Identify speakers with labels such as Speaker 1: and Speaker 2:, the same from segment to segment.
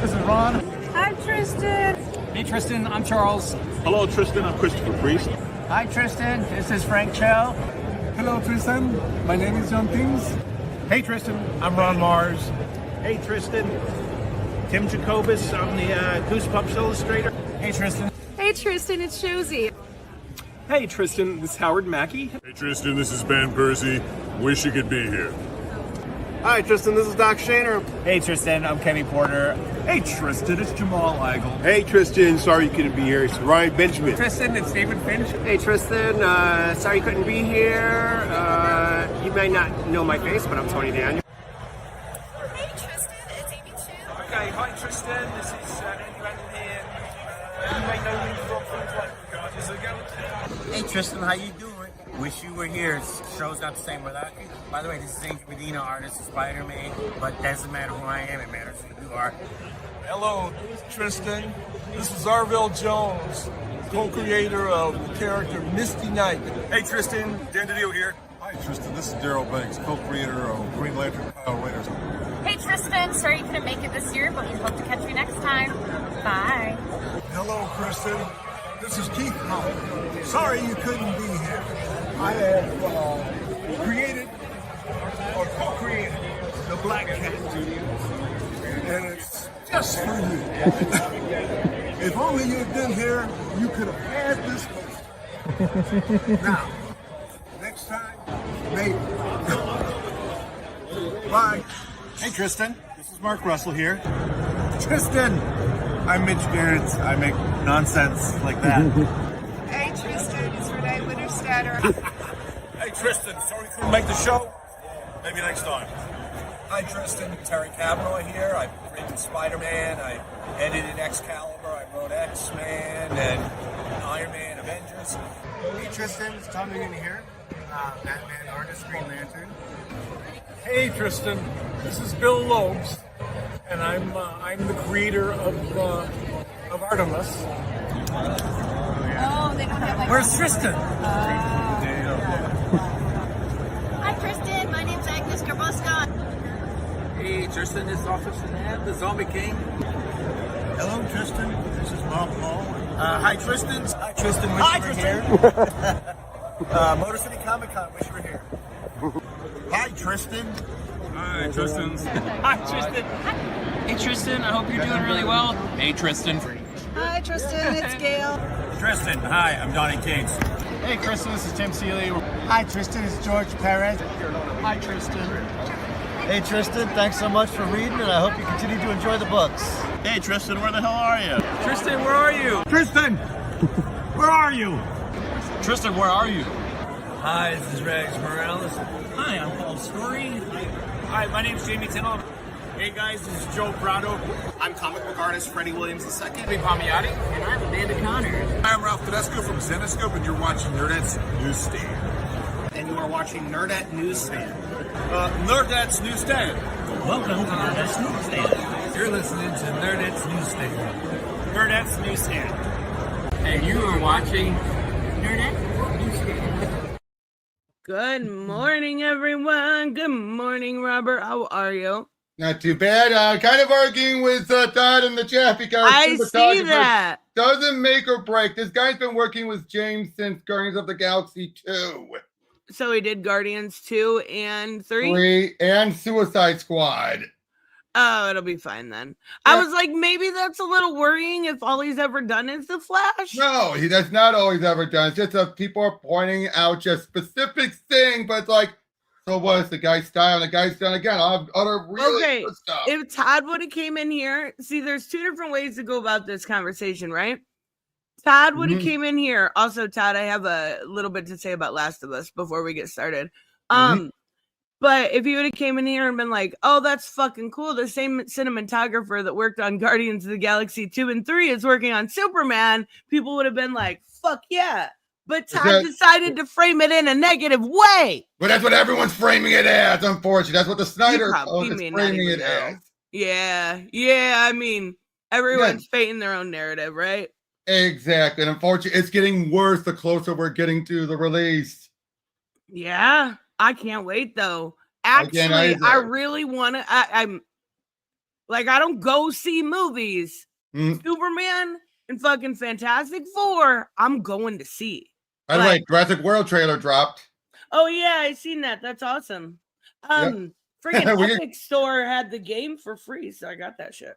Speaker 1: This is Ron.
Speaker 2: Hi, Tristan.
Speaker 1: Hey, Tristan. I'm Charles.
Speaker 3: Hello, Tristan. I'm Christopher Priest.
Speaker 1: Hi, Tristan. This is Frank Cho.
Speaker 4: Hello, Tristan. My name is John Things.
Speaker 1: Hey, Tristan. I'm Ron Mars.
Speaker 5: Hey, Tristan. Tim Jacobus. I'm the Goosebumps illustrator.
Speaker 1: Hey, Tristan.
Speaker 2: Hey, Tristan. It's Josie.
Speaker 4: Hey, Tristan. This is Howard Mackey.
Speaker 3: Hey, Tristan. This is Ben Percy. Wish you could be here.
Speaker 6: Hi, Tristan. This is Doc Shaner.
Speaker 1: Hey, Tristan. I'm Kenny Porter.
Speaker 4: Hey, Tristan. It's Jamal Eigel.
Speaker 6: Hey, Tristan. Sorry you couldn't be here. It's Ryan Benjamin.
Speaker 1: Tristan, it's David Finch.
Speaker 7: Hey Tristan, sorry you couldn't be here. You may not know my face, but I'm Tony Daniel.
Speaker 2: Hey, Tristan. It's Amy Chu.
Speaker 5: Okay, hi, Tristan. This is Andy Randall here. You may know me from things like Guardians of the Galaxy.
Speaker 8: Hey Tristan, how you doing? Wish you were here. Show's not the same without you. By the way, this is Angel Medina, artist of Spider-Man, but it doesn't matter who I am, it matters who you are.
Speaker 4: Hello, Tristan. This is Arvell Jones, co-creator of the character Misty Knight.
Speaker 3: Hey, Tristan. Dan DiDio here.
Speaker 9: Hi, Tristan. This is Daryl Banks, co-creator of Green Lantern Power Rangers.
Speaker 2: Hey, Tristan. Sorry you couldn't make it this year, but we hope to catch you next time. Bye.
Speaker 9: Hello, Kristen. This is Keith Howard. Sorry you couldn't be here. I have created or co-created the Black Cat, and it's just for you. If only you had been here, you could have had this poster. Now, next time, maybe. Bye.
Speaker 1: Hey, Tristan. This is Mark Russell here. Tristan, I'm Mitch Garrett. I make nonsense like that.
Speaker 2: Hey, Tristan. It's Renee Winterstetter.
Speaker 3: Hey, Tristan. Sorry you couldn't make the show. Maybe next time.
Speaker 10: Hi, Tristan. Terry Kavanaugh here. I've written Spider-Man. I edited Excalibur. I wrote X-Men and Iron Man, Avengers.
Speaker 8: Hey Tristan, it's Tom Newman here, Batman artist, Green Lantern.
Speaker 4: Hey, Tristan. This is Bill Lobes, and I'm the creator of Artemis.
Speaker 2: Oh, they don't have like.
Speaker 1: Where's Tristan?
Speaker 2: Hi, Tristan. My name's Agnes Garbusca.
Speaker 5: Hey, Tristan. This is Officer Nab, the Zombie King.
Speaker 1: Hello, Tristan. This is Bob Paul.
Speaker 8: Hi Tristan.
Speaker 1: Hi, Tristan. Wish
Speaker 8: Hi,
Speaker 1: you were
Speaker 8: Tristan.
Speaker 1: here. Motor City Comic Con. Wish you were here. Hi, Tristan.
Speaker 3: Hi, Tristan.
Speaker 5: Hi, Tristan. Hey, Tristan. I hope you're doing really well. Hey, Tristan.
Speaker 2: Hi, Tristan. It's Gail.
Speaker 1: Tristan. Hi, I'm Donnie Cates. Hey, Tristan. This is Tim Seeley. Hi, Tristan. It's George Perez. Hi, Tristan.
Speaker 6: Hey, Tristan. Thanks so much for reading, and I hope you continue to enjoy the books.
Speaker 3: Hey, Tristan. Where the hell are you?
Speaker 5: Tristan, where are you?
Speaker 1: Tristan, where are you?
Speaker 3: Tristan, where are you?
Speaker 5: Hi, this is Rex Morales.
Speaker 1: Hi, I'm Paul Story.
Speaker 5: Hi, my name's Jamie Tennell.
Speaker 1: Hey guys, this is Joe Prado. I'm comic book artist Freddie Williams II.
Speaker 5: Lee Palmiotti. And I'm Amanda Connor.
Speaker 9: I'm Ralph Tedesco from Zenescope, and you're watching Nerdette's Newsstand.
Speaker 1: And you are watching Nerdette Newsstand.
Speaker 5: Nerdette's Newsstand.
Speaker 1: Welcome to Nerdette's Newsstand.
Speaker 5: You're listening to Nerdette's Newsstand.
Speaker 1: Nerdette's Newsstand.
Speaker 5: And you are watching Nerdette Newsstand.
Speaker 11: Good morning, everyone. Good morning, Robert. How are you?
Speaker 9: Not too bad. Kind of arguing with Todd in the chat because
Speaker 11: I see that.
Speaker 9: doesn't make or break. This guy's been working with James since Guardians of the Galaxy 2.
Speaker 11: So he did Guardians 2 and 3?
Speaker 9: 3 and Suicide Squad.
Speaker 11: Oh, it'll be fine then.
Speaker 9: Yeah.
Speaker 11: I was like, maybe that's a little worrying if all he's ever done is The Flash.
Speaker 9: No, that's not all he's ever done. It's just that people are pointing out just specific things, but it's like, so what is the guy's style? And the guy's done again. Other really good stuff.
Speaker 11: If Todd would have came in here, see, there's two different ways to go about this conversation, right? Todd would have came in here. Also, Todd, I have a little bit to say about Last of Us before we get started. But if you would have came in here and been like, oh, that's fucking cool. The same cinematographer that worked on Guardians of the Galaxy 2 and 3 is working on Superman, people would have been like, fuck yeah. But Todd decided to frame it in a negative way.
Speaker 9: But that's what everyone's framing it as, unfortunately. That's what the Snyder Code is framing it as.
Speaker 11: Yeah. I mean, everyone's fating their own narrative, right?
Speaker 9: Exactly. And unfortunately, it's getting worse the closer we're getting to the release.
Speaker 11: Yeah. I can't wait though. Actually, I really want to. Like, I don't go see movies.
Speaker 12: Mm.
Speaker 11: Superman and fucking Fantastic Four, I'm going to see.
Speaker 12: By the way, Jurassic World trailer dropped.
Speaker 11: Oh yeah, I seen that. That's awesome. Freaking Epic Store had the game for free, so I got that shit.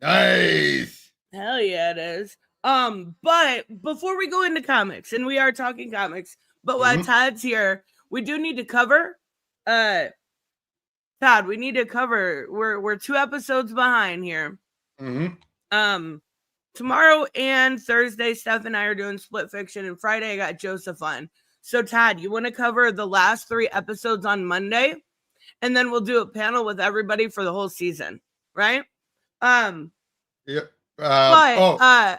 Speaker 12: Nice.
Speaker 11: Hell yeah, it is. But before we go into comics, and we are talking comics, but while Todd's here, we do need to cover. Todd, we need to cover. We're 2 episodes behind here. Tomorrow and Thursday, Steph and I are doing Split Fiction, and Friday I got Joseph on. So Todd, you want to cover the last 3 episodes on Monday, and then we'll do a panel with everybody for the whole season, right?
Speaker 12: Yeah. Very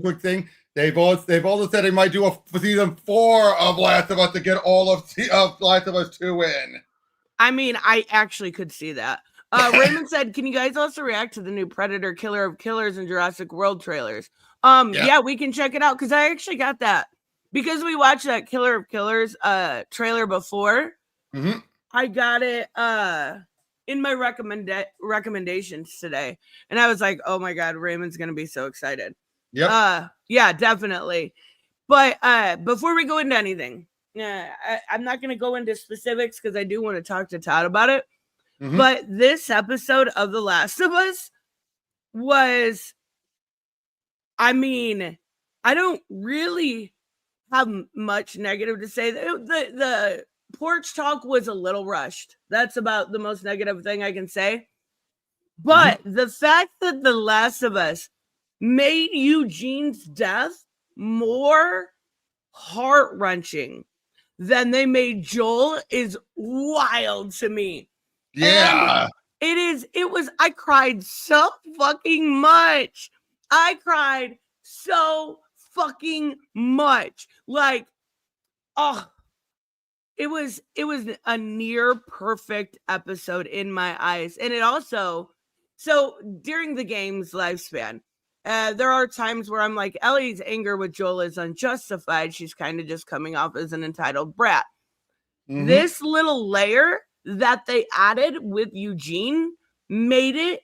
Speaker 12: quick thing. They've also said they might do a season 4 of Last of Us to get all of Last of Us 2 in.
Speaker 11: I mean, I actually could see that. Raymond said, "Can you guys also react to the new Predator, Killer of Killers, and Jurassic World trailers?" Yeah, we can check it out because I actually got that because we watched that Killer of Killers trailer before. I got it in my recommendations today, and I was like, "Oh my god, Raymond's gonna be so excited." Yeah, definitely. But before we go into anything, I'm not gonna go into specifics because I do want to talk to Todd about it. But this episode of The Last of Us was, I mean, I don't really have much negative to say. The porch talk was a little rushed. That's about the most negative thing I can say. But the fact that The Last of Us made Eugene's death more heart-wrenching than they made Joel is wild to me.
Speaker 12: Yeah.
Speaker 11: And I cried so fucking much. Like, it was a near perfect episode in my eyes. And it also, so during the game's lifespan, there are times where I'm like, Ellie's anger with Joel is unjustified. She's kind of just coming off as an entitled brat. This little layer that they added with Eugene made it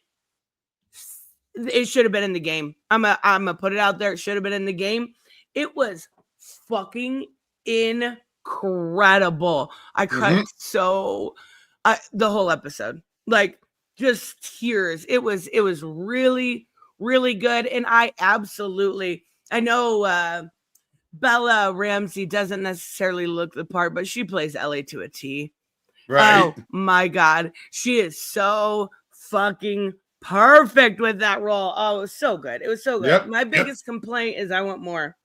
Speaker 11: should have been in the game. I'm gonna put it out there. It should have been in the game. It was fucking incredible. I cried the whole episode, like just tears. It was really, really good. And I know Bella Ramsey doesn't necessarily look the part, but she plays Ellie to a T. Right. Oh my God. She is so fucking perfect with that role. Oh, it was so good. It was so good. My biggest complaint is I want more.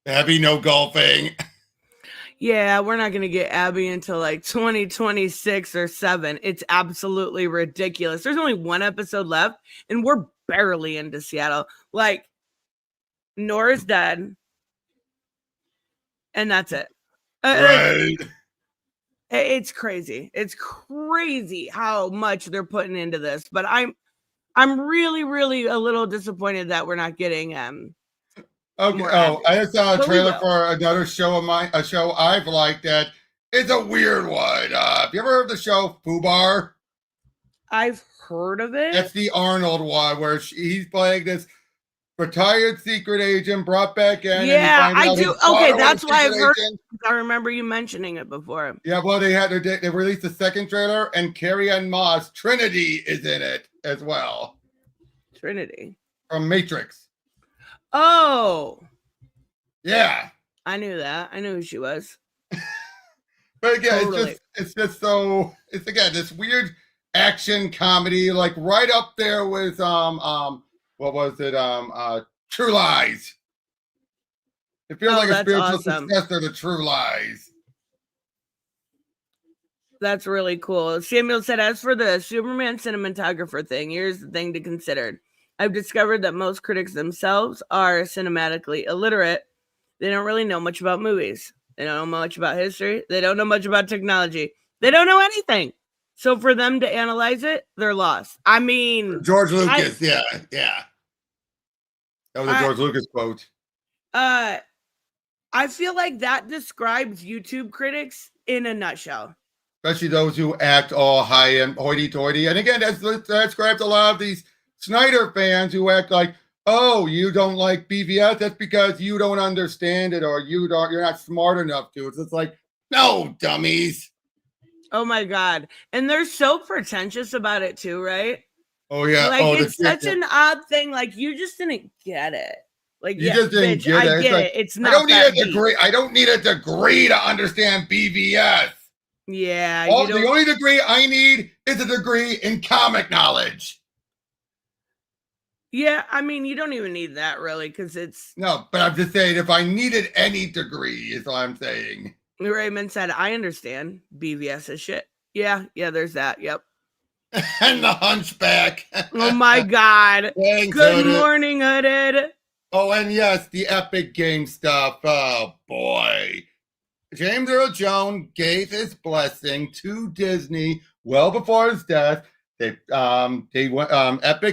Speaker 12: Abby, no golfing.
Speaker 11: Yeah, we're not going to get Abby until like 2026 or 7. It's absolutely ridiculous. There's only 1 episode left, and we're barely into Seattle. Like, Nora's dead, and that's it.
Speaker 12: Right.
Speaker 11: It's crazy. It's crazy how much they're putting into this. But I'm really, really a little disappointed that we're not getting
Speaker 12: Okay. I just saw a trailer for another show of mine, a show I've liked that it's a weird one. Have you ever heard of the show FUBAR?
Speaker 11: I've heard of it.
Speaker 12: It's the Arnold one where he's playing this retired secret agent brought back in.
Speaker 11: Yeah, I do. Okay, that's why I've heard. I remember you mentioning it before.
Speaker 12: Yeah, well, they released the 2nd trailer, and Carrie-Anne Moss, Trinity, is in it as well.
Speaker 11: Trinity
Speaker 12: from Matrix.
Speaker 11: Oh,
Speaker 12: yeah,
Speaker 11: I knew that. I knew who she was.
Speaker 12: But again, it's just so it's again this weird action comedy, like right up there with what was it? True Lies. It feels like a spiritual successor to True Lies.
Speaker 11: That's really cool. Samuel said, as for the Superman cinematographer thing, here's the thing to consider. I've discovered that most critics themselves are cinematically illiterate. They don't really know much about movies. They don't know much about history. They don't know much about technology. They don't know anything. So for them to analyze it, they're lost. I mean,
Speaker 12: George Lucas, yeah. That was a George Lucas quote.
Speaker 11: I feel like that describes YouTube critics in a nutshell.
Speaker 12: especially those who act all high and hoity-toity. And again, that's grabs a lot of these Snyder fans who act like, oh, you don't like BVS, that's because you don't understand it or you're not smart enough to. It's like, no, dummies.
Speaker 11: Oh my God. And they're so pretentious about it too, right?
Speaker 12: Oh yeah.
Speaker 11: Like it's such an odd thing. Like you just didn't get it. Like
Speaker 12: you just didn't
Speaker 11: bitch,
Speaker 12: get it.
Speaker 11: I get it. It's not.
Speaker 12: I don't need a degree. I don't need a degree to understand BVS.
Speaker 11: Yeah.
Speaker 12: The only degree I need is a degree in comic knowledge.
Speaker 11: Yeah, I mean, you don't even need that really, because it's
Speaker 12: no. But I'm just saying, if I needed any degree, is what I'm saying.
Speaker 11: Raymond said, "I understand BVS is shit." Yeah, there's that. Yep.
Speaker 12: And the Hunchback.
Speaker 11: Oh my God. Good morning, Hooded.
Speaker 12: Oh, and yes, the Epic Game stuff. Oh boy. James Earl Jones gave his blessing to Disney well before his death. Epic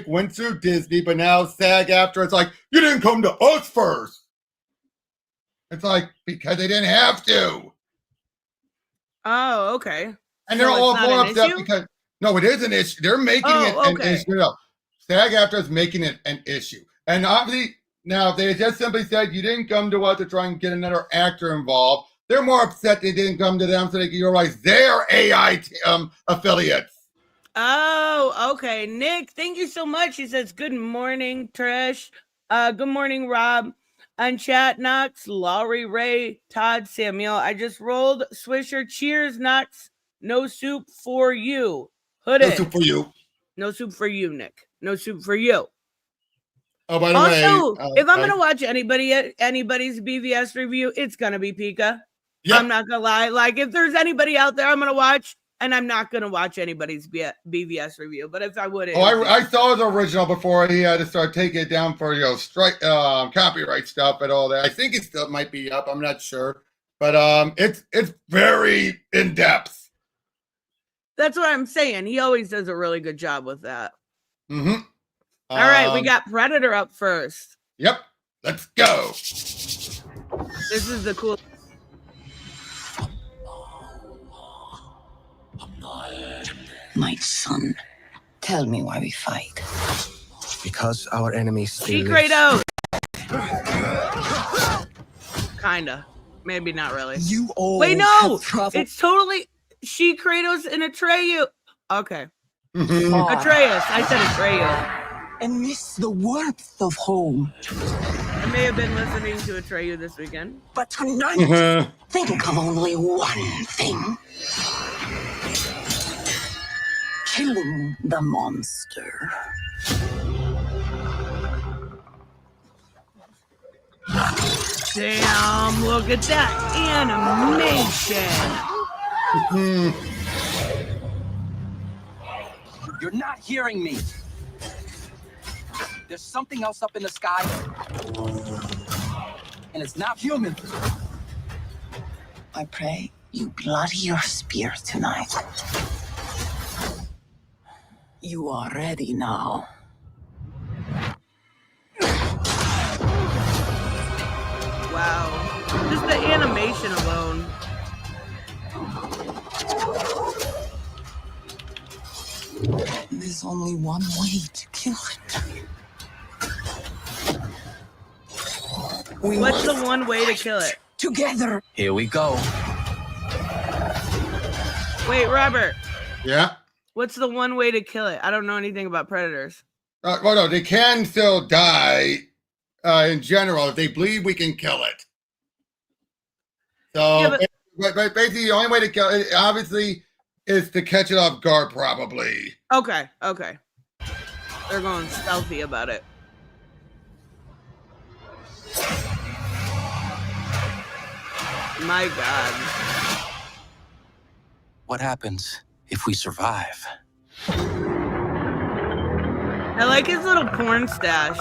Speaker 12: went through Disney, but now SAG-AFTRA, it's like, you didn't come to us first. It's like, because they didn't have to.
Speaker 11: Oh, okay.
Speaker 12: And they're all more upset because, no, it is an issue. They're making it an issue. No, SAG-AFTRA is making it an issue. And obviously, now, if they just simply said, you didn't come to us to try and get another actor involved, they're more upset they didn't come to them so they can utilize their AI affiliates.
Speaker 11: Oh, okay. Nick, thank you so much. He says, good morning, Trish. Good morning, Rob. And chat, Knox, Laurie, Ray, Todd, Samuel. I just rolled Swisher. Cheers, Knox. No soup for you. Hooded.
Speaker 12: No soup for you.
Speaker 11: No soup for you, Nick. No soup for you.
Speaker 12: Oh, by the way.
Speaker 11: If I'm going to watch anybody's BVS review, it's going to be Pika. Yep. I'm not going to lie. Like, if there's anybody out there I'm going to watch, and I'm not going to watch anybody's BVS review, but if I would,
Speaker 12: I saw his original before he had to start taking it down for copyright stuff and all that. I think it still might be up. I'm not sure, but it's very in depth.
Speaker 11: That's what I'm saying. He always does a really good job with that.
Speaker 12: Mm-hmm.
Speaker 11: All right, we got Predator up first.
Speaker 12: Yep, let's go.
Speaker 11: This is the cool.
Speaker 13: My son, tell me why we fight.
Speaker 14: Because our enemies still
Speaker 11: She Kratos. Kinda. Maybe not really.
Speaker 13: You all
Speaker 11: Wait, no!
Speaker 13: have
Speaker 11: It's totally She Kratos and Atreyu. Okay.
Speaker 12: Mm-hmm.
Speaker 11: Atreus. I said Atreyu.
Speaker 13: And miss the warmth of home.
Speaker 11: I may have been listening to Atreyu this weekend.
Speaker 13: But tonight, think of only one thing. Killing the monster.
Speaker 11: Damn, look at that animation.
Speaker 15: You're not hearing me. There's something else up in the sky. And it's not human.
Speaker 13: I pray you bloody your spear tonight. You are ready now.
Speaker 11: Wow. Just the animation alone.
Speaker 13: There's only one way to kill it.
Speaker 11: What's the one way to kill it?
Speaker 13: Together.
Speaker 14: Here we go.
Speaker 11: Wait, Robert.
Speaker 12: Yeah.
Speaker 11: What's the one way to kill it? I don't know anything about predators.
Speaker 12: Well, no, they can still die in general. If they bleed, we can kill it. So, yeah, but basically, the only way to kill it, obviously, is to catch it off guard, probably.
Speaker 11: Okay. They're going stealthy about it. My God.
Speaker 14: What happens if we survive?
Speaker 11: I like his little porn stash.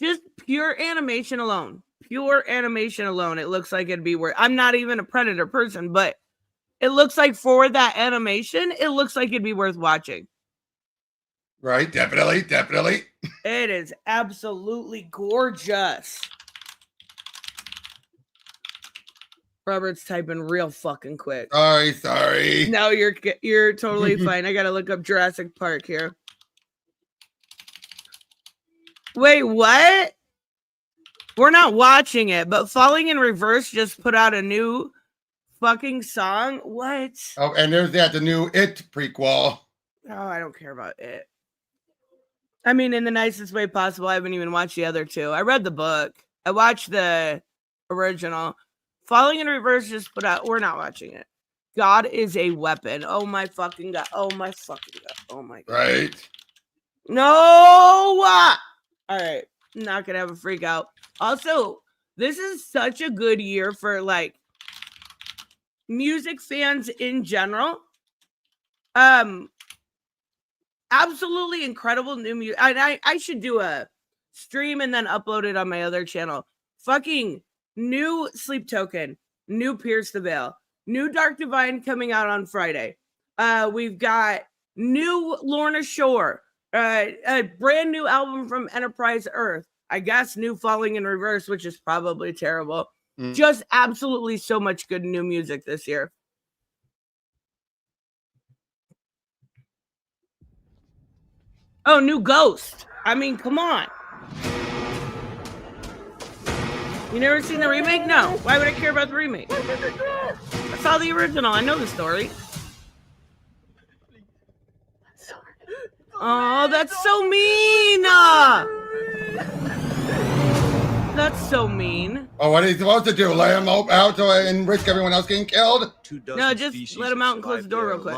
Speaker 11: Just pure animation alone. It looks like it'd be worth. I'm not even a Predator person, but it looks like for that animation, it looks like it'd be worth watching.
Speaker 12: Right, definitely.
Speaker 11: It is absolutely gorgeous. Robert's typing real fucking quick.
Speaker 12: Sorry.
Speaker 11: No, you're totally fine. I gotta look up Jurassic Park here. Wait, what? We're not watching it, but Falling in Reverse just put out a new fucking song. What?
Speaker 12: Oh, and there's the new It prequel.
Speaker 11: Oh, I don't care about it. I mean, in the nicest way possible. I haven't even watched the other two. I read the book. I watched the original. Falling in Reverse just put out. We're not watching it. God is a weapon. Oh my fucking God. Oh my fucking God. Oh my God.
Speaker 12: Right.
Speaker 11: No. All right. Not gonna have a freak out. Also, this is such a good year for like music fans in general. Absolutely incredible new music. I should do a stream and then upload it on my other channel. Fucking new Sleep Token, new Pierce the Veil, new Dark Divine coming out on Friday. We've got new Lorna Shore, a brand new album from Enterprise Earth. I guess new Falling in Reverse, which is probably terrible. Just absolutely so much good new music this year. Oh, new Ghost. I mean, come on. You never seen the remake? No. Why would I care about the remake? I saw the original. I know the story. Oh, that's so mean. That's so mean.
Speaker 12: Oh, what are you supposed to do? Let him out and risk everyone else getting killed?
Speaker 11: No, just let him out and close the door real quick.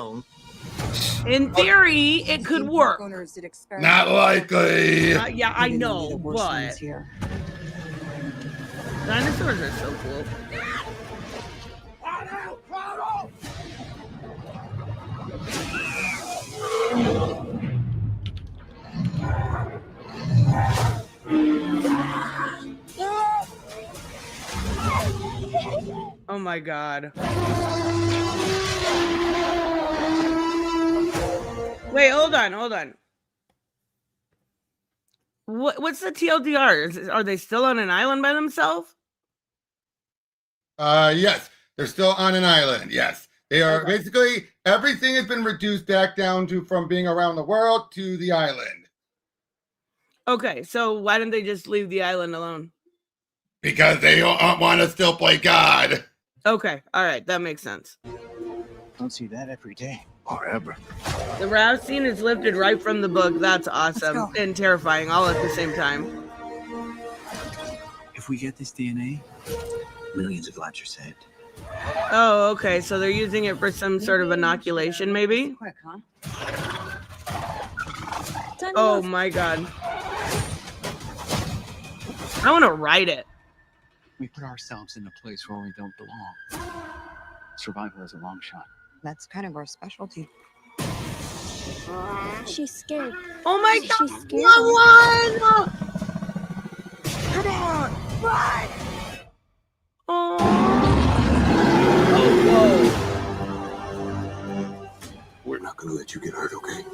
Speaker 11: In theory, it could work.
Speaker 12: Not likely.
Speaker 11: Yeah, I know, but dinosaurs are so cool. Oh my God. Wait, hold on. What's the TLDR? Are they still on an island by themselves?
Speaker 12: Yes. They're still on an island. Yes. They are basically everything has been reduced back down to from being around the world to the island.
Speaker 11: Okay, so why didn't they just leave the island alone?
Speaker 12: Because they want to still play God.
Speaker 11: Okay, all right, that makes sense.
Speaker 14: Don't see that every day or ever.
Speaker 11: The Rav scene is lifted right from the book. That's awesome and terrifying all at the same time.
Speaker 14: If we get this DNA, millions of lives are saved.
Speaker 11: Oh, okay, so they're using it for some sort of inoculation, maybe?
Speaker 13: Quick, huh?
Speaker 11: Oh my God. I want to write it.
Speaker 14: We put ourselves in a place where we don't belong. Survival is a long shot.
Speaker 13: That's kind of our specialty. She's scared.
Speaker 11: Oh my God.
Speaker 13: She's scared.
Speaker 11: One.
Speaker 13: Come on. Run.
Speaker 11: Oh, whoa.
Speaker 14: We're not gonna let you get hurt, okay?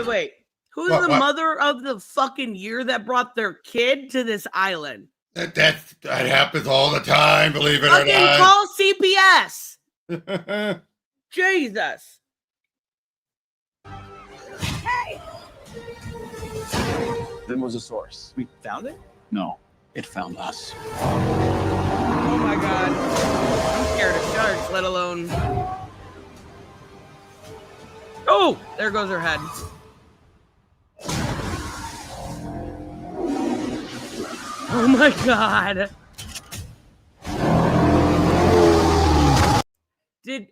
Speaker 11: Wait. Who's the mother of the fucking year that brought their kid to this island?
Speaker 12: That happens all the time, believe it or
Speaker 11: Fucking
Speaker 12: not.
Speaker 11: call CPS. Jesus.
Speaker 13: Hey.
Speaker 14: There was a source. We found it? No, it found us.
Speaker 11: Oh my God. I'm scared of sharks, let alone. Oh, there goes her head. Oh my God.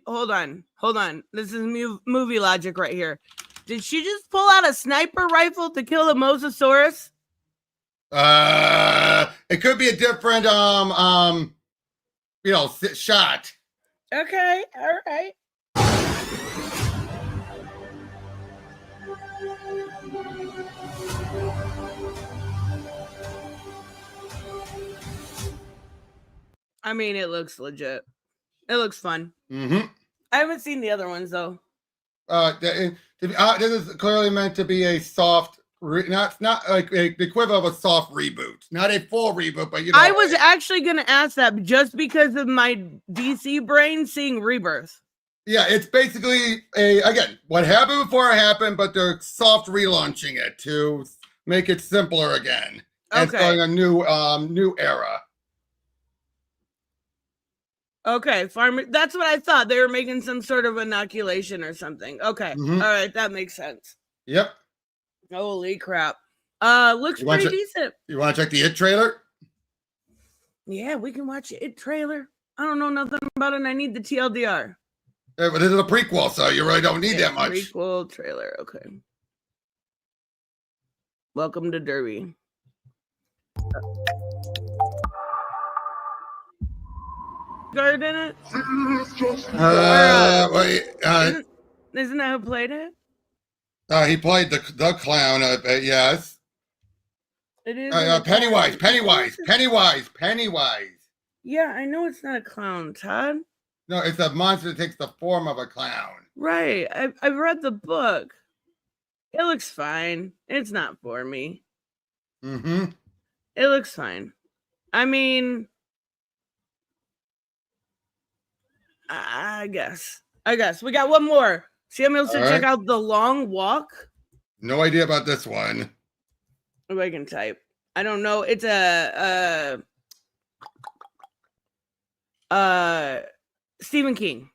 Speaker 11: Hold on. This is movie logic right here. Did she just pull out a sniper rifle to kill the Mosasaurus?
Speaker 12: It could be a different shot.
Speaker 11: Okay, all right. I mean, it looks legit. It looks fun.
Speaker 12: Mm-hmm.
Speaker 11: I haven't seen the other ones though.
Speaker 12: This is clearly meant to be a soft, not like the equivalent of a soft reboot, not a full reboot, but you know.
Speaker 11: I was actually gonna ask that just because of my DC brain seeing Rebirth.
Speaker 12: Yeah, it's basically again what happened before it happened, but they're soft relaunching it to make it simpler again. And starting a new era.
Speaker 11: Okay, farmer. That's what I thought. They were making some sort of inoculation or something. Okay, all right, that makes sense.
Speaker 12: Yep.
Speaker 11: Holy crap! Looks pretty decent.
Speaker 12: You want to check the It trailer?
Speaker 11: Yeah, we can watch It trailer. I don't know nothing about it. And I need the TLDR.
Speaker 12: Yeah, but this is a prequel, so you really don't need that much.
Speaker 11: Prequel trailer. Okay. Welcome to Derby. Guard in it? Isn't that who played it?
Speaker 12: He played the clown. Yes.
Speaker 11: It is.
Speaker 12: Pennywise.
Speaker 11: Yeah, I know it's not a clown, Todd.
Speaker 12: No, it's a monster that takes the form of a clown.
Speaker 11: Right. I've read the book. It looks fine. It's not for me.
Speaker 12: Mm-hmm.
Speaker 11: It looks fine. I mean, I guess. We got one more. Samuel said check out The Long Walk.
Speaker 12: No idea about this one.
Speaker 11: If I can type. I don't know. It's Stephen King.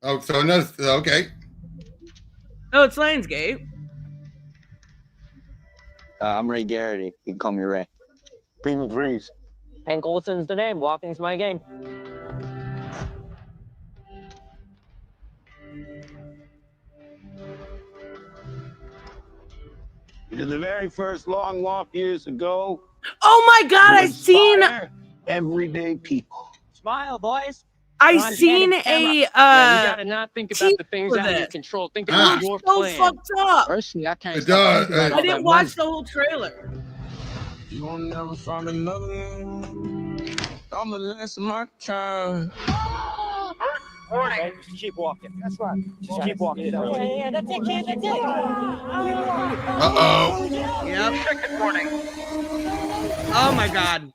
Speaker 12: Oh, so no, okay.
Speaker 11: Oh, it's Lionsgate.
Speaker 16: I'm Ray Garrity. You can call me Ray.
Speaker 17: Beam Breeze. Hank Olsen's the name. Walking's my game.
Speaker 18: In the very first Long Walk years ago.
Speaker 11: Oh my God! I seen
Speaker 18: everyday people.
Speaker 17: Smile, boys.
Speaker 11: I seen a
Speaker 17: you gotta not think about the things out of your control. Think about your plan.
Speaker 11: So fucked up.
Speaker 16: Personally, I can't.
Speaker 11: I didn't watch the whole trailer.
Speaker 18: You won't never find another one. I'm the last of my kind.
Speaker 17: Okay, just keep walking. That's right. Just keep walking. Yeah, that's it, kid. That's it.
Speaker 12: Uh-oh.
Speaker 11: Yep.
Speaker 17: Second warning.
Speaker 11: Oh my God.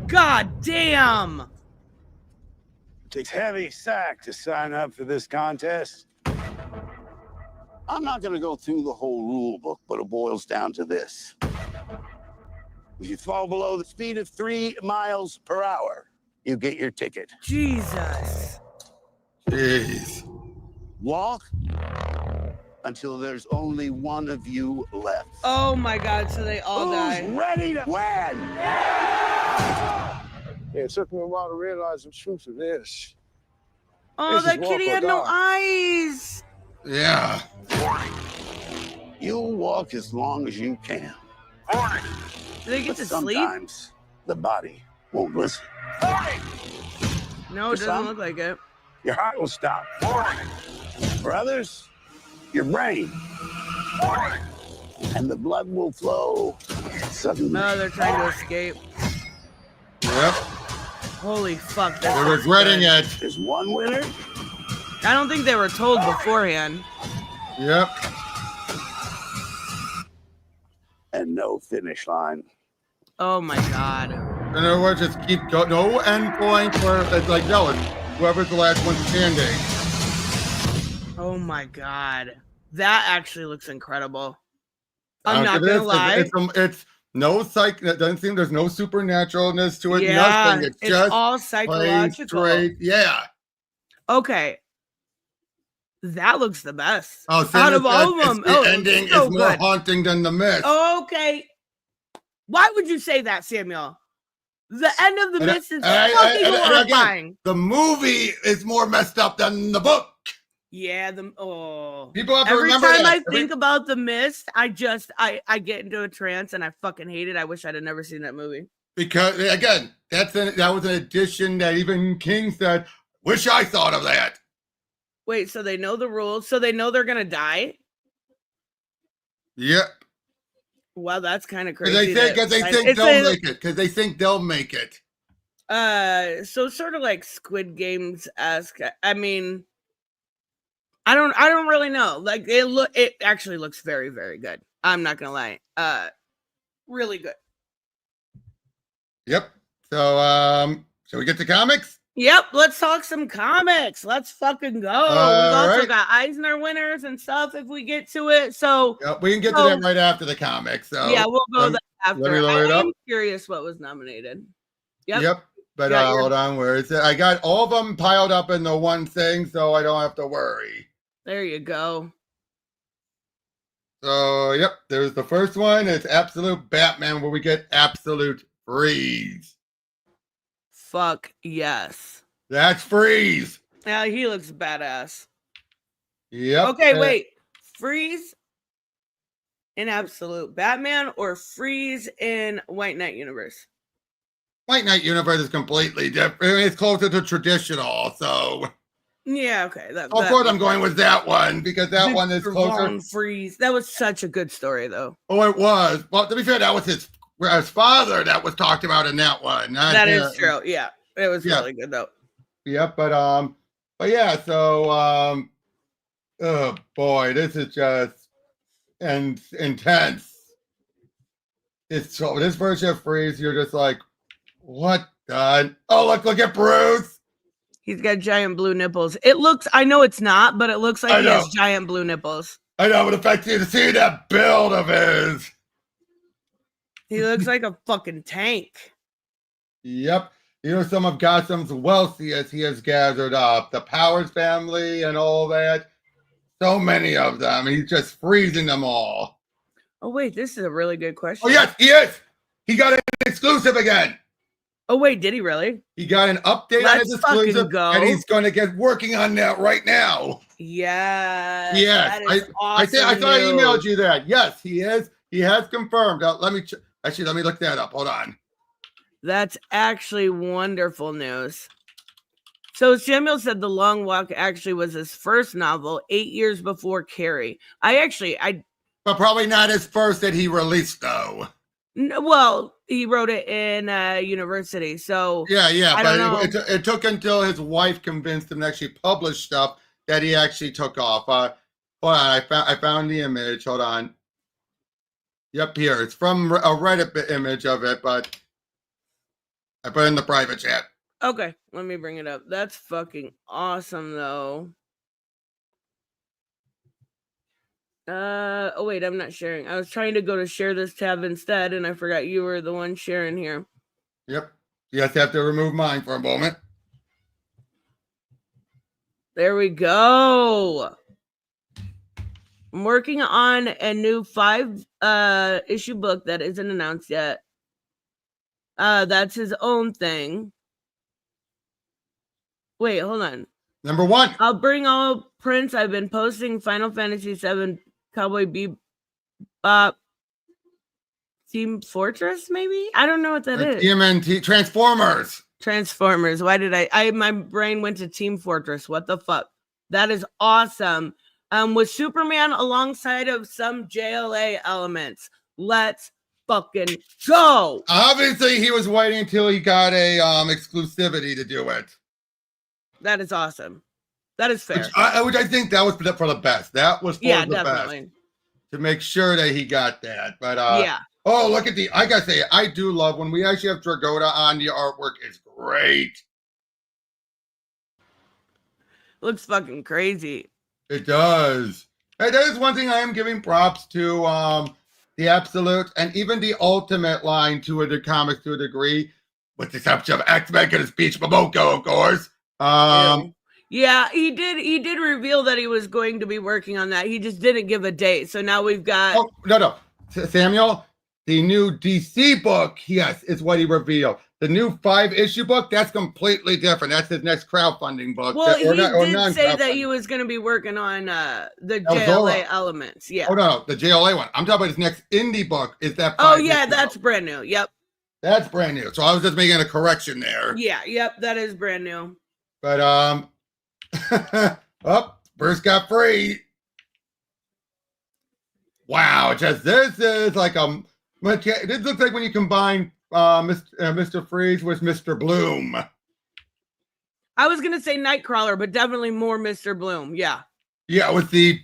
Speaker 11: God damn.
Speaker 18: It takes heavy sack to sign up for this contest. I'm not going to go through the whole rule book, but it boils down to this. If you fall below the speed of 3 miles per hour, you get your ticket.
Speaker 11: Jesus.
Speaker 12: Jeez.
Speaker 18: Walk until there's only one of you left.
Speaker 11: Oh my God, so they all die.
Speaker 18: Who's ready to win?
Speaker 9: Yeah, it took me a while to realize the truth of this.
Speaker 11: Oh,
Speaker 9: This is
Speaker 11: that kitty
Speaker 9: walk or
Speaker 11: had no
Speaker 9: die.
Speaker 11: eyes.
Speaker 12: Yeah.
Speaker 18: You'll walk as long as you can.
Speaker 11: Do they get
Speaker 18: But
Speaker 11: to sleep?
Speaker 18: sometimes the body won't listen.
Speaker 11: No, it
Speaker 18: For
Speaker 11: doesn't
Speaker 18: some,
Speaker 11: look like it.
Speaker 18: Your heart will stop. For others, your brain. And the blood will flow suddenly.
Speaker 11: No, they're trying to escape.
Speaker 12: Yep.
Speaker 11: Holy fuck.
Speaker 12: They're regretting it.
Speaker 18: There's one winner.
Speaker 11: I don't think they were told beforehand.
Speaker 12: Yep.
Speaker 18: And no finish line.
Speaker 11: Oh my God.
Speaker 12: In other words, just keep going. No end point where it's like, no, it's whoever's the last one standing.
Speaker 11: Oh my God. That actually looks incredible. I'm not gonna lie.
Speaker 12: It's no psych. It doesn't seem there's no supernaturalness to it.
Speaker 11: Yeah,
Speaker 12: Nothing.
Speaker 11: it's
Speaker 12: just
Speaker 11: all
Speaker 12: plain
Speaker 11: psychological.
Speaker 12: straight. Yeah.
Speaker 11: Okay. That looks the best.
Speaker 12: Oh,
Speaker 11: out of all of them.
Speaker 12: The ending
Speaker 11: so
Speaker 12: is more
Speaker 11: good.
Speaker 12: haunting than the mist.
Speaker 11: Okay. Why would you say that, Samuel? The end of the mist is fucking
Speaker 12: again,
Speaker 11: horrifying.
Speaker 12: the movie is more messed up than the book.
Speaker 11: Yeah,
Speaker 12: People have to
Speaker 11: every
Speaker 12: remember
Speaker 11: time
Speaker 12: that.
Speaker 11: I think about the mist, I get into a trance and I fucking hate it. I wish I'd have never seen that movie.
Speaker 12: Because again, that was an addition that even King said, "Wish I thought of that."
Speaker 11: Wait, so they know the rules, so they know they're gonna die?
Speaker 12: Yep.
Speaker 11: Well, that's kind of
Speaker 12: Because
Speaker 11: crazy.
Speaker 12: they think they'll make it. Because they think they'll make it.
Speaker 11: So sort of like Squid Games esque. I mean, I don't really know. Like it actually looks very, very good. I'm not gonna lie. Really good.
Speaker 12: Yep. So shall we get to comics?
Speaker 11: Yep, let's talk some comics. Let's fucking go. We've also got Eisner winners and stuff if we get to it. So
Speaker 12: yep, we can get to that right after the comics. So
Speaker 11: yeah, we'll go that after.
Speaker 12: Let me load it up.
Speaker 11: I'm curious what was nominated.
Speaker 12: Yep. But hold on, where is it? I got all of them piled up in the one thing, so I don't have to worry.
Speaker 11: There you go.
Speaker 12: So yep, there's the first one. It's Absolute Batman, where we get Absolute Freeze.
Speaker 11: Fuck yes.
Speaker 12: That's Freeze.
Speaker 11: Yeah, he looks badass.
Speaker 12: Yep.
Speaker 11: Okay, wait. Freeze in Absolute Batman or Freeze in White Knight Universe?
Speaker 12: White Knight Universe is completely different. I mean, it's closer to traditional, so
Speaker 11: yeah, okay.
Speaker 12: Of course, I'm going with that one because that one is closer.
Speaker 11: Freeze. That was such a good story, though.
Speaker 12: Oh, it was. Well, to be fair, that was his father that was talked about in that one.
Speaker 11: That is true. Yeah, it was really good though.
Speaker 12: Yep, but yeah. So oh boy, this is just intense. This version of Freeze, you're just like, what the? Oh, look at Bruce.
Speaker 11: He's got giant blue nipples. It looks, I know it's not, but it looks like he has giant blue nipples.
Speaker 12: I know, but it affects you to see that build of his.
Speaker 11: He looks like a fucking tank.
Speaker 12: Yep. You know, some of Gotham's wealthiest he has gathered up. The Powers family and all that. So many of them. He's just freezing them all.
Speaker 11: Oh, wait, this is a really good question.
Speaker 12: Oh, yes, he is. He got an exclusive again.
Speaker 11: Oh, wait, did he really?
Speaker 12: He got an update on his exclusive, and he's going to get working on that right now.
Speaker 11: Yes.
Speaker 12: Yes. I thought I emailed you that. Yes, he is. He has confirmed. Let me look that up. Hold on.
Speaker 11: That's actually wonderful news. So Samuel said The Long Walk actually was his first novel 8 years before Carrie.
Speaker 12: But probably not his first that he released, though.
Speaker 11: Well, he wrote it in university, so
Speaker 12: yeah.
Speaker 11: I don't know.
Speaker 12: It took until his wife convinced him to actually publish stuff that he actually took off. Hold on, I found the image. Hold on. Yep, here it's from a Reddit image of it, but I put it in the private chat.
Speaker 11: Okay, let me bring it up. That's fucking awesome, though. Oh wait, I'm not sharing. I was trying to go to share this tab instead, and I forgot you were the one sharing here.
Speaker 12: Yep. You just have to remove mine for a moment.
Speaker 11: There we go. I'm working on a new 5-issue book that isn't announced yet. That's his own thing. Wait, hold on.
Speaker 12: Number 1.
Speaker 11: I'll bring all prints. I've been posting Final Fantasy VII, Cowboy Bebop, Team Fortress, maybe? I don't know what that is.
Speaker 12: TMNT, Transformers.
Speaker 11: Why did my brain went to Team Fortress. What the fuck? That is awesome. With Superman alongside of some JLA elements. Let's fucking go.
Speaker 12: Obviously, he was waiting until he got a exclusivity to do it.
Speaker 11: That is awesome. That is fair.
Speaker 12: Which I think that was for the best. That was for the best. To make sure that he got that. But
Speaker 11: yeah.
Speaker 12: Oh, look at I gotta say, I do love when we actually have Dragotta on. The artwork is great.
Speaker 11: Looks fucking crazy.
Speaker 12: It does. Hey, that is one thing I am giving props to the Absolute and even the Ultimate line to the comics to a degree, with the exception of X-Men and Speech Momoko, of course.
Speaker 11: Yeah, he did reveal that he was going to be working on that. He just didn't give a date. So now we've got
Speaker 12: no. Samuel, the new DC book, yes, is what he revealed. The new 5-issue book, that's completely different. That's his next crowdfunding book.
Speaker 11: Well, he did say that he was going to be working on the JLA elements. Yeah.
Speaker 12: Oh, no, the JLA one. I'm talking about his next indie book. Is that?
Speaker 11: Oh, yeah, that's brand new. Yep.
Speaker 12: That's brand new. So I was just making a correction there.
Speaker 11: Yeah, yep, that is brand new.
Speaker 12: But, Bruce got free. Wow, this is like this looks like when you combine Mr. Freeze was Mr. Bloom.
Speaker 11: I was gonna say Nightcrawler, but definitely more Mr. Bloom. Yeah.
Speaker 12: Yeah, with the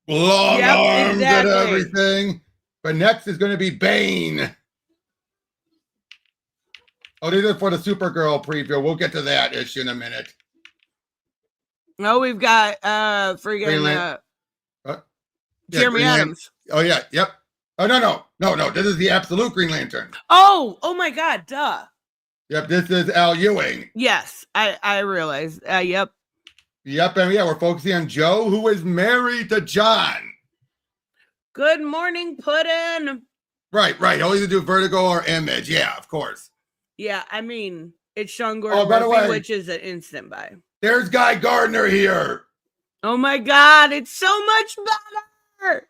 Speaker 12: long arms and everything. But next is going to be Bane. Oh, these are for the Supergirl preview. We'll get to that issue in a minute.
Speaker 11: No, we've got Jeremy Adams.
Speaker 12: Oh yeah, yep. Oh no. This is the absolute Green Lantern.
Speaker 11: Oh my God, duh.
Speaker 12: Yep, this is Al Ewing.
Speaker 11: Yes, I realize. Yep.
Speaker 12: Yep, and yeah, we're focusing on Joe, who is married to John.
Speaker 11: Good morning, Puddin'.
Speaker 12: Right. He'll either do Vertigo or Image. Yeah, of course.
Speaker 11: Yeah, I mean, it's Sean Gordon Murphy, which is an instant buy.
Speaker 12: There's Guy Gardner here.
Speaker 11: Oh my God, it's so much better.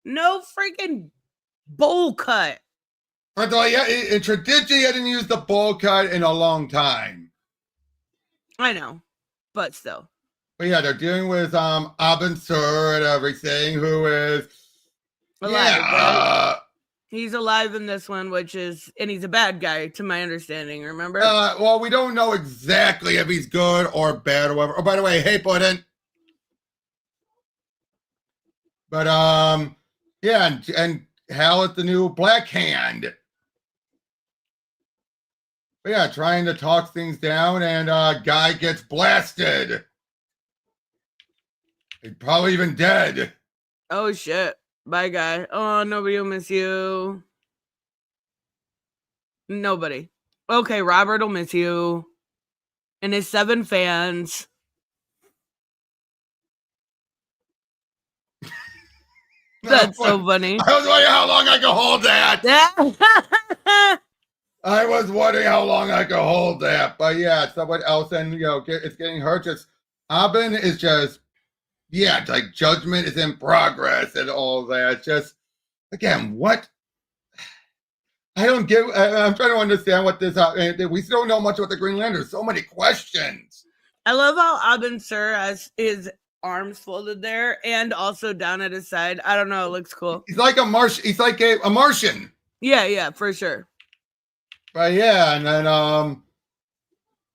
Speaker 11: No freaking bowl cut.
Speaker 12: But in tradition, he hadn't used the bowl cut in a long time.
Speaker 11: I know, but still.
Speaker 12: But yeah, they're dealing with Abin Sur and everything, who is
Speaker 11: alive. Right? He's alive in this one, and he's a bad guy, to my understanding. Remember?
Speaker 12: Well, we don't know exactly if he's good or bad or whatever. Oh, by the way, hey, Puddin'. But yeah, and Hal is the new Black Hand. But yeah, trying to talk things down, and Guy gets blasted. He's probably even dead.
Speaker 11: Oh shit. Bye, Guy. Oh, nobody will miss you. Nobody. Okay, Robert will miss you. And his 7 fans. That's so funny.
Speaker 12: I was wondering how long I could hold that. I was wondering how long I could hold that. But yeah, someone else, and it's getting hurt. Just Abin is just, yeah, like judgment is in progress and all that. Just again, what? I don't get. I'm trying to understand what this. We still don't know much about the Green Lantern. So many questions.
Speaker 11: I love how Abin Sur has his arms folded there and also down at his side. I don't know. It looks cool.
Speaker 12: He's like a Martian. He's like a Martian.
Speaker 11: Yeah, for sure.
Speaker 12: But yeah, and then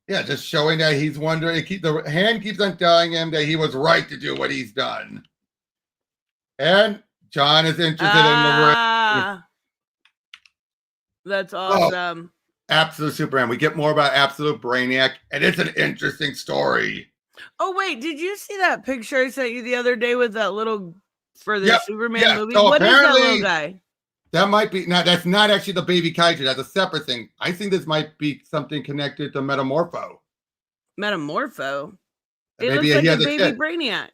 Speaker 12: yeah, just showing that he's wondering. The hand keeps on telling him that he was right to do what he's done, and John is interested in the ring.
Speaker 11: That's awesome.
Speaker 12: Oh, Absolute Superman. We get more about Absolute Brainiac, and it's an interesting story.
Speaker 11: Oh wait, did you see that picture I sent you the other day with that little for the Superman movie?
Speaker 12: So
Speaker 11: what is that little guy?
Speaker 12: That might be that's not actually the baby kaiju. That's a separate thing. I think this might be something connected to Metamorpho.
Speaker 11: Metamorpho? It
Speaker 12: Maybe
Speaker 11: looks like a baby
Speaker 12: kid.
Speaker 11: Brainiac.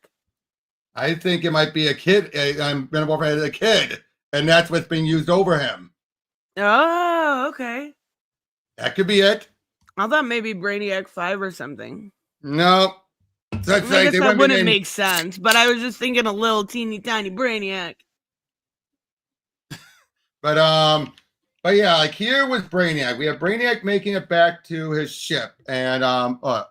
Speaker 12: I think it might be a kid. Metamorpho had a kid, and that's what's being used over him.
Speaker 11: Oh, okay.
Speaker 12: That could be it.
Speaker 11: I thought maybe Brainiac 5 or something.
Speaker 12: No.
Speaker 11: I guess that wouldn't make sense, but I was just thinking a little teeny tiny Brainiac.
Speaker 12: But yeah, like here with Brainiac, we have Brainiac making it back to his ship, and but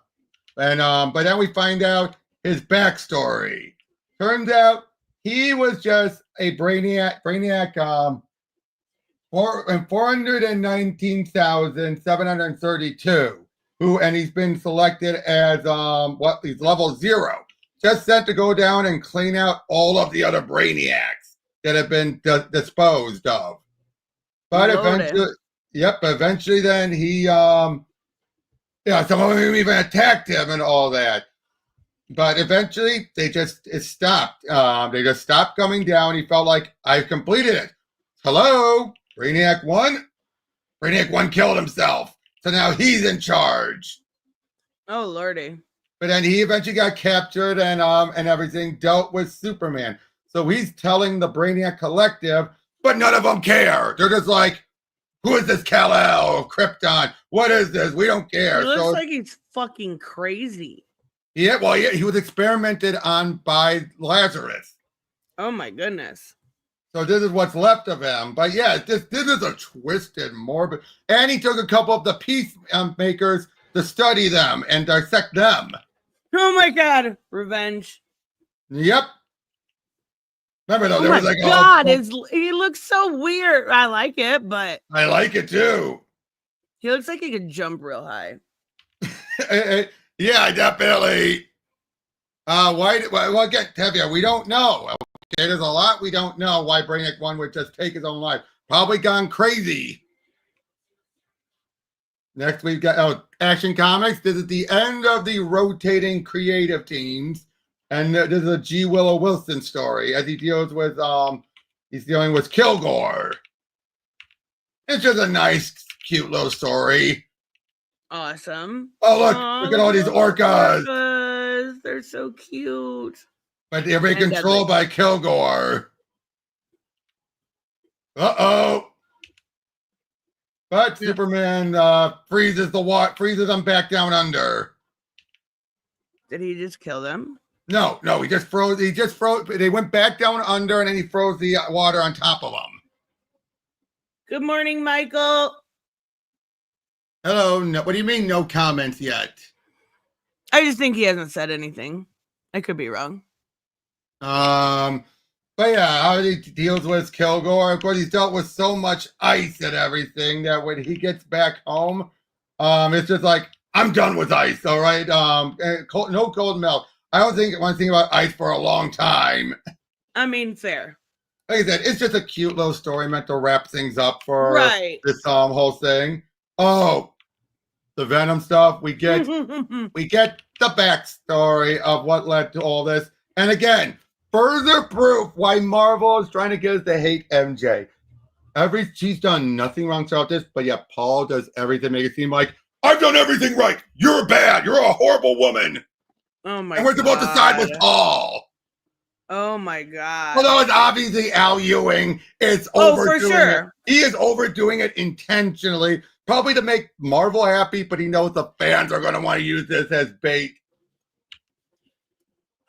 Speaker 12: then we find out his backstory. Turns out he was just a Brainiac 419,732, and he's been selected as he's level 0, just sent to go down and clean out all of the other Brainiacs that have been disposed of. But eventually then he some of them even attacked him and all that. But eventually they just stopped. They just stopped coming down. He felt like, I've completed it. Hello, Brainiac 1? Brainiac 1 killed himself. So now he's in charge.
Speaker 11: Oh lordy.
Speaker 12: But then he eventually got captured and everything, dealt with Superman. So he's telling the Brainiac Collective, but none of them care. They're just like, who is this Kal-El of Krypton? What is this? We don't care.
Speaker 11: He looks like he's fucking crazy.
Speaker 12: Yeah, well, he was experimented on by Lazarus.
Speaker 11: Oh my goodness.
Speaker 12: So this is what's left of him. But yeah, this is a twisted, morbid. And he took a couple of the peacemakers to study them and dissect them.
Speaker 11: Oh my God. Revenge.
Speaker 12: Yep. Remember though,
Speaker 11: Oh
Speaker 12: there
Speaker 11: my
Speaker 12: was like
Speaker 11: God, he looks so weird. I like it, but
Speaker 12: I like it too.
Speaker 11: he looks like he could jump real high.
Speaker 12: Yeah, definitely. Well, again, Tevye, we don't know. Okay, there's a lot we don't know why Brainiac 1 would just take his own life. Probably gone crazy. Next, we've got Action Comics. This is the end of the rotating creative teams. And this is a G. Willow Wilson story as he deals with, he's dealing with Kilgore. It's just a nice, cute little story.
Speaker 11: Awesome.
Speaker 12: Oh, look at all these orcas.
Speaker 11: They're so cute.
Speaker 12: But they're being controlled by Kilgore. Uh-oh. But Superman freezes them back down under.
Speaker 11: Did he just kill them?
Speaker 12: No, he just froze. They went back down under, and then he froze the water on top of them.
Speaker 11: Good morning, Michael.
Speaker 12: Hello. No, what do you mean no comments yet?
Speaker 11: I just think he hasn't said anything. I could be wrong.
Speaker 12: But yeah, how he deals with Kilgore. Of course, he's dealt with so much ice and everything that when he gets back home, it's just like, I'm done with ice, all right? No cold milk. I don't want to think about ice for a long time.
Speaker 11: I mean, fair.
Speaker 12: Like I said, it's just a cute little story meant to wrap things up for this whole thing. Oh, the Venom stuff. We get the backstory of what led to all this. And again, further proof why Marvel is trying to get us to hate MJ. She's done nothing wrong throughout this, but yet Paul does everything to make it seem like, I've done everything right. You're bad. You're a horrible woman.
Speaker 11: Oh my God.
Speaker 12: And we're supposed to side with Paul.
Speaker 11: Oh my God.
Speaker 12: Although it's obviously Al Ewing. It's overdoing it. He is overdoing it intentionally, probably to make Marvel happy, but he knows the fans are going to want to use this as bait.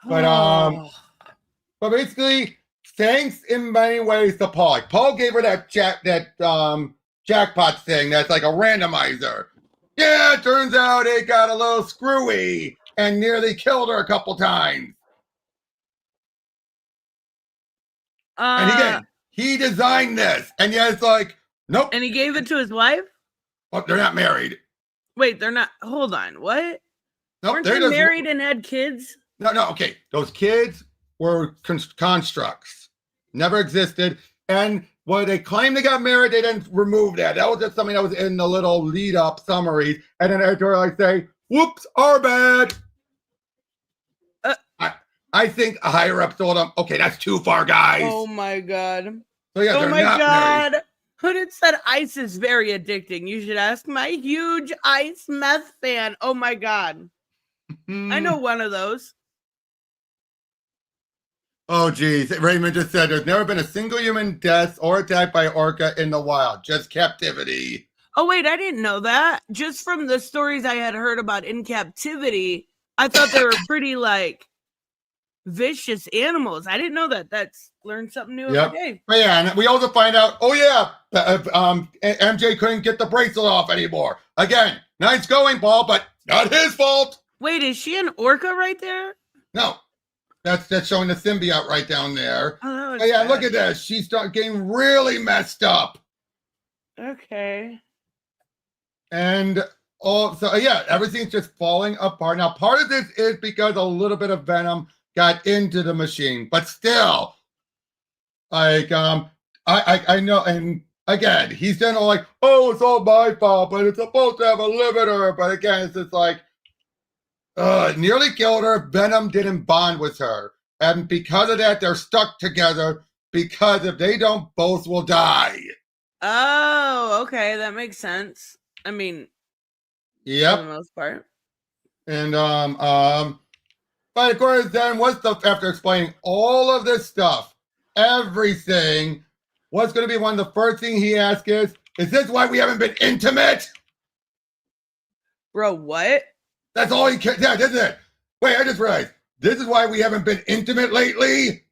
Speaker 12: But basically, thanks in many ways to Paul. Like, Paul gave her that jackpot thing that's like a randomizer. Yeah, it turns out it got a little screwy and nearly killed her a couple times. And again, he designed this, and yet it's like, nope.
Speaker 11: And he gave it to his wife?
Speaker 12: Oh, they're not married.
Speaker 11: Wait, they're not. Hold on. What?
Speaker 12: Nope,
Speaker 11: Weren't they married and had kids?
Speaker 12: No, okay. Those kids were constructs. Never existed. And when they claimed they got married, they didn't remove that. That was just something that was in the little lead-up summary. And then editor like say, whoops, our bad. I think a higher up told them, okay, that's too far, guys.
Speaker 11: Oh my God.
Speaker 12: So yeah,
Speaker 11: oh
Speaker 12: they're
Speaker 11: my
Speaker 12: not
Speaker 11: God.
Speaker 12: married.
Speaker 11: Hooded said ice is very addicting. You should ask my huge ice meth fan. Oh my God. I know one of those.
Speaker 12: Oh, geez. Raymond just said there's never been a single human death or attack by orca in the wild, just captivity.
Speaker 11: Oh, wait, I didn't know that. Just from the stories I had heard about in captivity, I thought they were pretty, like, vicious animals. I didn't know that. That's learned something new every day.
Speaker 12: But yeah, and we also find out, oh, yeah, MJ couldn't get the bracelet off anymore. Again, nice going, Paul, but not his fault.
Speaker 11: Wait, is she an orca right there?
Speaker 12: No. That's showing the symbiote right down there.
Speaker 11: Oh,
Speaker 12: but yeah, look at this. She's getting really messed up.
Speaker 11: Okay.
Speaker 12: And so yeah, everything's just falling apart. Now, part of this is because a little bit of Venom got into the machine, but still, like, I know, and again, he's done all like, oh, it's all my fault, but it's supposed to have a limiter. But again, it's just like, nearly killed her. Venom didn't bond with her. And because of that, they're stuck together because if they don't, both will die.
Speaker 11: Oh, okay. That makes sense. I mean,
Speaker 12: yep.
Speaker 11: For the most part.
Speaker 12: And, but of course, then after explaining all of this stuff, everything, what's going to be one of the first things he asks is this why we haven't been intimate?
Speaker 11: Bro, what?
Speaker 12: That's all he cares. Yeah, this is it. Wait, I just realized. This is why we haven't been intimate lately.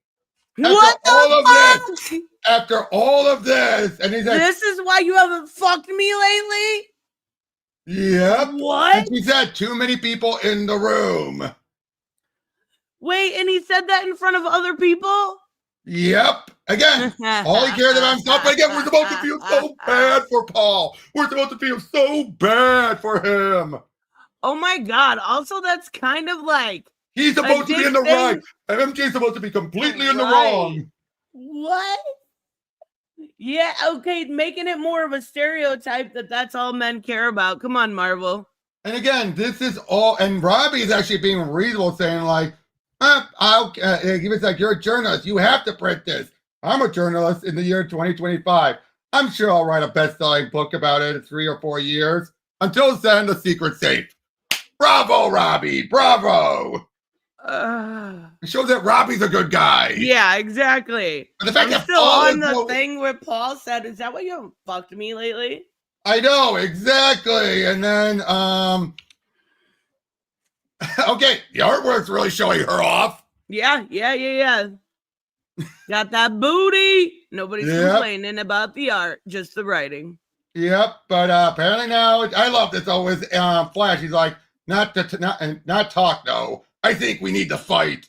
Speaker 12: After all of this, and he's like,
Speaker 11: this is why you haven't fucked me lately?
Speaker 12: Yep.
Speaker 11: What?
Speaker 12: And he said too many people in the room.
Speaker 11: Wait, and he said that in front of other people?
Speaker 12: Yep. Again, all he cared about himself. But again, we're supposed to feel so bad for Paul. We're supposed to feel so bad for him.
Speaker 11: Oh my God. Also, that's kind of like
Speaker 12: he's supposed to be in the right. And MJ's supposed to be completely in the wrong.
Speaker 11: What? Yeah, okay, making it more of a stereotype that's all men care about. Come on, Marvel.
Speaker 12: And again, this is all, and Robbie is actually being reasonable, saying like, it's like, you're a journalist. You have to print this. I'm a journalist in the year 2025. I'm sure I'll write a best-selling book about it in 3 or 4 years. Until then, the secret's safe. Bravo, Robbie. Bravo. It shows that Robbie's a good guy.
Speaker 11: Yeah, exactly.
Speaker 12: But the fact
Speaker 11: I'm
Speaker 12: that
Speaker 11: still
Speaker 12: Paul
Speaker 11: on the thing where Paul said, is that why you haven't fucked me lately?
Speaker 12: I know, exactly. And then, okay, the artwork's really showing her off.
Speaker 11: Yeah. Got that booty. Nobody's complaining about the art, just the writing.
Speaker 12: Yep, but apparently now, I love this though with Flash. He's like, not talk, though. I think we need to fight.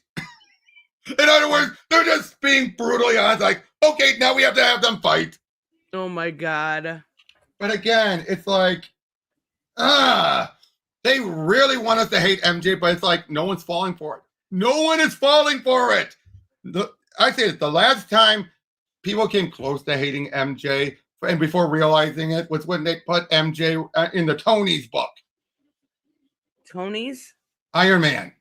Speaker 12: In other words, they're just being brutally honest. Like, okay, now we have to have them fight.
Speaker 11: Oh my God.
Speaker 12: But again, it's like, they really want us to hate MJ, but it's like no one's falling for it. No one is falling for it. I say it, the last time people came close to hating MJ, and before realizing it, was when they put MJ in the Tony's book.
Speaker 11: Tony's?
Speaker 12: Iron Man.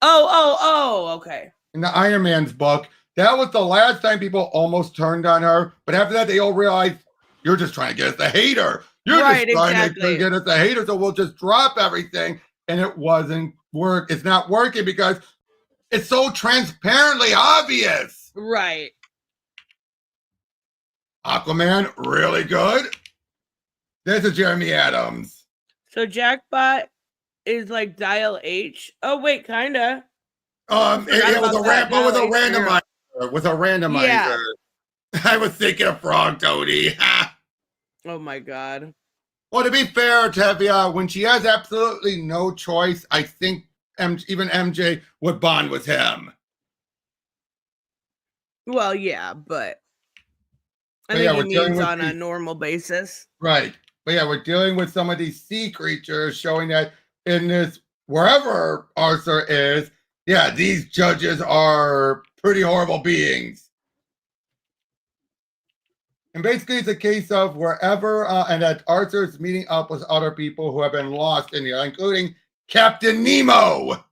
Speaker 11: Oh, okay.
Speaker 12: In the Iron Man's book, that was the last time people almost turned on her. But after that, they all realized, you're just trying to get us to hate her. You're just trying to get us to hate her, so we'll just drop everything. And it wasn't work. It's not working because it's so transparently obvious.
Speaker 11: Right.
Speaker 12: Aquaman, really good. This is Jeremy Adams.
Speaker 11: So Jackbot is like Dial H. Oh wait, kinda.
Speaker 12: It was a randomizer. With a randomizer.
Speaker 11: Yeah.
Speaker 12: I was thinking of Frog Toady.
Speaker 11: Oh my God.
Speaker 12: Well, to be fair, Tevia, when she has absolutely no choice, I think even MJ would bond with him.
Speaker 11: Well, yeah, but I think he means on a normal basis.
Speaker 12: Right. But yeah, we're dealing with some of these sea creatures, showing that in this, wherever Arthur is, yeah, these judges are pretty horrible beings. And basically, it's a case of wherever, and that Arthur's meeting up with other people who have been lost in here, including Captain Nemo.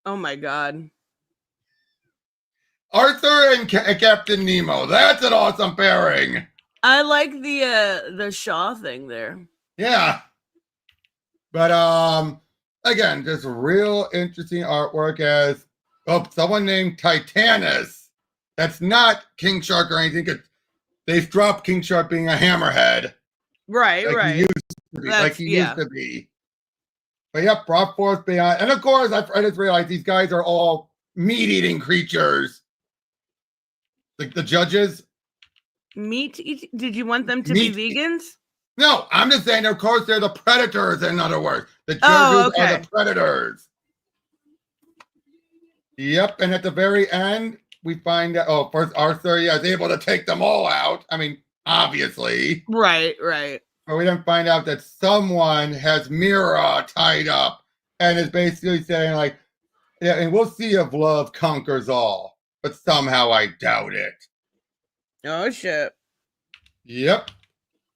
Speaker 11: Oh my God.
Speaker 12: Arthur and Captain Nemo. That's an awesome pairing.
Speaker 11: I like the Shaw thing there.
Speaker 12: Yeah. But again, just real interesting artwork as someone named Titanus. That's not King Shark or anything. They've dropped King Shark being a hammerhead.
Speaker 11: Right.
Speaker 12: He used to be. But yep, brought forth beyond. And of course, I just realized these guys are all meat-eating creatures. The judges.
Speaker 11: Did you want them to be vegans?
Speaker 12: No, I'm just saying, of course, they're the predators, in other words. The judges are the predators. Yep, and at the very end, we find out, first Arthur is able to take them all out. I mean, obviously.
Speaker 11: Right.
Speaker 12: But we then find out that someone has Mira tied up and is basically saying, like, yeah, and we'll see if love conquers all. But somehow I doubt it.
Speaker 11: Oh, shit.
Speaker 12: Yep.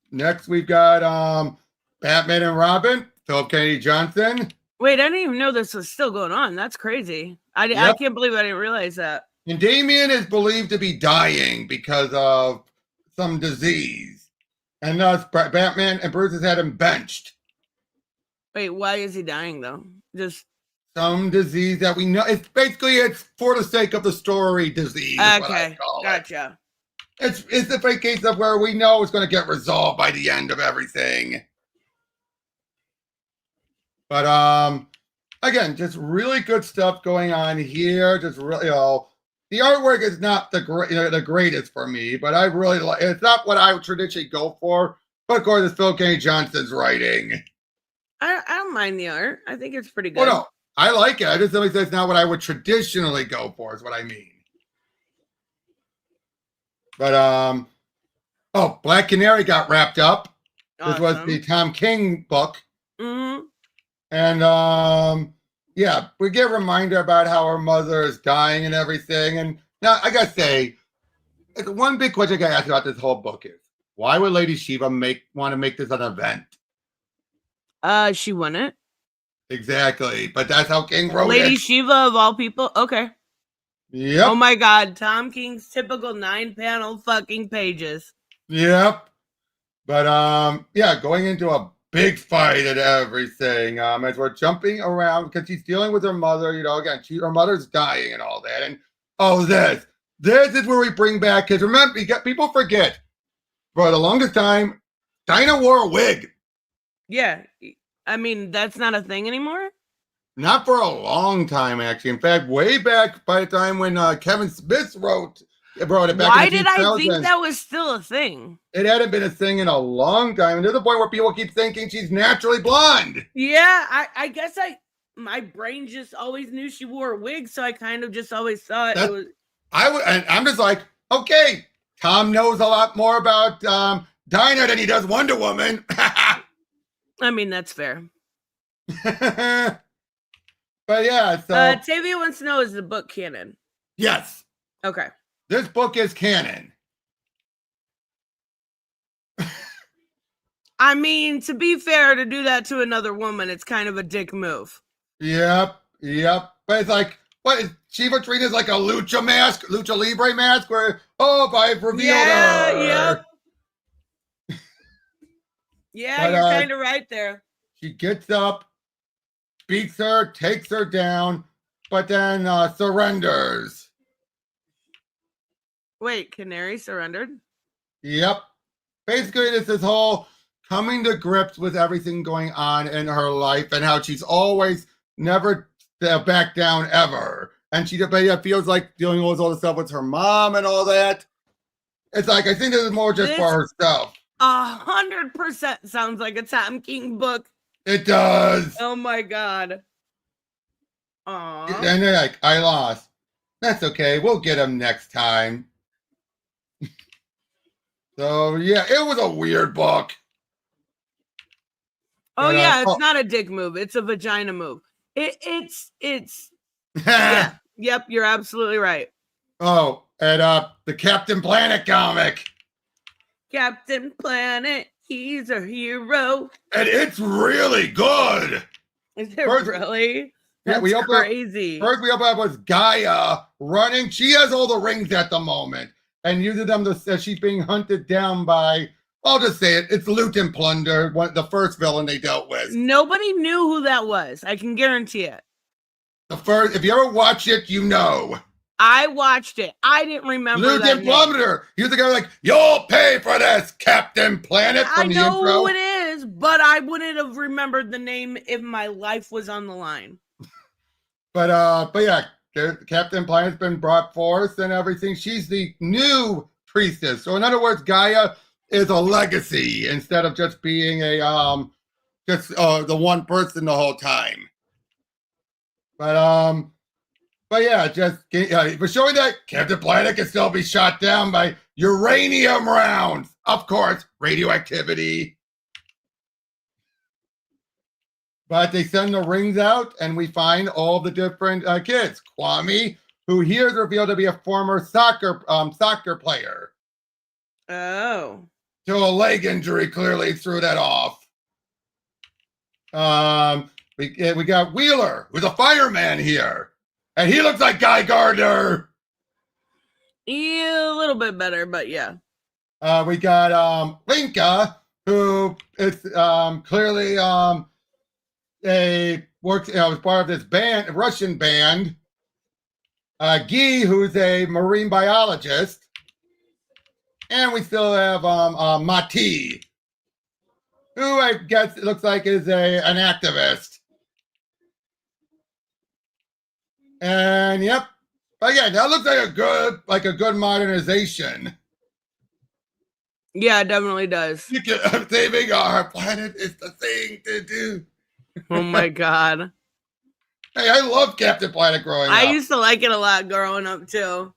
Speaker 12: Next, we've got Batman and Robin, Philip Kennedy Johnson.
Speaker 11: Wait, I didn't even know this was still going on. That's crazy. I can't believe I didn't realize that.
Speaker 12: And Damian is believed to be dying because of some disease. And thus, Batman and Bruce has had him benched.
Speaker 11: Wait, why is he dying, though? Just
Speaker 12: some disease that we know. It's for the sake of the story disease.
Speaker 11: Okay, gotcha.
Speaker 12: It's a case of where we know it's going to get resolved by the end of everything. But again, just really good stuff going on here. Just really, the artwork is not the greatest for me, but I really like. It's not what I would traditionally go for. But of course, it's Phil Kennedy Johnson's writing.
Speaker 11: I don't mind the art. I think it's pretty good.
Speaker 12: Oh no, I like it. I just simply say it's not what I would traditionally go for. Is what I mean. But oh, Black Canary got wrapped up. This was
Speaker 11: Awesome.
Speaker 12: the Tom King book.
Speaker 11: Mm-hmm.
Speaker 12: And yeah, we get a reminder about how her mother is dying and everything. And now I gotta say, one big question I gotta ask about this whole book is, why would Lady Shiva want to make this an event?
Speaker 11: She wouldn't.
Speaker 12: Exactly, but that's how King wrote
Speaker 11: Lady
Speaker 12: it.
Speaker 11: Shiva of all people. Okay.
Speaker 12: Yep.
Speaker 11: Oh my God, Tom King's typical 9-panel fucking pages.
Speaker 12: Yep. But yeah, going into a big fight and everything. As we're jumping around because she's dealing with her mother, you know, again, her mother's dying and all that. And oh, this is where we bring back, because remember, people forget, for the longest time, Dinah wore a wig.
Speaker 11: Yeah. I mean, that's not a thing anymore.
Speaker 12: Not for a long time, actually. In fact, way back by the time when Kevin Smith wrote it back
Speaker 11: Why
Speaker 12: in the
Speaker 11: did I
Speaker 12: 2000s.
Speaker 11: think that was still a thing?
Speaker 12: It hadn't been a thing in a long time. And there's a point where people keep thinking she's naturally blonde.
Speaker 11: Yeah, I guess my brain just always knew she wore a wig, so I kind of just always thought it was.
Speaker 12: I'm just like, okay, Tom knows a lot more about Dinah than he does Wonder Woman.
Speaker 11: I mean, that's fair.
Speaker 12: But yeah, so
Speaker 11: Tavia wants to know, is the book canon?
Speaker 12: yes,
Speaker 11: Okay.
Speaker 12: this book is canon.
Speaker 11: I mean, to be fair, to do that to another woman, it's kind of a dick move.
Speaker 12: Yep. But it's like, what is Shiva treated as like a lucha libre mask, where I've revealed her.
Speaker 11: Yep. Yeah,
Speaker 12: But,
Speaker 11: you're kind of right there.
Speaker 12: She gets up, beats her, takes her down, but then surrenders.
Speaker 11: Wait, Canary surrendered?
Speaker 12: Yep. Basically, it's this whole coming to grips with everything going on in her life and how she's always never back down ever. And she feels like dealing with all the stuff with her mom and all that. It's like, I think this is more just for herself.
Speaker 11: 100% sounds like a Tom King book.
Speaker 12: It does.
Speaker 11: Oh my God. Aww.
Speaker 12: And they're like, I lost. That's okay. We'll get him next time. So yeah, it was a weird book.
Speaker 11: Oh yeah, it's not a dick move. It's a vagina move. It's yeah. Yep, you're absolutely right.
Speaker 12: Oh, and the Captain Planet comic.
Speaker 11: Captain Planet, he's a hero.
Speaker 12: And it's really good.
Speaker 11: Is it really? That's crazy.
Speaker 12: First we open up with Gaia running. She has all the rings at the moment. And uses them as she's being hunted down by, I'll just say it, it's Loot and Plunder, the first villain they dealt with.
Speaker 11: Nobody knew who that was. I can guarantee it.
Speaker 12: If you ever watch it, you know.
Speaker 11: I watched it. I didn't remember
Speaker 12: Loot
Speaker 11: that
Speaker 12: and Plunder. He was the guy like, you'll pay for this, Captain Planet, from the
Speaker 11: know
Speaker 12: intro.
Speaker 11: who it is, but I wouldn't have remembered the name if my life was on the line.
Speaker 12: But yeah, Captain Planet's been brought forth and everything. She's the new priestess. So in other words, Gaia is a legacy instead of just being a the one person the whole time. But yeah, we're showing that Captain Planet can still be shot down by uranium rounds. Of course, radioactivity. But they send the rings out, and we find all the different kids. Kwame, who here is revealed to be a former soccer player.
Speaker 11: Oh.
Speaker 12: To a leg injury, clearly threw that off. We got Wheeler, who's a fireman here, and he looks like Guy Gardner.
Speaker 11: Yeah, a little bit better, but yeah.
Speaker 12: We got Linka, who is clearly was part of this band, Russian band. Guy, who's a marine biologist. And we still have Mati, who I guess it looks like is an activist. And yep. But yeah, that looks like a good modernization.
Speaker 11: Yeah, it definitely does.
Speaker 12: Saving our planet is the thing to do.
Speaker 11: Oh my God.
Speaker 12: Hey, I love Captain Planet growing up.
Speaker 11: I used to like it a lot growing up too.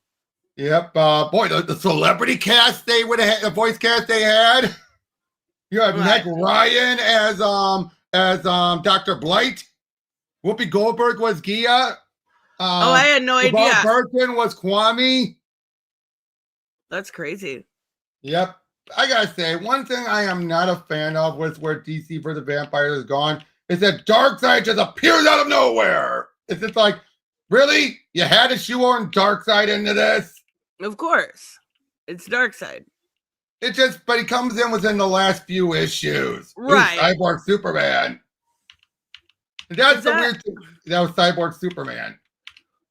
Speaker 12: Yep. Boy, the celebrity cast they would have had, the voice cast they had. You have Meg Ryan as Dr. Blight. Whoopi Goldberg was Gia.
Speaker 11: I had no idea.
Speaker 12: Bob Burton was Kwame.
Speaker 11: That's crazy.
Speaker 12: Yep. I gotta say, one thing I am not a fan of with where DC for the Vampires has gone is that Darkseid just appears out of nowhere. It's just like, really? You had to shoehorn Darkseid into this?
Speaker 11: Of course. It's Darkseid.
Speaker 12: It just, but he comes in within the last few issues.
Speaker 11: Right.
Speaker 12: Ooh, Cyborg Superman. That's the weird thing. That was Cyborg Superman.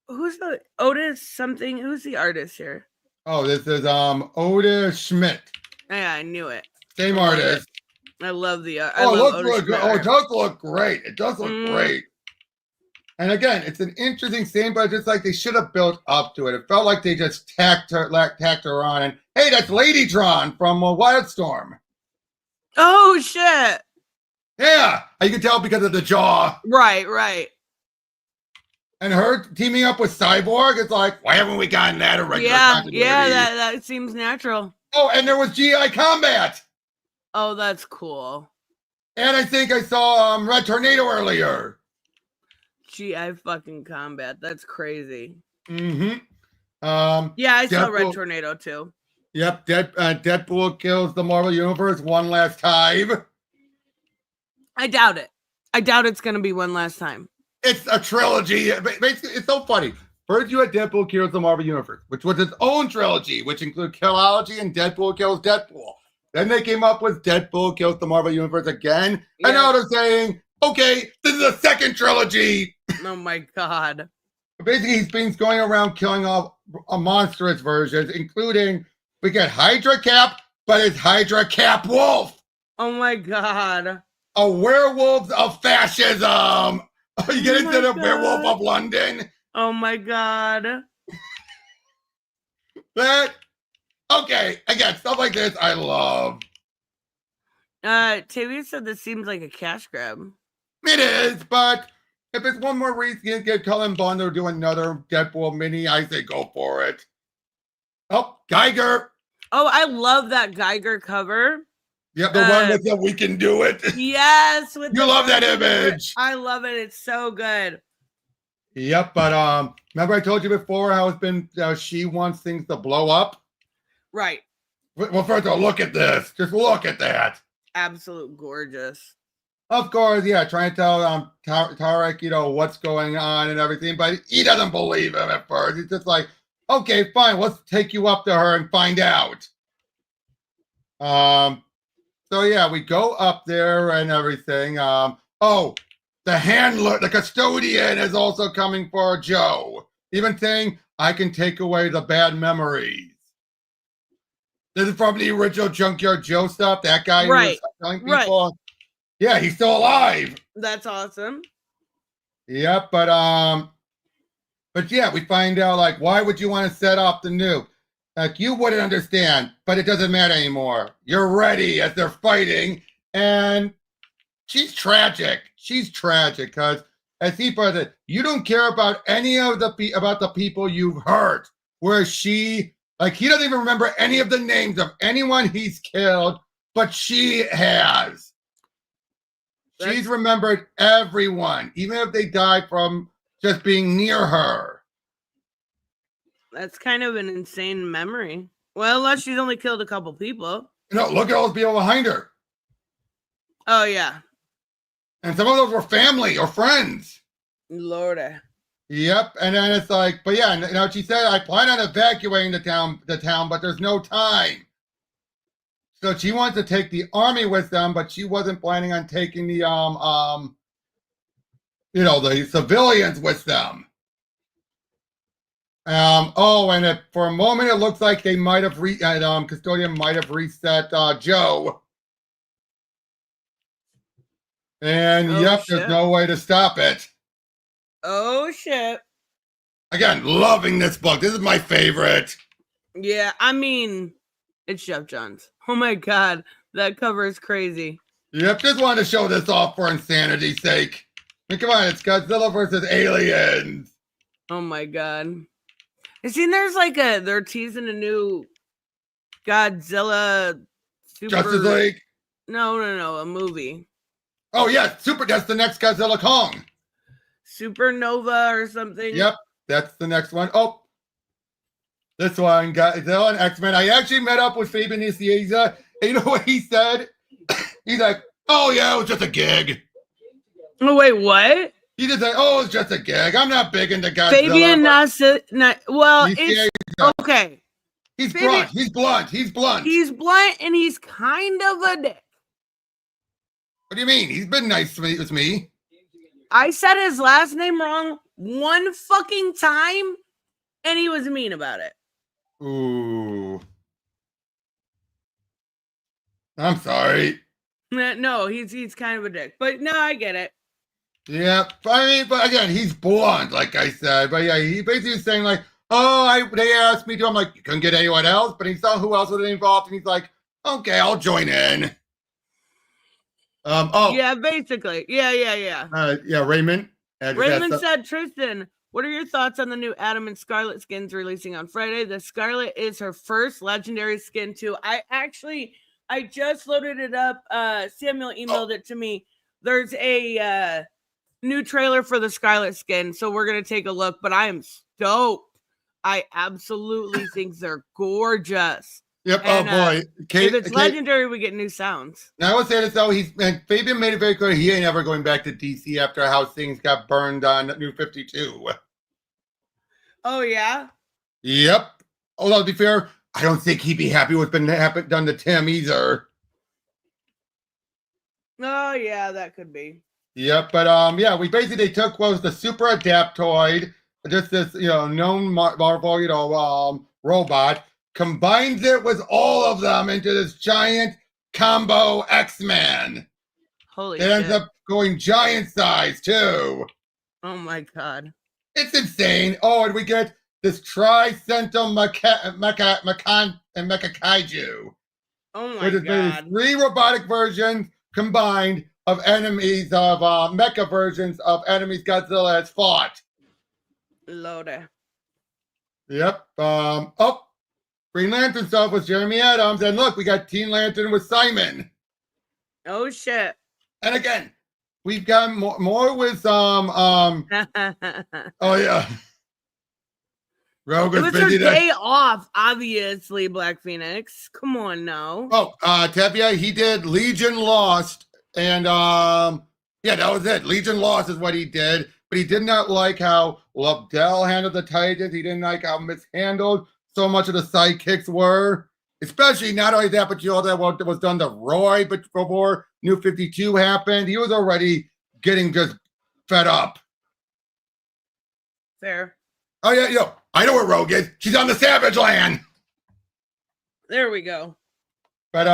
Speaker 11: Who's the Otis something? Who's the artist here?
Speaker 12: Oh, this is Otis Schmidt.
Speaker 11: Yeah, I knew it.
Speaker 12: Same artist.
Speaker 11: I love the art.
Speaker 12: Oh, it looks really good. Oh, it does look great. It does look great. And again, it's an interesting scene, but just like they should have built up to it. It felt like they just tacked her on. And hey, that's Ladytron from Wildstorm.
Speaker 11: Oh shit!
Speaker 12: Yeah, you can tell because of the jaw.
Speaker 11: Right.
Speaker 12: And her teaming up with Cyborg, it's like, why haven't we gotten that a regular continuity?
Speaker 11: Yeah, that seems natural.
Speaker 12: Oh, and there was GI Combat.
Speaker 11: Oh, that's cool.
Speaker 12: And I think I saw Red Tornado earlier.
Speaker 11: GI fucking Combat. That's crazy.
Speaker 12: Mm-hmm.
Speaker 11: Yeah, I saw
Speaker 12: Deadpool,
Speaker 11: Red Tornado too.
Speaker 12: Yep, Deadpool kills the Marvel Universe one last time.
Speaker 11: I doubt it. I doubt it's going to be one last time.
Speaker 12: It's a trilogy. Basically, it's so funny. First, you had Deadpool kills the Marvel Universe, which was its own trilogy, which included Killology and Deadpool kills Deadpool. Then they came up with Deadpool kills the Marvel Universe again. Yeah. And now they're saying, okay, this is a second trilogy.
Speaker 11: Oh my God.
Speaker 12: Basically, he's been going around killing off monstrous versions, including we get Hydra Cap, but it's Hydra Cap Wolf.
Speaker 11: Oh my God.
Speaker 12: A werewolf of fascism. You get into the Werewolf of London.
Speaker 11: Oh my God.
Speaker 12: Okay, again, stuff like this I love.
Speaker 11: Tavia said this seems like a cash grab.
Speaker 12: It is, but if it's one more reason to get Cullen Bunn to do another Deadpool mini, I say go for it. Oh, Geiger.
Speaker 11: Oh, I love that Geiger cover.
Speaker 12: Yep, the one with the We Can Do It.
Speaker 11: Yes.
Speaker 12: You love that image.
Speaker 11: I love it. It's so good.
Speaker 12: Yep, but remember I told you before how she wants things to blow up?
Speaker 11: Right.
Speaker 12: Well, first of all, look at this. Just look at that.
Speaker 11: Absolute gorgeous.
Speaker 12: Of course, yeah, trying to tell Tarek, what's going on and everything, but he doesn't believe him at first. He's just like, okay, fine, let's take you up to her and find out. So yeah, we go up there and everything. The handler, the custodian is also coming for Joe. Even saying, I can take away the bad memories. This is from the original Junkyard Joe stuff. That guy who was telling people. Right. Yeah, he's still alive.
Speaker 11: That's awesome.
Speaker 12: Yep, but yeah, we find out like, why would you want to set off the nuke? Like, you wouldn't understand, but it doesn't matter anymore. You're ready as they're fighting, and she's tragic. She's tragic because, as he put it, you don't care about any of the people you've hurt. Whereas she, like, he doesn't even remember any of the names of anyone he's killed, but she has. She's remembered everyone, even if they died from just being near her.
Speaker 11: That's kind of an insane memory. Well, unless she's only killed a couple people.
Speaker 12: No, look at all those people behind her.
Speaker 11: Oh, yeah.
Speaker 12: And some of those were family or friends.
Speaker 11: Lordy.
Speaker 12: Yep. And then it's like, but yeah, she said, I plan on evacuating the town, but there's no time. So she wants to take the army with them, but she wasn't planning on taking the the civilians with them. And for a moment it looks like they might have Custodian might have reset Joe. And there's no way to stop it.
Speaker 11: Oh shit.
Speaker 12: Again, loving this book. This is my favorite.
Speaker 11: Yeah, I mean, it's Jeff Johns. Oh my God, that cover is crazy.
Speaker 12: Yep, just wanted to show this off for insanity's sake. I mean, come on, it's Godzilla versus aliens.
Speaker 11: Oh my God. I seen they're teasing a new Godzilla
Speaker 12: Justice League.
Speaker 11: No, a movie.
Speaker 12: Oh yeah, that's the next Godzilla Kong.
Speaker 11: Supernova or something.
Speaker 12: Yep, that's the next one. Oh, this one, Godzilla and X-Men. I actually met up with Fabian Nicieza, and you know what he said? He's like, "Oh yeah, it was just a gig."
Speaker 11: Oh wait, what?
Speaker 12: He just said, "Oh, it's just a gig. I'm not big into Godzilla."
Speaker 11: Fabian well, it's okay.
Speaker 12: He's blunt. He's blunt. He's blunt.
Speaker 11: He's blunt, and he's kind of a dick.
Speaker 12: What do you mean? He's been nice to me with me.
Speaker 11: I said his last name wrong one fucking time, and he was mean about it.
Speaker 12: Ooh. I'm sorry.
Speaker 11: No, he's kind of a dick. But no, I get it.
Speaker 12: Yeah, I mean, but again, he's blunt, like I said. But yeah, he basically is saying like, "Oh, they asked me to." I'm like, "You couldn't get anyone else," but he saw who else was involved, and he's like, "Okay, I'll join in."
Speaker 11: Yeah, basically. Yeah.
Speaker 12: Yeah, Raymond.
Speaker 11: Raymond said, Tristan, what are your thoughts on the new Adam and Scarlet skins releasing on Friday? The Scarlet is her first legendary skin too. I just loaded it up. Samuel emailed it to me. There's a new trailer for the Scarlet skin, so we're gonna take a look. But I am stoked. I absolutely think they're gorgeous.
Speaker 12: Yep.
Speaker 11: And,
Speaker 12: boy.
Speaker 11: If it's legendary, we get new sounds.
Speaker 12: Now I would say this though, Fabian made it very clear he ain't ever going back to DC after how things got burned on New 52.
Speaker 11: Oh yeah.
Speaker 12: Yep. Although to be fair, I don't think he'd be happy with been done to Tim either.
Speaker 11: Oh yeah, that could be.
Speaker 12: Yep, but yeah, we basically took what was the Super Adaptoid, just this known Marvel robot, combines it with all of them into this giant combo X-Man.
Speaker 11: Holy
Speaker 12: it
Speaker 11: shit.
Speaker 12: ends up going giant size too.
Speaker 11: Oh my god.
Speaker 12: It's insane. Oh, and we get this Tricentum Mecha Kaiju.
Speaker 11: Oh my god.
Speaker 12: 3 robotic versions combined of enemies of mecha versions of enemies Godzilla has fought.
Speaker 11: Loader.
Speaker 12: Yep. Green Lantern stuff with Jeremy Adams, and look, we got Teen Lantern with Simon.
Speaker 11: Oh shit.
Speaker 12: And again, we've got more with oh yeah. Rogue
Speaker 11: it was her day off, obviously, Black Phoenix. Come on now.
Speaker 12: Oh, Tevye, he did Legion Lost, and yeah, that was it. Legion Lost is what he did, but he did not like how Lobdell handled the Titans. He didn't like how mishandled so much of the sidekicks were, especially not only that, but all that was done to Roy, but before New 52 happened, he was already getting just fed up.
Speaker 11: Fair.
Speaker 12: Oh yeah, I know where Rogue is. She's on the Savage Land.
Speaker 11: There we go.
Speaker 12: But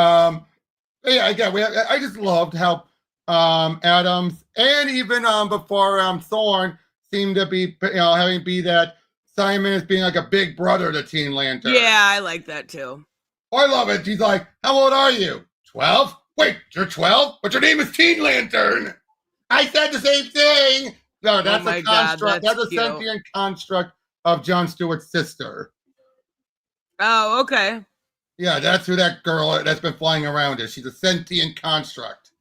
Speaker 12: yeah, again, I just loved how Adams and even before Thorne seemed to be having be that Simon is being like a big brother to Teen Lantern.
Speaker 11: Yeah, I like that too.
Speaker 12: Oh, I love it. He's like, "How old are you? 12? Wait, you're 12? But your name is Teen Lantern." I said the same thing. No, that's a construct. That's a sentient construct of John Stewart's sister.
Speaker 11: Oh, okay.
Speaker 12: Yeah, that's who that girl that's been flying around is. She's a sentient construct.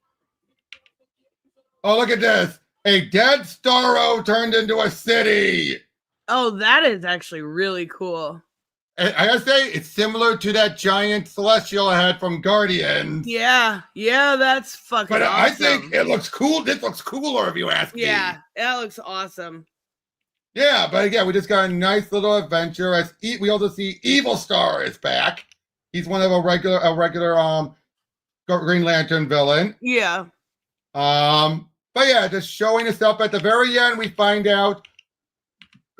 Speaker 12: Oh, look at this. A dead Starro turned into a city.
Speaker 11: Oh, that is actually really cool.
Speaker 12: I gotta say, it's similar to that giant celestial I had from Guardians.
Speaker 11: Yeah, that's fucking
Speaker 12: but
Speaker 11: awesome.
Speaker 12: I think it looks cool. This looks cooler if you ask me.
Speaker 11: Yeah, that looks awesome.
Speaker 12: Yeah, but again, we just got a nice little adventure. As we also see Evil Star is back. He's one of a regular Green Lantern villain.
Speaker 11: Yeah.
Speaker 12: But yeah, just showing us up at the very end, we find out.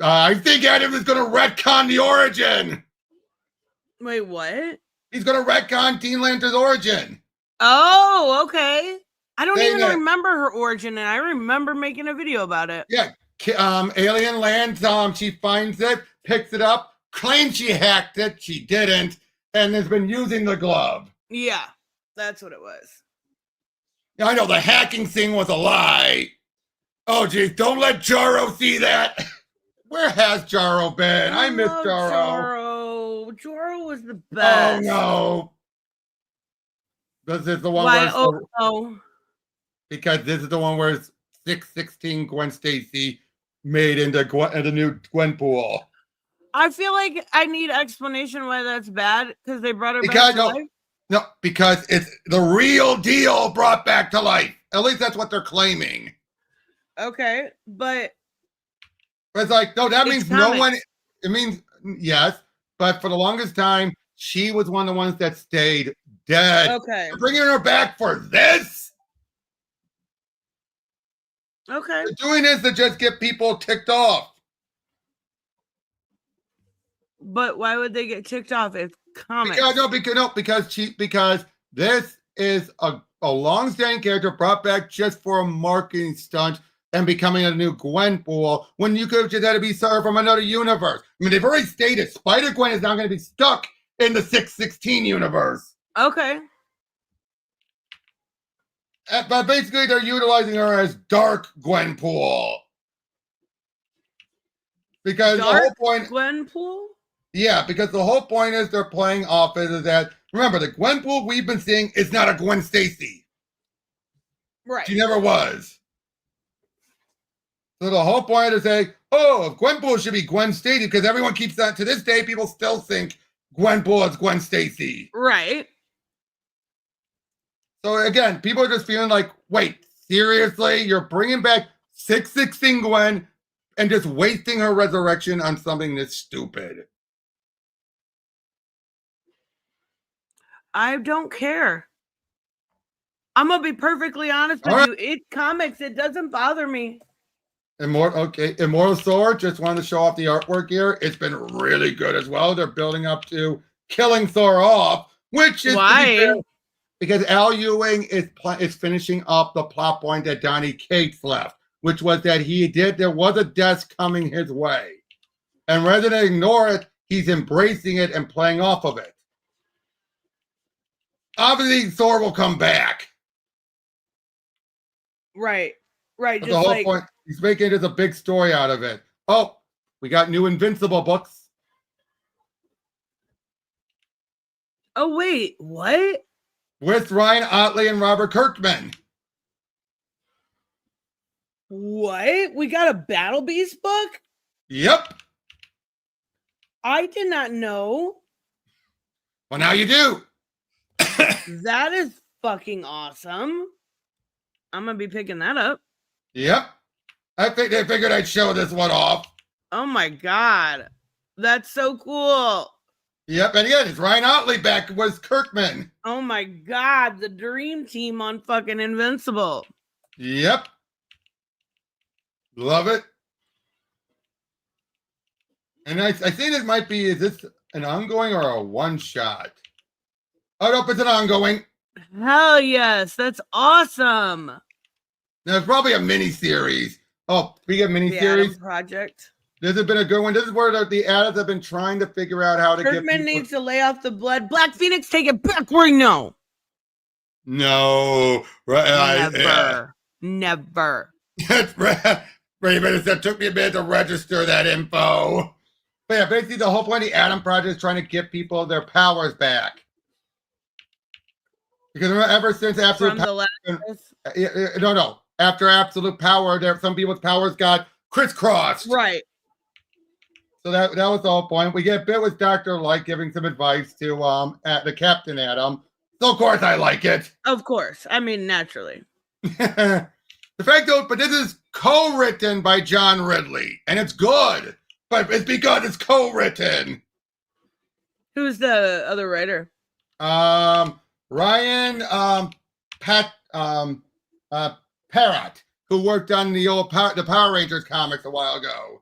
Speaker 12: I think Adam is going to retcon the origin.
Speaker 11: Wait, what?
Speaker 12: He's going to retcon Teen Lantern's origin.
Speaker 11: Oh, okay. I don't even remember her origin, and I remember making a video about it.
Speaker 12: Yeah, alien lands. She finds it, picks it up, claims she hacked it. She didn't, and has been using the glove.
Speaker 11: Yeah, that's what it was.
Speaker 12: I know the hacking thing was a lie. Oh, geez, don't let Jaro see that. Where has Jaro been? I miss
Speaker 11: love
Speaker 12: Jaro.
Speaker 11: Jaro was the
Speaker 12: Oh
Speaker 11: best.
Speaker 12: no. This is the one
Speaker 11: Why?
Speaker 12: where
Speaker 11: Oh no.
Speaker 12: because this is the one where 616 Gwen Stacy made into the new Gwenpool.
Speaker 11: I feel like I need explanation why that's bad because they brought her
Speaker 12: Because
Speaker 11: back to life.
Speaker 12: no, because it's the real deal brought back to life. At least that's what they're claiming.
Speaker 11: Okay, but
Speaker 12: it's like, no, that
Speaker 11: it's
Speaker 12: means no
Speaker 11: comics.
Speaker 12: one. It means yes, but for the longest time, she was one of the ones that stayed dead.
Speaker 11: Okay.
Speaker 12: They're bringing her back for this.
Speaker 11: Okay.
Speaker 12: They're doing this to just get people ticked off.
Speaker 11: But why would they get ticked off? It's comics.
Speaker 12: Because this is a long-standing character brought back just for a marketing stunt and becoming a new Gwenpool when you could have just had to be served from another universe. I mean, they've already stated Spider-Gwen is now going to be stuck in the 616 universe.
Speaker 11: Okay.
Speaker 12: But basically, they're utilizing her as Dark Gwenpool. Because the whole point...
Speaker 11: Gwenpool?
Speaker 12: Yeah, because the whole point is they're playing off it is that, remember, the Gwenpool we've been seeing is not a Gwen Stacy.
Speaker 11: Right.
Speaker 12: She never was. So the whole point is saying, oh, Gwenpool should be Gwen Stacy because everyone keeps that. To this day, people still think Gwenpool is Gwen Stacy.
Speaker 11: Right.
Speaker 12: So again, people are just feeling like, wait, seriously? You're bringing back 616 Gwen and just wasting her resurrection on something this stupid.
Speaker 11: I don't care. I'm gonna be perfectly honest with you. It's comics. It doesn't bother me.
Speaker 12: Immortal Sword, just wanted to show off the artwork here. It's been really good as well. They're building up to killing Thor off, which is
Speaker 11: why?
Speaker 12: Because Al Ewing is finishing up the plot point that Donny Cates left, which was that there was a death coming his way. And rather than ignore it, he's embracing it and playing off of it. Obviously, Thor will come back.
Speaker 11: Right. Right.
Speaker 12: But
Speaker 11: Just
Speaker 12: the whole
Speaker 11: like
Speaker 12: point, he's making it as a big story out of it. Oh, we got new Invincible books.
Speaker 11: oh wait, what?
Speaker 12: With Ryan Otley and Robert Kirkman.
Speaker 11: What? We got a Battle Beast book?
Speaker 12: Yep.
Speaker 11: I did not know.
Speaker 12: Well, now you do.
Speaker 11: That is fucking awesome. I'm gonna be picking that up.
Speaker 12: Yep. I think they figured I'd show this one off.
Speaker 11: Oh my god. That's so cool.
Speaker 12: Yep, and again, it's Ryan Otley back with Kirkman.
Speaker 11: Oh my god, the dream team on fucking Invincible.
Speaker 12: Yep. Love it. And I think it might be, is this an ongoing or a one-shot? Oh, nope, it's an ongoing.
Speaker 11: Hell yes, that's awesome.
Speaker 12: Now, it's probably a mini-series. Oh, speaking of
Speaker 11: The
Speaker 12: mini-series,
Speaker 11: Adam Project.
Speaker 12: this has been a good one. This is where the adults have been trying to figure out how to get
Speaker 11: Kirkman
Speaker 12: people...
Speaker 11: needs to lay off the blood. Black Phoenix, take it back right now.
Speaker 12: No. Right.
Speaker 11: Never. Never.
Speaker 12: It took me a minute to register that info. But yeah, basically the whole point of the Adam Project is trying to give people their powers back. Because remember, ever since Absolute Power... After Absolute Power, some people's powers got crisscrossed.
Speaker 11: Right.
Speaker 12: So that was the whole point. We get a bit with Dr. Light giving some advice to the Captain Atom. So of course I like it.
Speaker 11: Of course. I mean, naturally.
Speaker 12: The fact though, but this is co-written by John Ridley, and it's good. But it's because it's co-written.
Speaker 11: Who's the other writer?
Speaker 12: Ryan Parrott, who worked on the Power Rangers comics a while ago.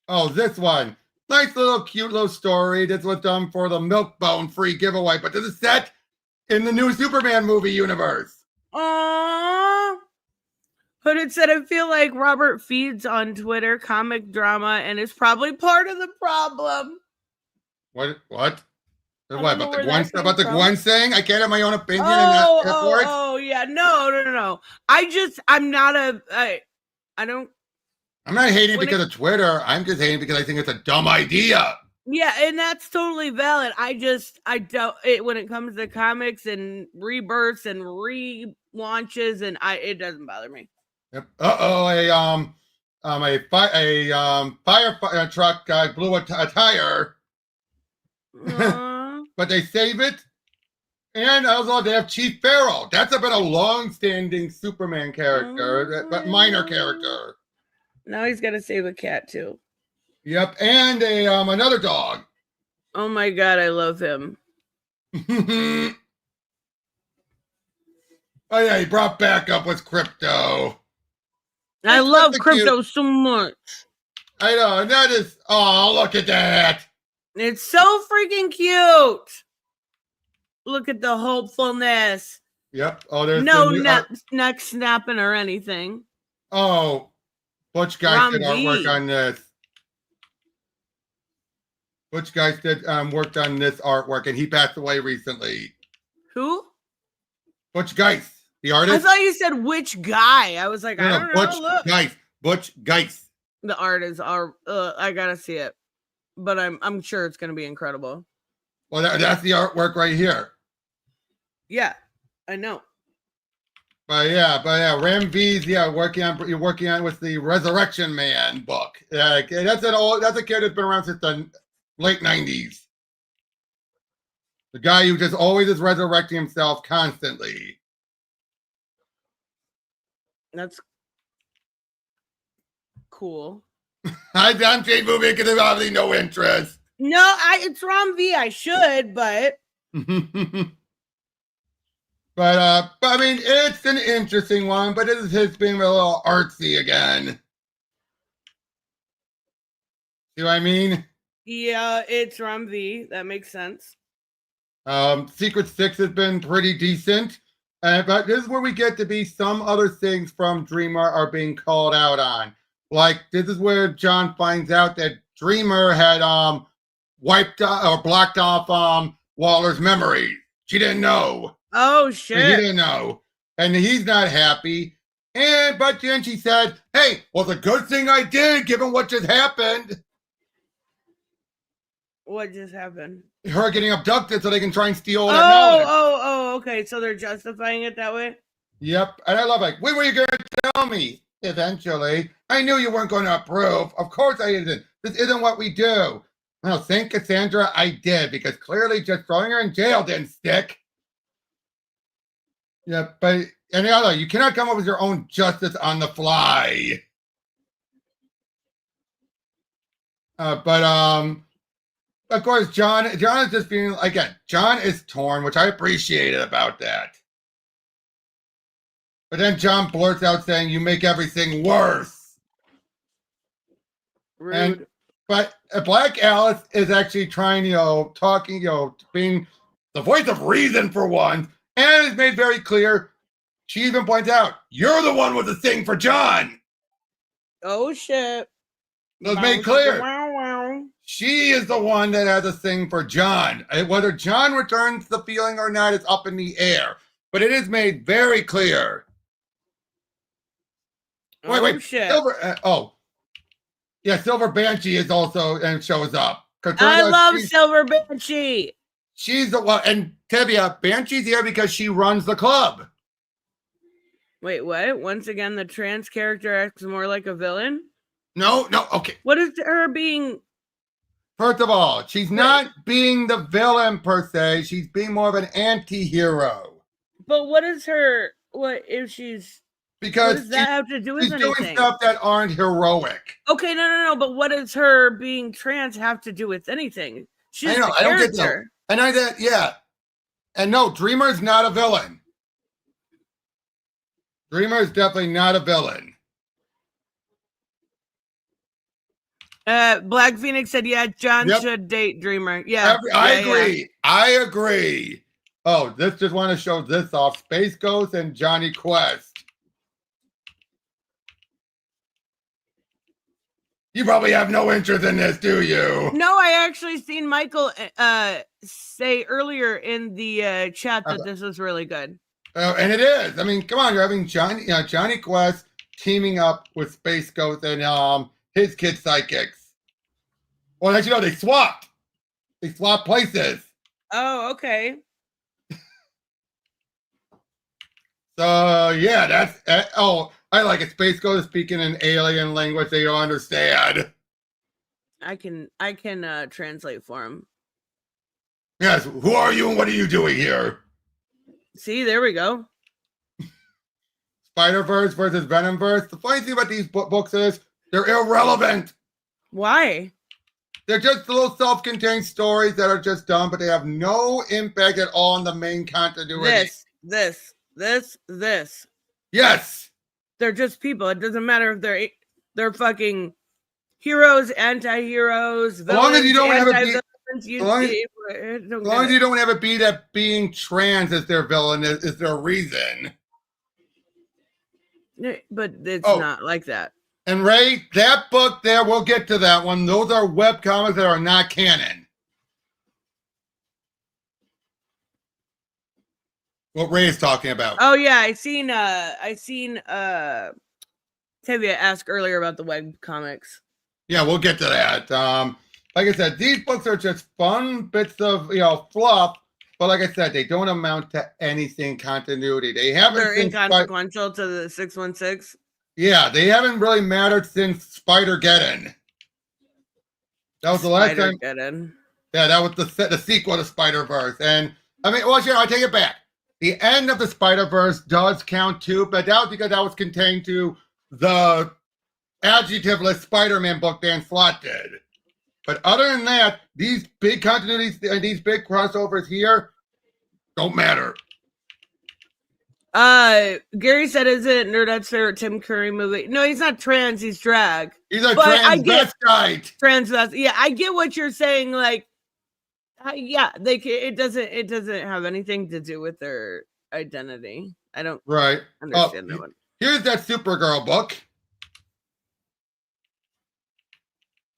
Speaker 12: Oh, this one. Nice little cute little story. This was done for the Milkbone free giveaway, but this is set in the new Superman movie universe.
Speaker 11: Aww. But it said, I feel like Robert feeds on Twitter comic drama and is probably part of the problem.
Speaker 12: What? What
Speaker 11: don't know
Speaker 12: about the
Speaker 11: where
Speaker 12: Gwen?
Speaker 11: that came
Speaker 12: About the
Speaker 11: from.
Speaker 12: Gwen saying I can't have my own opinion and not care for it?
Speaker 11: Oh, yeah. No. I don't.
Speaker 12: I'm not hating
Speaker 11: When
Speaker 12: because of Twitter. I'm just hating because I think it's a dumb idea.
Speaker 11: Yeah, and that's totally valid. I don't it when it comes to comics and rebirths and relaunches, and it doesn't bother me.
Speaker 12: Yep. A fire truck blew a tire, but they save it. And also they have Chief Farrell. That's been a long-standing Superman character, but minor character.
Speaker 11: Now he's got to save a cat too.
Speaker 12: Yep, and another dog.
Speaker 11: Oh my god, I love him.
Speaker 12: Oh yeah, he brought back up with Crypto.
Speaker 11: I love Crypto so much.
Speaker 12: I know, and that is, oh, look at that.
Speaker 11: It's so freaking cute. Look at the hopefulness.
Speaker 12: Yep. Oh, there's
Speaker 11: no neck snapping or anything.
Speaker 12: Oh, Butch Guys did artwork on this. Butch Guys did worked on this artwork, and he passed away recently.
Speaker 11: Who?
Speaker 12: Butch Guys, the artist.
Speaker 11: I thought you said which guy. I was like, I don't know. Look.
Speaker 12: Butch Guys.
Speaker 11: The art is I gotta see it, but I'm sure it's gonna be incredible.
Speaker 12: Well, that's the artwork right here.
Speaker 11: Yeah, I know.
Speaker 12: But yeah, Ram V's you're working on with the Resurrection Man book. That's a kid that's been around since the late 90s. The guy who just always is resurrecting himself constantly.
Speaker 11: That's cool.
Speaker 12: Hi, Dante movie because there's obviously no interest.
Speaker 11: No, it's Ram V. I should, but
Speaker 12: But I mean, it's an interesting one, but it is his being a little artsy again. See what I mean?
Speaker 11: Yeah, it's Ram V. That makes sense.
Speaker 12: Secret Six has been pretty decent, but this is where we get to be some other things from Dreamer are being called out on. Like, this is where John finds out that Dreamer had wiped or blocked off Waller's memory. She didn't know.
Speaker 11: Oh shit!
Speaker 12: He didn't know, and he's not happy. But then she said, "Hey, well, it's a good thing I did, given what just happened."
Speaker 11: What just happened?
Speaker 12: Her getting abducted so they can try and steal that knowledge.
Speaker 11: Oh, okay. So they're justifying it that way?
Speaker 12: Yep. And I love when were you going to tell me? Eventually. I knew you weren't going to approve. Of course I didn't. This isn't what we do. Well, thank Cassandra I did, because clearly just throwing her in jail didn't stick. Yeah, but and the other, you cannot come up with your own justice on the fly. Of course, John is just being, again, John is torn, which I appreciated about that. But then John blurts out saying, "You make everything worse."
Speaker 11: Rude.
Speaker 12: But Black Alice is actually trying, talking, being the voice of reason for one, and it's made very clear. She even points out, "You're the one with the thing for John."
Speaker 11: Oh shit!
Speaker 12: It's made clear.
Speaker 11: Wow.
Speaker 12: She is the one that has a thing for John. Whether John returns the feeling or not is up in the air, but it is made very clear. Wait,
Speaker 11: shit.
Speaker 12: Silver. Yeah, Silver Banshee is also and shows up.
Speaker 11: I love Silver Banshee.
Speaker 12: She's the one, and Tevia, Banshee's here because she runs the club.
Speaker 11: Wait, what? Once again, the trans character acts more like a villain?
Speaker 12: No, okay.
Speaker 11: What is her being?
Speaker 12: First of all, she's not being the villain per se. She's being more of an anti-hero.
Speaker 11: But what is her? What if she's?
Speaker 12: Because
Speaker 11: what does that have to do with anything?
Speaker 12: She's doing stuff that aren't heroic.
Speaker 11: Okay, no. But what does her being trans have to do with anything? She's the character.
Speaker 12: I don't get that. Yeah. And no, Dreamer's not a villain. Dreamer is definitely not a villain.
Speaker 11: Black Phoenix said, "Yeah, John should date Dreamer." Yeah,
Speaker 12: I agree. Yeah. I agree. Oh, this just want to show this off: Space Ghost and Johnny Quest. You probably have no interest in this, do you?
Speaker 11: No, I actually seen Michael say earlier in the chat that this was really good.
Speaker 12: And it is. I mean, come on, you're having Johnny Quest teaming up with Space Ghost and his kid sidekicks. Well, as you know, they swapped. They swapped places.
Speaker 11: Oh, okay.
Speaker 12: So yeah, that's I like it. Space Ghost speaking an alien language they don't understand.
Speaker 11: I can translate for him.
Speaker 12: Yes, who are you and what are you doing here?
Speaker 11: See, there we go.
Speaker 12: Spider-Verse versus Venomverse. The funny thing about these books is they're irrelevant.
Speaker 11: Why?
Speaker 12: They're just little self-contained stories that are just done, but they have no impact at all on the main continuity.
Speaker 11: This.
Speaker 12: Yes.
Speaker 11: They're just people. It doesn't matter if they're fucking heroes, anti-heroes, villains,
Speaker 12: as long as you don't have
Speaker 11: anti-villains,
Speaker 12: as long as you don't have it be that being trans is their villain is their reason.
Speaker 11: But it's not like that.
Speaker 12: And Ray, that book there, we'll get to that one. Those are webcomics that are not canon. What Ray is talking about.
Speaker 11: Oh yeah, I seen Tevia ask earlier about the web comics.
Speaker 12: Yeah, we'll get to that. Like I said, these books are just fun bits of fluff, but like I said, they don't amount to anything continuity. They're
Speaker 11: inconsequential to the 616.
Speaker 12: Yeah, they haven't really mattered since Spider-Geddon. That was the last time. Yeah, that was the sequel to Spider-Verse. And I mean, well, I take it back. The end of the Spider-Verse does count too, but that was because that was contained to the adjectiveless Spider-Man book Dan Slott did. But other than that, these big continuities and these big crossovers here don't matter.
Speaker 11: Gary said, "Is it Nerdette's favorite Tim Curry movie?" No, he's not trans. He's drag.
Speaker 12: He's a transvestite.
Speaker 11: Transvestite. Yeah, I get what you're saying. Like, it doesn't have anything to do with their identity. I don't understand that one.
Speaker 12: Here's that Supergirl book,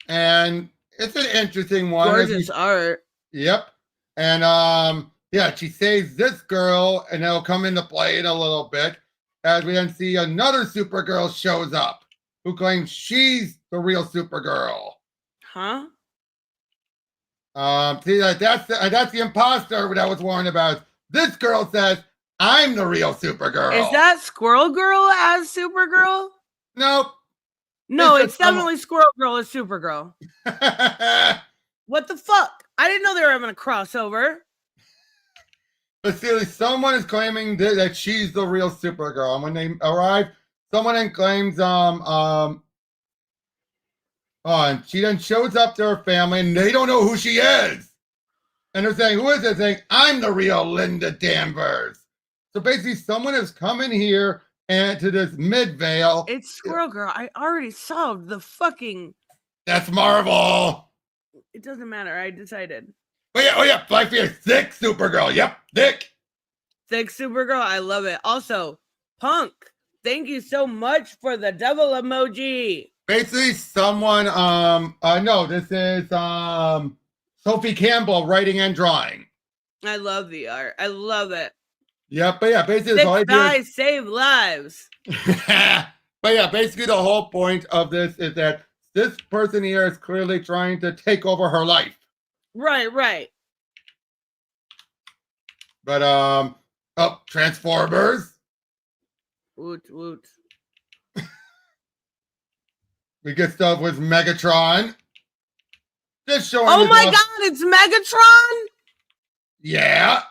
Speaker 12: and it's an interesting one.
Speaker 11: Gorgeous art.
Speaker 12: Yep, and yeah, she saves this girl, and it'll come into play in a little bit as we then see another Supergirl shows up who claims she's the real Supergirl.
Speaker 11: Huh?
Speaker 12: See, that's the imposter that I was warned about. This girl says, I'm the real Supergirl.
Speaker 11: Is that Squirrel Girl as Supergirl?
Speaker 12: Nope.
Speaker 11: No, it's definitely Squirrel Girl as Supergirl. What the fuck? I didn't know they were having a crossover.
Speaker 12: But seriously, someone is claiming that she's the real Supergirl. And when they arrive, someone then claims, and she then shows up to her family, and they don't know who she is. And they're saying, who is it? Saying, I'm the real Linda Danvers. So basically, someone has come in here and to this Midvale.
Speaker 11: It's Squirrel Girl. I already solved the fucking...
Speaker 12: That's Marvel.
Speaker 11: It doesn't matter. I decided.
Speaker 12: Oh yeah, Black Fear, thick Supergirl. Yep, thick.
Speaker 11: Thick Supergirl. I love it. Also, Punk, thank you so much for the devil emoji.
Speaker 12: Basically, someone, no, this is Sophie Campbell writing and drawing.
Speaker 11: I love the art. I love it.
Speaker 12: Yep, but yeah, basically,
Speaker 11: Six guys save lives.
Speaker 12: But yeah, basically, the whole point of this is that this person here is clearly trying to take over her life.
Speaker 11: Right.
Speaker 12: But Transformers.
Speaker 11: Woot.
Speaker 12: We get stuff with Megatron. Just showing.
Speaker 11: Oh my God, it's Megatron?
Speaker 12: Yeah.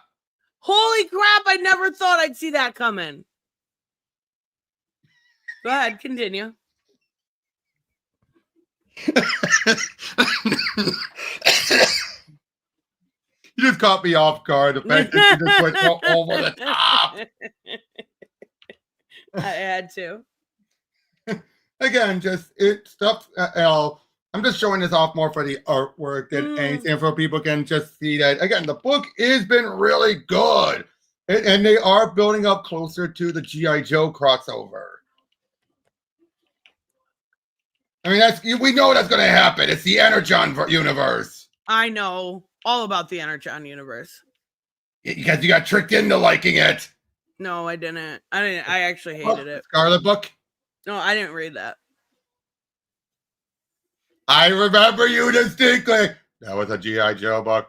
Speaker 11: Holy crap! I never thought I'd see that coming. Go ahead, continue.
Speaker 12: You just caught me off guard. The fact that you just went over the top.
Speaker 11: I had to.
Speaker 12: Again, just stuff. I'm just showing this off more for the artwork than anything, for people can just see that. Again, the book has been really good, and they are building up closer to the G.I. Joe crossover. I mean, we know that's going to happen. It's the Energon universe.
Speaker 11: I know all about the Energon universe.
Speaker 12: Because you got tricked into liking it.
Speaker 11: No, I didn't. I actually hated it.
Speaker 12: Scarlet book?
Speaker 11: No, I didn't read that.
Speaker 12: I remember you distinctly. That was a G.I. Joe book.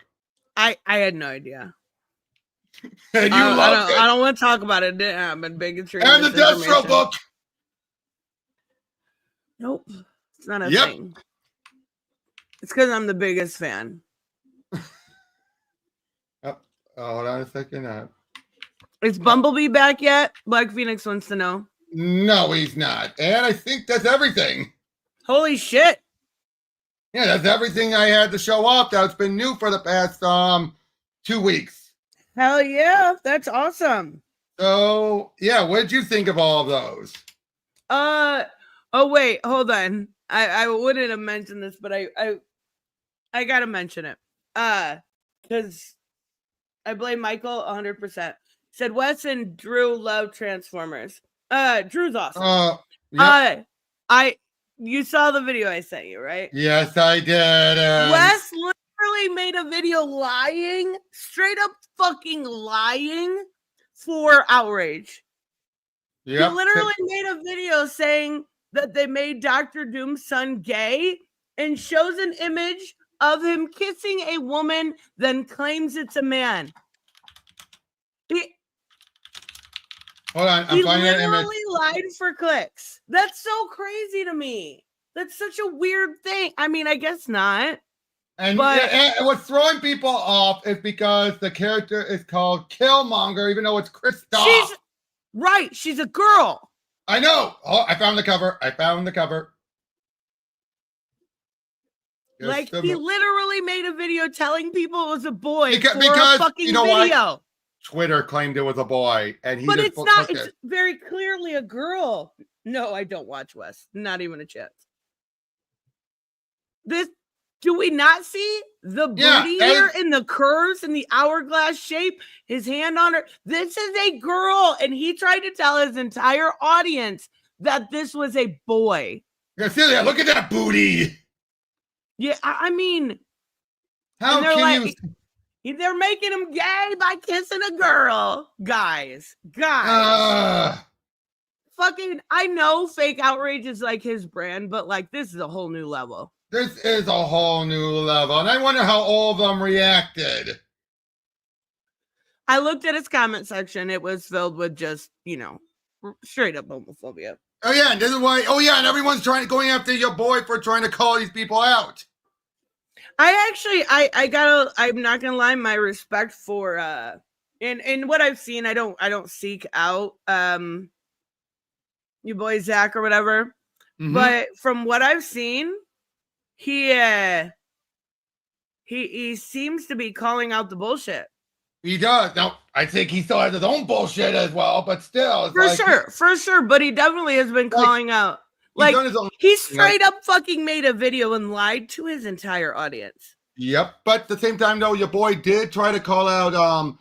Speaker 11: I had no idea.
Speaker 12: And you loved it.
Speaker 11: I don't want to talk about it. It didn't happen. Bigotry.
Speaker 12: And the Destro book.
Speaker 11: Nope. It's not a thing. It's because I'm the biggest fan.
Speaker 12: Hold on a second.
Speaker 11: Is Bumblebee back yet? Black Phoenix wants to know.
Speaker 12: No, he's not. And I think that's everything.
Speaker 11: Holy shit.
Speaker 12: Yeah, that's everything I had to show off. That's been new for the past 2 weeks.
Speaker 11: Hell yeah. That's awesome.
Speaker 12: So, yeah, what did you think of all of those?
Speaker 11: Oh wait, hold on. I wouldn't have mentioned this, but I gotta mention it. Because I blame Michael 100%. Said Wes and Drew love Transformers. Drew's awesome.
Speaker 12: Yep.
Speaker 11: You saw the video I sent you, right?
Speaker 12: Yes, I did.
Speaker 11: Wes literally made a video lying, straight up fucking lying for outrage.
Speaker 12: Yep.
Speaker 11: He literally made a video saying that they made Dr. Doom's son gay and shows an image of him kissing a woman, then claims it's a man.
Speaker 12: Hold on, I'm
Speaker 11: He
Speaker 12: finding an image.
Speaker 11: literally lied for clicks. That's so crazy to me. That's such a weird thing. I mean, I guess not.
Speaker 12: And,
Speaker 11: but
Speaker 12: and what's throwing people off is because the character is called Killmonger, even though it's Kristoff.
Speaker 11: She's a girl.
Speaker 12: I know. Oh, I found the cover.
Speaker 11: Like, he literally made a video telling people it was a boy
Speaker 12: because
Speaker 11: a fucking
Speaker 12: you know
Speaker 11: video.
Speaker 12: What? Twitter claimed it was a boy, and he
Speaker 11: but
Speaker 12: just
Speaker 11: it's not.
Speaker 12: took
Speaker 11: It's
Speaker 12: it.
Speaker 11: very clearly a girl. No, I don't watch Wes. Not even a chance. Do we not see the booty here in the curves and the hourglass shape? His hand on her. This is a girl, and he tried to tell his entire audience that this was a boy.
Speaker 12: Yeah, Celia, look at that booty.
Speaker 11: Yeah, I mean,
Speaker 12: how can
Speaker 11: you? They're making him gay by kissing a girl, guys. Fucking, I know fake outrage is like his brand, but like this is a whole new level.
Speaker 12: This is a whole new level, and I wonder how all of them reacted.
Speaker 11: I looked at his comment section; it was filled with just, straight up homophobia.
Speaker 12: Oh yeah, and this is why. Oh yeah, and everyone's going after your boy for trying to call these people out.
Speaker 11: I'm not gonna lie, my respect for in what I've seen, I don't seek out your boy Zach or whatever, but from what I've seen, he seems to be calling out the bullshit.
Speaker 12: He does. Now, I think he still has his own bullshit as well, but still.
Speaker 11: For sure. But he definitely has been calling out. Like, he straight up fucking made a video and lied to his entire audience.
Speaker 12: Yep. But at the same time, though, your boy did try to call out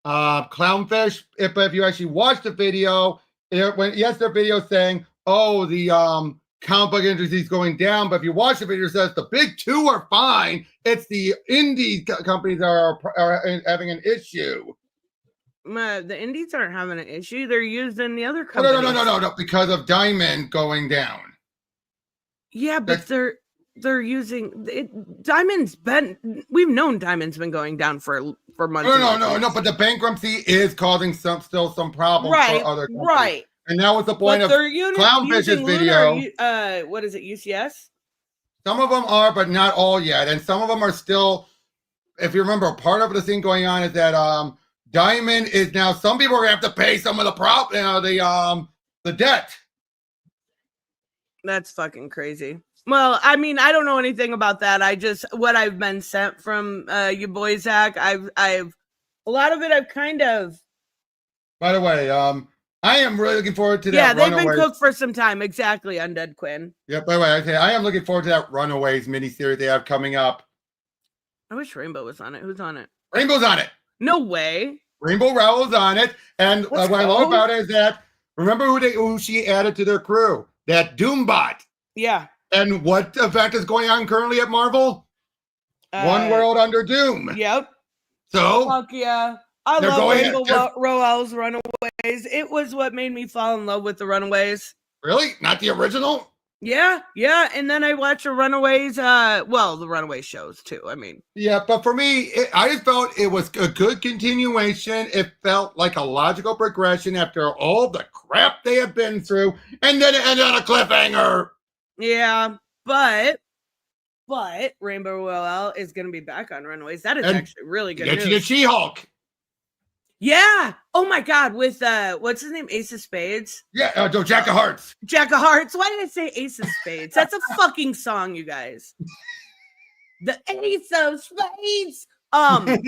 Speaker 12: Clownfish. If you actually watch the video, their video saying, oh, the comic book industry is going down. But if you watch the video, it says the big two are fine. It's the indie companies are having an issue.
Speaker 11: The indies aren't having an issue. They're used in the other companies.
Speaker 12: No. Because of Diamond going down.
Speaker 11: Yeah, but they're using it. Diamond's been. We've known Diamond's been going down for months.
Speaker 12: No. But the bankruptcy is causing some problems for other companies.
Speaker 11: Right.
Speaker 12: And that was the point of Clownfish's video.
Speaker 11: What is it? UCS.
Speaker 12: Some of them are, but not all yet. And some of them are still. If you remember, part of the thing going on is that Diamond is now. Some people are gonna have to pay some of the debt.
Speaker 11: That's fucking crazy. Well, I mean, I don't know anything about that. What I've been sent from your boy Zach. I've a lot of it. I've kind of.
Speaker 12: By the way, I am really looking forward to that.
Speaker 11: Yeah, they've been cooked for some time. Exactly, Undead Quinn.
Speaker 12: Yeah. By the way, I am looking forward to that Runaways miniseries they have coming up.
Speaker 11: I wish Rainbow was on it. Who's on it?
Speaker 12: Rainbow's on it.
Speaker 11: No way.
Speaker 12: Rainbow Rowell's on it, and what I love about it is that remember who she added to their crew? That Doombot.
Speaker 11: Yeah.
Speaker 12: And what event is going on currently at Marvel? One World Under Doom.
Speaker 11: Yep.
Speaker 12: So.
Speaker 11: Fuck yeah. I love Rainbow Rowell's Runaways. It was what made me fall in love with the Runaways.
Speaker 12: Really? Not the original?
Speaker 11: Yeah. And then I watched the Runaways, the Runaways shows too. I mean,
Speaker 12: yeah, but for me, I just felt it was a good continuation. It felt like a logical progression after all the crap they had been through, and then it ended on a cliffhanger.
Speaker 11: Yeah, but Rainbow Royale is going to be back on Runaways. That is actually really good news.
Speaker 12: You get She-Hulk.
Speaker 11: Yeah. Oh my God. With what's his name? Ace of Spades.
Speaker 12: Yeah. Jack of Hearts.
Speaker 11: Jack of Hearts. Why did I say Ace of Spades? That's a fucking song, you guys. The Ace of Spades. But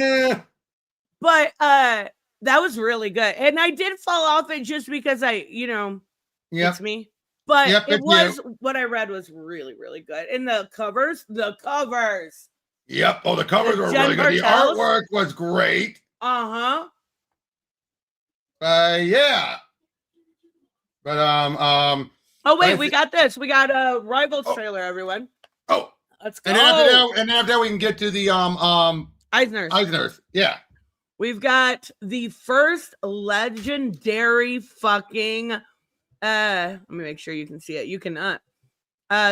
Speaker 11: that was really good, and I did fall off it just because it's me. But it was what I read was really, really good, and the covers.
Speaker 12: Yep. Oh, the covers were really good. The artwork was great. Yeah. But
Speaker 11: Oh wait, we got this. We got a Rivals trailer, everyone.
Speaker 12: Oh,
Speaker 11: let's go.
Speaker 12: And after that, we can get to the Eisners. Yeah.
Speaker 11: We've got the first legendary fucking. Let me make sure you can see it. You cannot.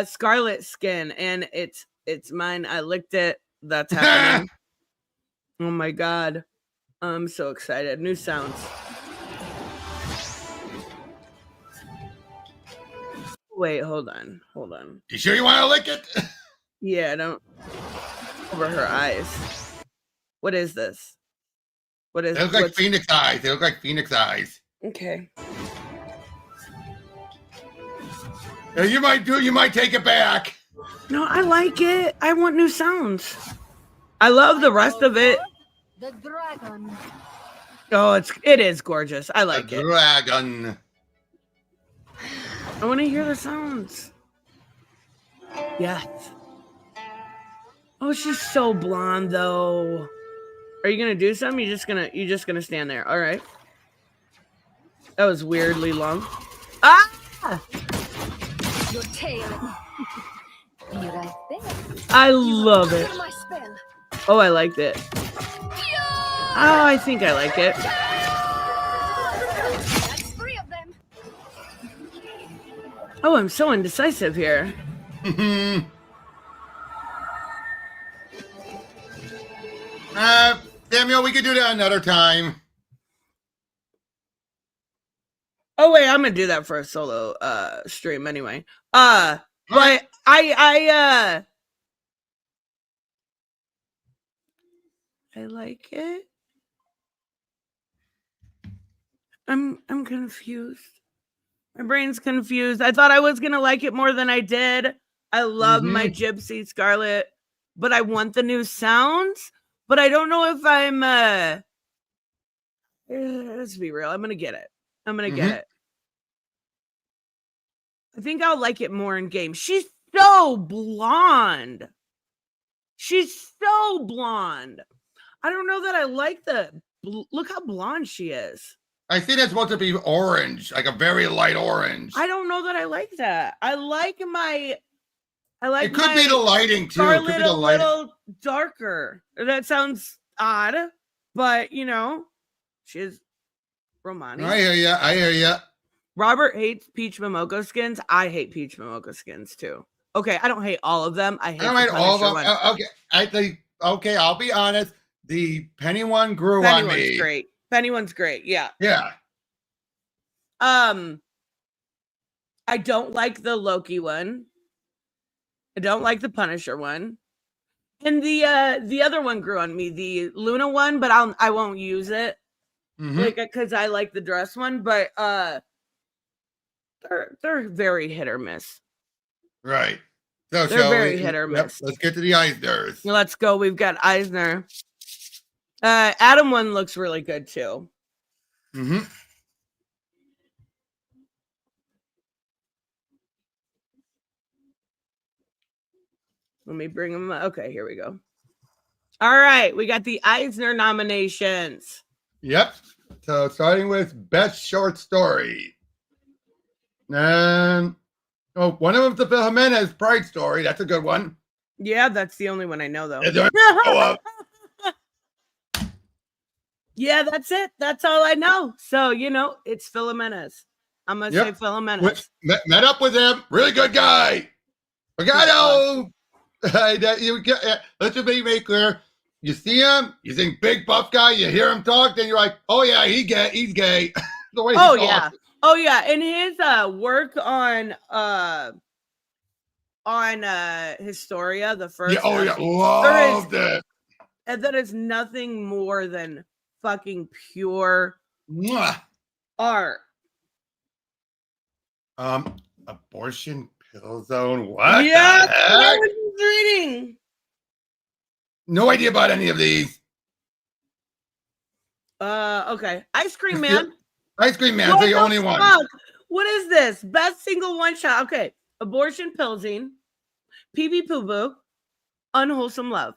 Speaker 11: Scarlet skin, and it's mine. I licked it. That's happening. Oh my God, I'm so excited. New sounds. Wait, hold on.
Speaker 12: You sure you want to lick it?
Speaker 11: Yeah, don't over her eyes. What is this? What is?
Speaker 12: They look like Phoenix eyes.
Speaker 11: Okay.
Speaker 12: You might take it back.
Speaker 11: No, I like it. I want new sounds. I love the rest of it.
Speaker 19: The dragon.
Speaker 11: Oh, it is gorgeous. I like it.
Speaker 12: Dragon.
Speaker 11: I want to hear the sounds. Yes. Oh, she's so blonde though. Are you gonna do something? You're just gonna stand there. All right. That was weirdly long. Ah!
Speaker 19: Your tail. Be right there.
Speaker 11: I love it. Oh, I liked it. Oh, I think I like it.
Speaker 19: That's 3 of them.
Speaker 11: Oh, I'm so indecisive here.
Speaker 12: Samuel, we could do that another time.
Speaker 11: Oh wait, I'm gonna do that for a solo stream anyway. But I like it. I'm confused. My brain's confused. I thought I was gonna like it more than I did. I love my Gypsy Scarlet, but I want the new sounds. But I don't know if I'm let's be real. I'm gonna get it. Get it. I think I'll like it more in game. She's so blonde. I don't know that I like look how blonde she is.
Speaker 12: I think it's supposed to be orange, like a very light orange.
Speaker 11: I don't know that I like that.
Speaker 12: It could be the lighting too.
Speaker 11: It could be the lighting. A little darker. That sounds odd, but she's Romani.
Speaker 12: I hear ya.
Speaker 11: Robert hates peach Momoko skins. I hate peach Momoko skins too. Okay, I don't hate all of them. I don't hate all of them.
Speaker 12: Okay, I think. Okay, I'll be honest. The Penny one grew on me.
Speaker 11: Great. Penny one's great. Yeah.
Speaker 12: Yeah.
Speaker 11: I don't like the Loki one. I don't like the Punisher one. And the other one grew on me, the Luna one, but I won't use it. Because I like the dress one, but they're very hit or miss.
Speaker 12: Right. So
Speaker 11: they're very hit or miss.
Speaker 12: Let's get to the Eisners.
Speaker 11: Let's go. We've got Eisner. Adam one looks really good too. Let me bring them up. Okay, here we go. All right, we got the Eisner nominations.
Speaker 12: Yep. So starting with Best Short Story. And one of them's the Phil Jimenez Pride Story. That's a good one.
Speaker 11: Yeah, that's the only one I know, though. Yeah, that's it. That's all I know. So, it's Phil Jimenez. I'm gonna
Speaker 12: Yep.
Speaker 11: say Philomena's.
Speaker 12: Met up with him. Really good guy. Pagano. Let's just make clear. You see him, you think big buff guy, you hear him talk, then you're like, oh yeah, he's gay. The way he
Speaker 11: Oh
Speaker 12: talks.
Speaker 11: yeah. Oh yeah. And his work on Historia, the first
Speaker 12: Yeah, oh yeah, loved it.
Speaker 11: and that is nothing more than fucking pure
Speaker 12: Mwah.
Speaker 11: art.
Speaker 12: Abortion pill zone. What?
Speaker 11: Yeah,
Speaker 12: the heck?
Speaker 11: I was just reading.
Speaker 12: No idea about any of these.
Speaker 11: Okay. Ice Cream Man.
Speaker 12: Ice Cream Man's
Speaker 11: What
Speaker 12: the only one.
Speaker 11: fuck? What is this? Best single one shot. Okay. Abortion Pilsing, PB Poo Boo, Unwholesome Love,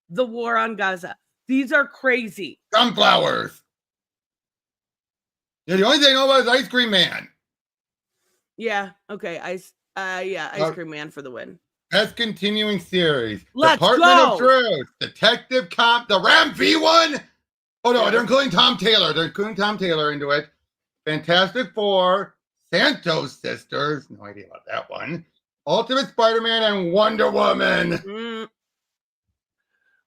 Speaker 11: The War on Gaza. These are crazy.
Speaker 12: Sunflowers. Yeah, the only thing I know about is Ice Cream Man.
Speaker 11: Yeah. Okay. Ice Cream Man for the win.
Speaker 12: Best continuing series.
Speaker 11: Let's
Speaker 12: Department
Speaker 11: go.
Speaker 12: of Truth. Detective Comp. The Ram V one. Oh no, they're including Tom Taylor. They're including Tom Taylor into it. Fantastic Four. Santos Sisters. No idea about that one. Ultimate Spider-Man and Wonder Woman.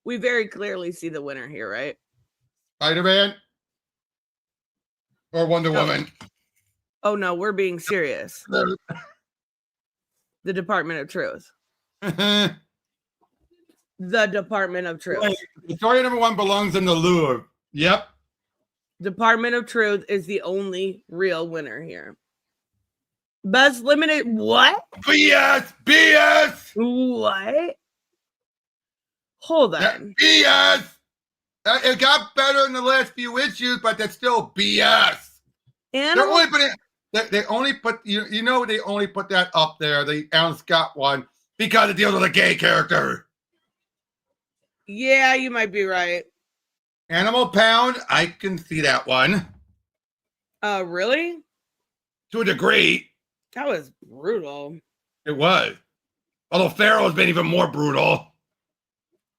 Speaker 11: We very clearly see the winner here, right?
Speaker 12: Spider-Man or Wonder Woman.
Speaker 11: Oh no, we're being serious. The Department of Truth. The Department of Truth.
Speaker 12: Wait, story number one belongs in the Louvre. Yep.
Speaker 11: Department of Truth is the only real winner here. Best limited what?
Speaker 12: BS.
Speaker 11: What? Hold on.
Speaker 12: BS. It got better in the last few issues, but that's still BS.
Speaker 11: Animal-
Speaker 12: They only put they only put that up there, the Alan Scott one, because it deals with a gay character.
Speaker 11: Yeah, you might be right.
Speaker 12: Animal Pound, I can see that one.
Speaker 11: Really?
Speaker 12: To a degree.
Speaker 11: That was brutal.
Speaker 12: It was. Although Pharaoh has been even more brutal.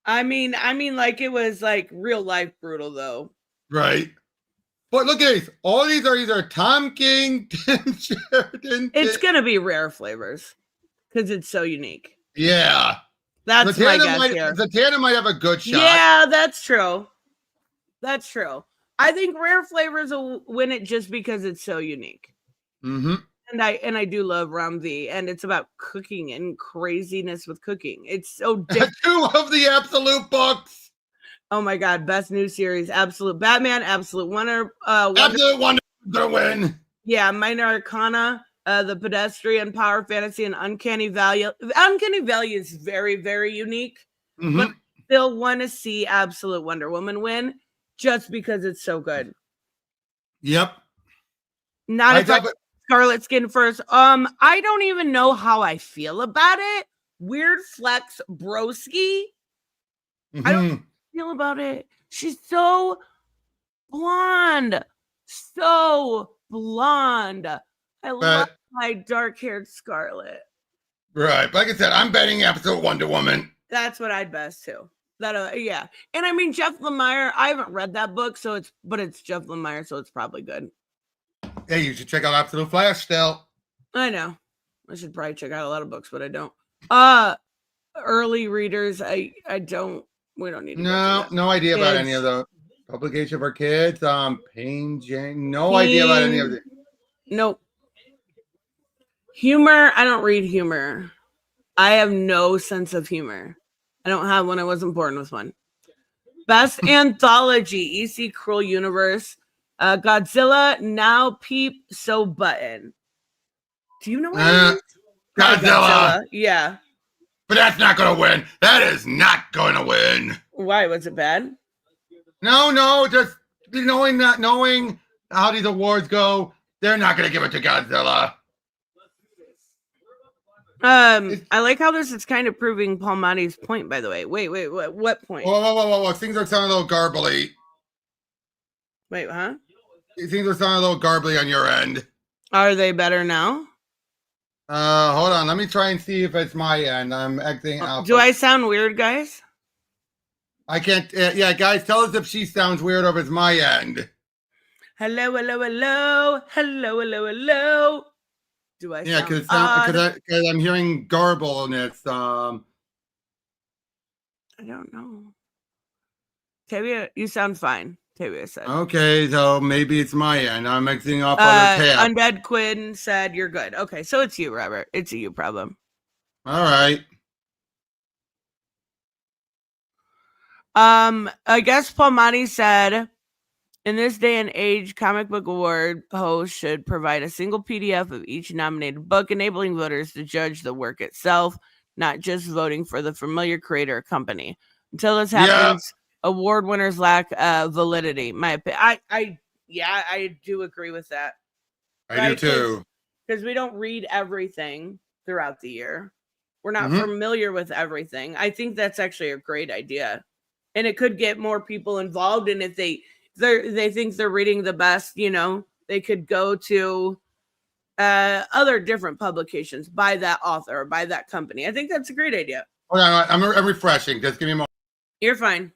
Speaker 11: I mean, like it was like real life brutal though.
Speaker 12: Right. But look at these. All these are either Tom King, Tim Sheridan.
Speaker 11: It's gonna be rare flavors because it's so unique.
Speaker 12: Yeah.
Speaker 11: That's my guess here.
Speaker 12: Zatanna might have a good shot.
Speaker 11: Yeah, that's true. That's true. I think rare flavors will win it just because it's so unique.
Speaker 12: Mm-hmm.
Speaker 11: And I do love Ram V, and it's about cooking and craziness with cooking. It's so different.
Speaker 12: Two of the absolute books.
Speaker 11: Oh my god, best new series, Absolute Batman, Absolute Wonder,
Speaker 12: Absolute Wonder gonna win.
Speaker 11: Yeah, Minor Arcana, the Pedestrian, Power Fantasy, and Uncanny Valley. Uncanny Valley is very, very unique, but still want to see Absolute Wonder Woman win just because it's so good.
Speaker 12: Yep.
Speaker 11: Not if I Scarlet Skin first. I don't even know how I feel about it. Weird Flex Broski. I don't feel about it. She's so blonde. So blonde. I love my dark-haired Scarlet.
Speaker 12: Right. But like I said, I'm betting Absolute Wonder Woman.
Speaker 11: That's what I'd best too. That yeah. And I mean Jeff Lemire, I haven't read that book, so it's Jeff Lemire, so it's probably good.
Speaker 12: Hey, you should check out Absolute Flash still.
Speaker 11: I know. I should probably check out a lot of books, but I don't. Early readers, we don't need to
Speaker 12: No idea about any of the publication for kids. Pain Jane, no idea about any of it.
Speaker 11: Nope. Humor, I don't read humor. I have no sense of humor. I don't have one. I wasn't born with one. Best anthology, EC Cruel Universe, Godzilla, Now Peep, So Button. Do you know what it is?
Speaker 12: Godzilla.
Speaker 11: Yeah.
Speaker 12: But that's not going to win. That is not going to win.
Speaker 11: Why? Was it bad?
Speaker 12: No. Just knowing how these awards go, they're not going to give it to Godzilla.
Speaker 11: I like how this is kind of proving Paul Matti's point, by the way. Wait, what point?
Speaker 12: Whoa. Things are sounding a little garbly.
Speaker 11: Wait, huh?
Speaker 12: Things are sounding a little garbly on your end.
Speaker 11: Are they better now?
Speaker 12: Hold on. Let me try and see if it's my end. I'm exiting out.
Speaker 11: Do I sound weird, guys?
Speaker 12: I can't. Yeah, guys, tell us if she sounds weird or if it's my end.
Speaker 11: Hello, hello, hello, hello, hello, hello. Do I?
Speaker 12: Yeah,
Speaker 11: sound
Speaker 12: because
Speaker 11: odd?
Speaker 12: I'm hearing garble and it's
Speaker 11: I don't know. Tavia, you sound fine. Tavia said.
Speaker 12: okay. So maybe it's my end. I'm mixing up other tabs.
Speaker 11: Undead Quinn said you're good. Okay, so it's you, Robert. It's a you problem.
Speaker 12: All right.
Speaker 11: I guess Palmati said, in this day and age, comic book award hosts should provide a single PDF of each nominated book, enabling voters to judge the work itself, not just voting for the familiar creator or company. Until this happens, award winners lack validity. My opinion. I do agree with that.
Speaker 12: I do too.
Speaker 11: Because we don't read everything throughout the year. We're not familiar with everything. I think that's actually a great idea. And it could get more people involved. And if they think they're reading the best, they could go to other different publications by that author or by that company. I think that's a great idea.
Speaker 12: Hold on, I'm refreshing. Just give me a moment.
Speaker 11: You're fine.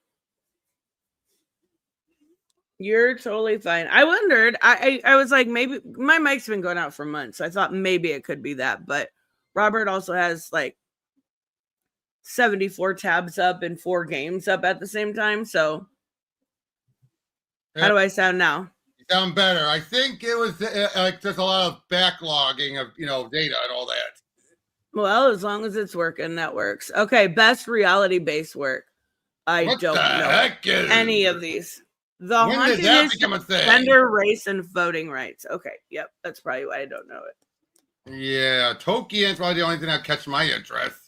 Speaker 11: You're totally fine. I wondered. I was like, maybe my mic's been going out for months. So I thought maybe it could be that. But Robert also has like 74 tabs up and 4 games up at the same time. So how do I sound now?
Speaker 12: You sound better. I think it was like just a lot of backlogging of data and all that.
Speaker 11: Well, as long as it's working, that works. Okay, best reality-based work. What don't know any of these. The Haunted is gender, race, and voting rights. Okay, yep, that's probably why I don't know it.
Speaker 12: Yeah, Tolkien's probably the only thing that catch my interest.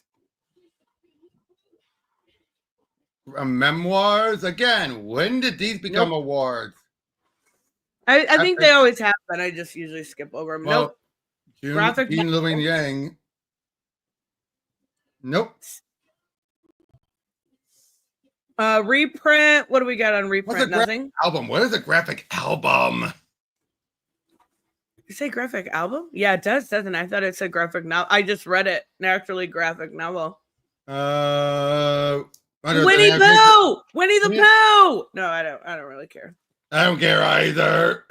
Speaker 12: Memoirs again. When did these become awards?
Speaker 11: I think they always have, but I just usually skip over them.
Speaker 12: Well,
Speaker 11: nope. Graphic
Speaker 12: Jean Louis Yang. Nope.
Speaker 11: Reprint. What do we got on reprint? Nothing.
Speaker 12: Album. What is a graphic album?
Speaker 11: You say graphic album? Yeah, it does, doesn't it? I thought it said graphic novel. I just read it. Naturally graphic novel. Winnie Pooh! Winnie the Pooh! No, I don't really care.
Speaker 12: I don't care either.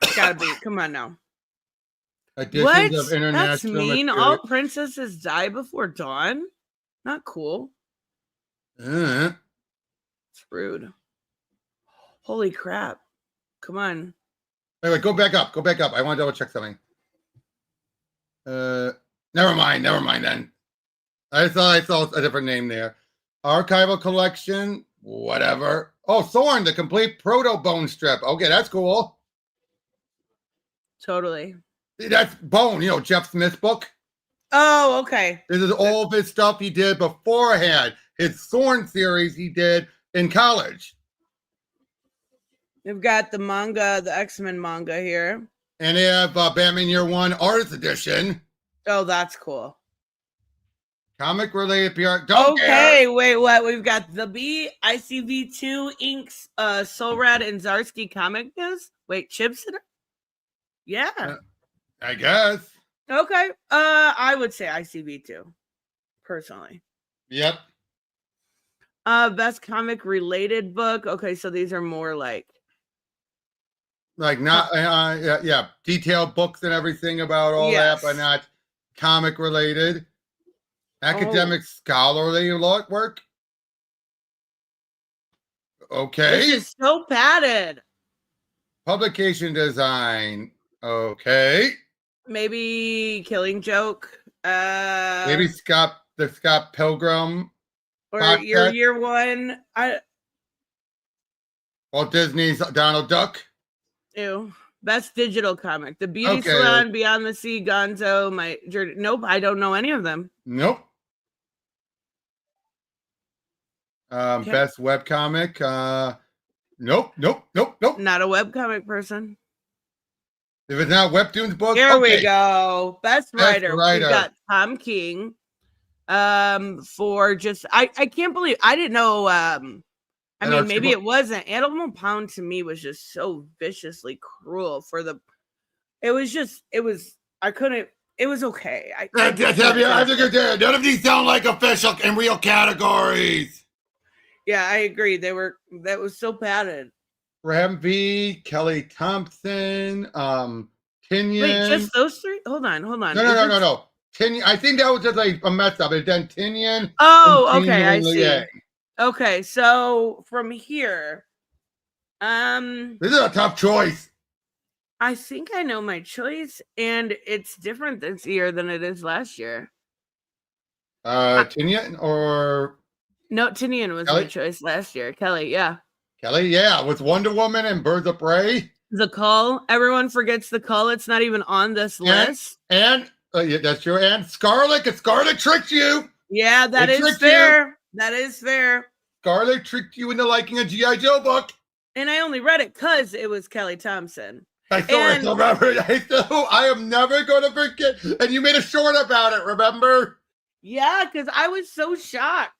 Speaker 11: It's gotta be. Come on now.
Speaker 12: Editions
Speaker 11: what?
Speaker 12: Of international
Speaker 11: That's mean.
Speaker 12: material.
Speaker 11: All princesses die before dawn? Not cool. It's rude. Holy crap. Come on.
Speaker 12: Wait, go back up. Go back up. I want to double check something. Never mind then. I thought I saw a different name there. Archival collection, whatever. Oh, Thorn, the complete proto bone strip. Okay, that's cool.
Speaker 11: Totally.
Speaker 12: That's Bone, Jeff Smith's book.
Speaker 11: Oh, okay.
Speaker 12: This is all of his stuff he did beforehand. His Thorn series he did in college.
Speaker 11: We've got the manga, the X-Men manga here.
Speaker 12: And they have Batman Year One Artist Edition.
Speaker 11: Oh, that's cool.
Speaker 12: Comic related PR.
Speaker 11: Okay, wait, what? We've got the B, ICV2, Inks, Solrad, and Zarsky comic news. Wait, Chipsitter? Yeah.
Speaker 12: I guess.
Speaker 11: Okay. I would say ICV2, personally.
Speaker 12: Yep.
Speaker 11: Best comic related book. Okay, so these are more like
Speaker 12: not detailed books and everything about all that, but not comic related. Academic scholarly work. Okay.
Speaker 11: This is so padded.
Speaker 12: Publication design. Okay.
Speaker 11: Maybe Killing Joke.
Speaker 12: Maybe Scott Pilgrim.
Speaker 11: Or
Speaker 12: podcast.
Speaker 11: your year one.
Speaker 12: Walt Disney's Donald Duck.
Speaker 11: Ew. Best digital comic. The Beauty Salon, Beyond the Sea, Gonzo, My Journey. Nope, I don't know any of them.
Speaker 12: Nope. Best webcomic. Nope.
Speaker 11: Not a webcomic person.
Speaker 12: If it's not Webtoons book,
Speaker 11: here we go. Best writer.
Speaker 12: We've
Speaker 11: got Tom King. For just I can't believe I didn't know. I mean, maybe it wasn't. Animal Pound to me was just so viciously cruel. It was okay.
Speaker 12: I think it did. None of these sound like official and real categories.
Speaker 11: Yeah, I agree. That was so padded.
Speaker 12: Ram V, Kelly Thompson, Tinian.
Speaker 11: Wait, just those three? Hold on.
Speaker 12: No. Tinian. I think that was just like a mess up. And then Tinian.
Speaker 11: Oh,
Speaker 12: and
Speaker 11: okay, I
Speaker 12: Tinian
Speaker 11: see.
Speaker 12: Liang.
Speaker 11: Okay, so from here,
Speaker 12: This is a tough choice.
Speaker 11: I think I know my choice, and it's different this year than it is last year.
Speaker 12: Tinian or
Speaker 11: No, Tinian was
Speaker 12: Kelly?
Speaker 11: my choice last year. Kelly, yeah.
Speaker 12: Kelly? Yeah, with Wonder Woman and Birds of Prey.
Speaker 11: The Call. Everyone forgets The Call. It's not even on this list.
Speaker 12: And yeah, that's true. And Scarlet, because Scarlet tricked you.
Speaker 11: Yeah, that
Speaker 12: It
Speaker 11: is
Speaker 12: tricked
Speaker 11: fair. That is fair.
Speaker 12: Scarlet tricked you into liking a G.I. Joe book.
Speaker 11: And I only read it because it was Kelly Thompson.
Speaker 12: I still remember. I am never going to forget. And you made a short about it, remember?
Speaker 11: Yeah, because I was so shocked.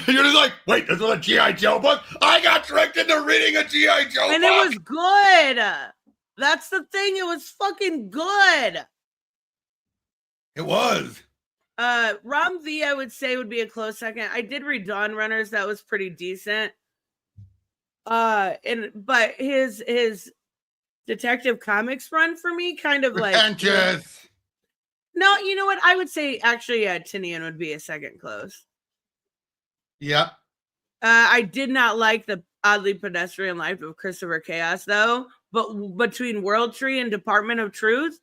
Speaker 12: You're just like, wait, this was a G.I. Joe book? I got tricked into reading a G.I. Joe
Speaker 11: And
Speaker 12: book.
Speaker 11: it was good. That's the thing. It was fucking good.
Speaker 12: It was.
Speaker 11: Rom V, I would say, would be a close second. I did read Dawn Runners. That was pretty decent. But his Detective Comics run for me kind of like
Speaker 12: Pretentious.
Speaker 11: No, you know what? I would say actually Tinian would be a second close.
Speaker 12: Yeah.
Speaker 11: I did not like the oddly pedestrian life of Christopher Chaos though, but between World Tree and Department of Truth,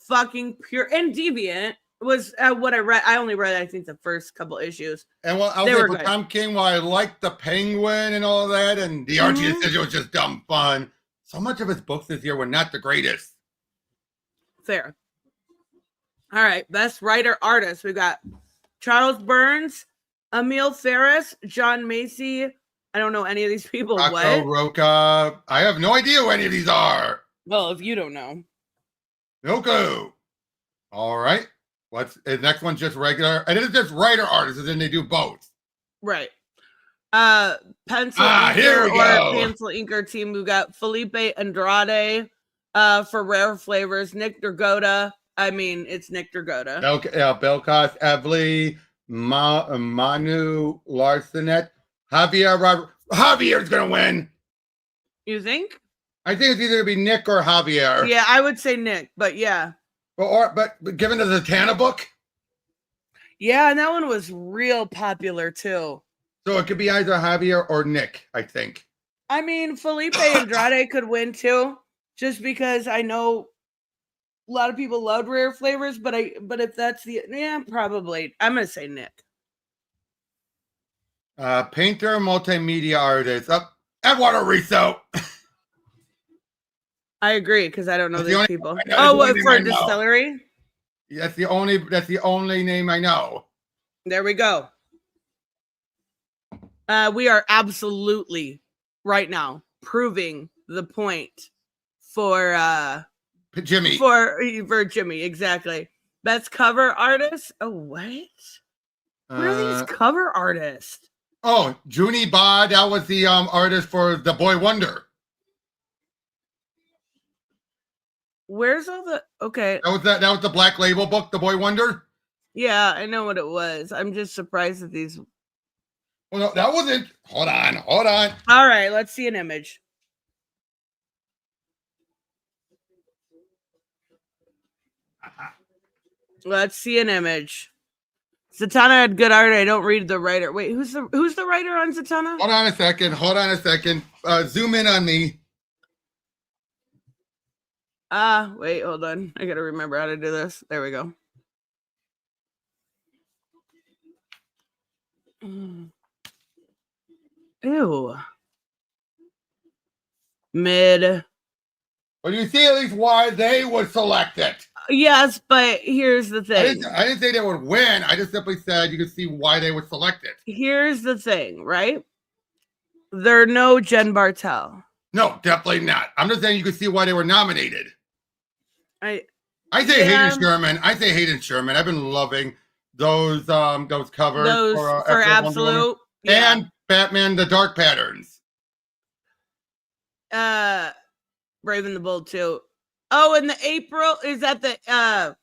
Speaker 11: fucking pure and Deviant was what I read. I only read I think the first couple issues.
Speaker 12: And well, I was like, with Tom King, while I liked the Penguin and all that, and the Archie decision was just dumb fun. So much of his books this year were not the greatest.
Speaker 11: Fair. All right, best writer artist. We got Charles Burns, Emil Ferris, John Macy. I don't know any of these people.
Speaker 12: Rocco
Speaker 11: What?
Speaker 12: Roca. I have no idea who any of these are.
Speaker 11: Well, if you don't know.
Speaker 12: No clue. All right. The next one's just regular. And it is just writer artists, and then they do both.
Speaker 11: Right. Pencil
Speaker 12: here we go.
Speaker 11: Pencil inker team. We got Felipe Andrade for Rare Flavors, Nick Dragotta. I mean, it's Nick Dragotta.
Speaker 12: Belkos Evely, Manu Larsenet, Javier Robert. Javier's gonna win.
Speaker 11: You think?
Speaker 12: I think it's either gonna be Nick or Javier.
Speaker 11: Yeah, I would say Nick, but yeah.
Speaker 12: But given the Zatanna book.
Speaker 11: Yeah, and that one was real popular too.
Speaker 12: So it could be either Javier or Nick, I think.
Speaker 11: I mean, Felipe Andrade could win too, just because I know a lot of people loved Rare Flavors, but if that's probably I'm gonna say Nick.
Speaker 12: Painter, multimedia artist, Eduardo Rizzo.
Speaker 11: I agree because I don't know
Speaker 12: That's
Speaker 11: these people.
Speaker 12: what
Speaker 11: For a distillery?
Speaker 12: That's the only name I know.
Speaker 11: There we go. We are absolutely right now proving the point for
Speaker 12: Jimmy.
Speaker 11: For Jimmy, exactly. Best cover artist. Oh, what? Where are these cover artists?
Speaker 12: Oh, Junie Ba, that was the artist for The Boy Wonder.
Speaker 11: Where's all the okay?
Speaker 12: That was the Black Label book, The Boy Wonder.
Speaker 11: Yeah, I know what it was. I'm just surprised that these.
Speaker 12: Well, no, that wasn't. Hold on.
Speaker 11: All right, let's see an image. Let's see an image. Zatanna had good art. I don't read the writer. Wait, who's the writer on Zatanna?
Speaker 12: Hold on a second. Zoom in on me.
Speaker 11: Wait, hold on. I gotta remember how to do this. There we go. Ew. Mid.
Speaker 12: Well, you see at least why they would select it.
Speaker 11: Yes, but here's the thing.
Speaker 12: I didn't say they would win. I just simply said you could see why they would select it.
Speaker 11: Here's the thing, right? They're no Jen Bartel.
Speaker 12: No, definitely not. I'm just saying you could see why they were nominated.
Speaker 11: I
Speaker 12: say Hayden Sherman. I've been loving those covers
Speaker 11: for Absolute.
Speaker 12: Yeah. And Batman: The Dark Patterns.
Speaker 11: Brave and the Bold too. Oh, and the April is that the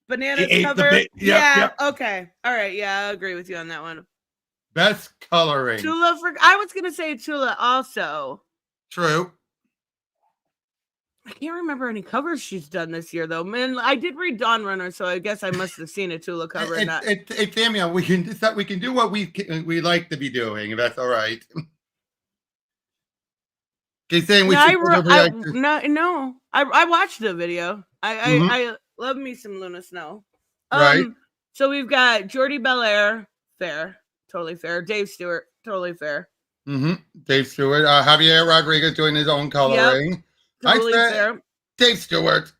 Speaker 11: Bananas cover?
Speaker 12: Yep.
Speaker 11: Okay. All right. Yeah, I agree with you on that one.
Speaker 12: Best coloring.
Speaker 11: I was gonna say Tula also.
Speaker 12: True.
Speaker 11: I can't remember any covers she's done this year, though. Man, I did read Dawn Runner, so I guess I must have seen a Tula cover.
Speaker 12: It's Tammy, we can do what we like to be doing, if that's all right. Okay, saying we
Speaker 11: I
Speaker 12: should
Speaker 11: watched the video. I love me some Luna Snow.
Speaker 12: Right.
Speaker 11: So we've got Jordy Belair, fair, totally fair. Dave Stewart, totally fair.
Speaker 12: Dave Stewart, Javier Rodriguez doing his own coloring.
Speaker 11: Yep, totally fair.
Speaker 12: Dave Stewart.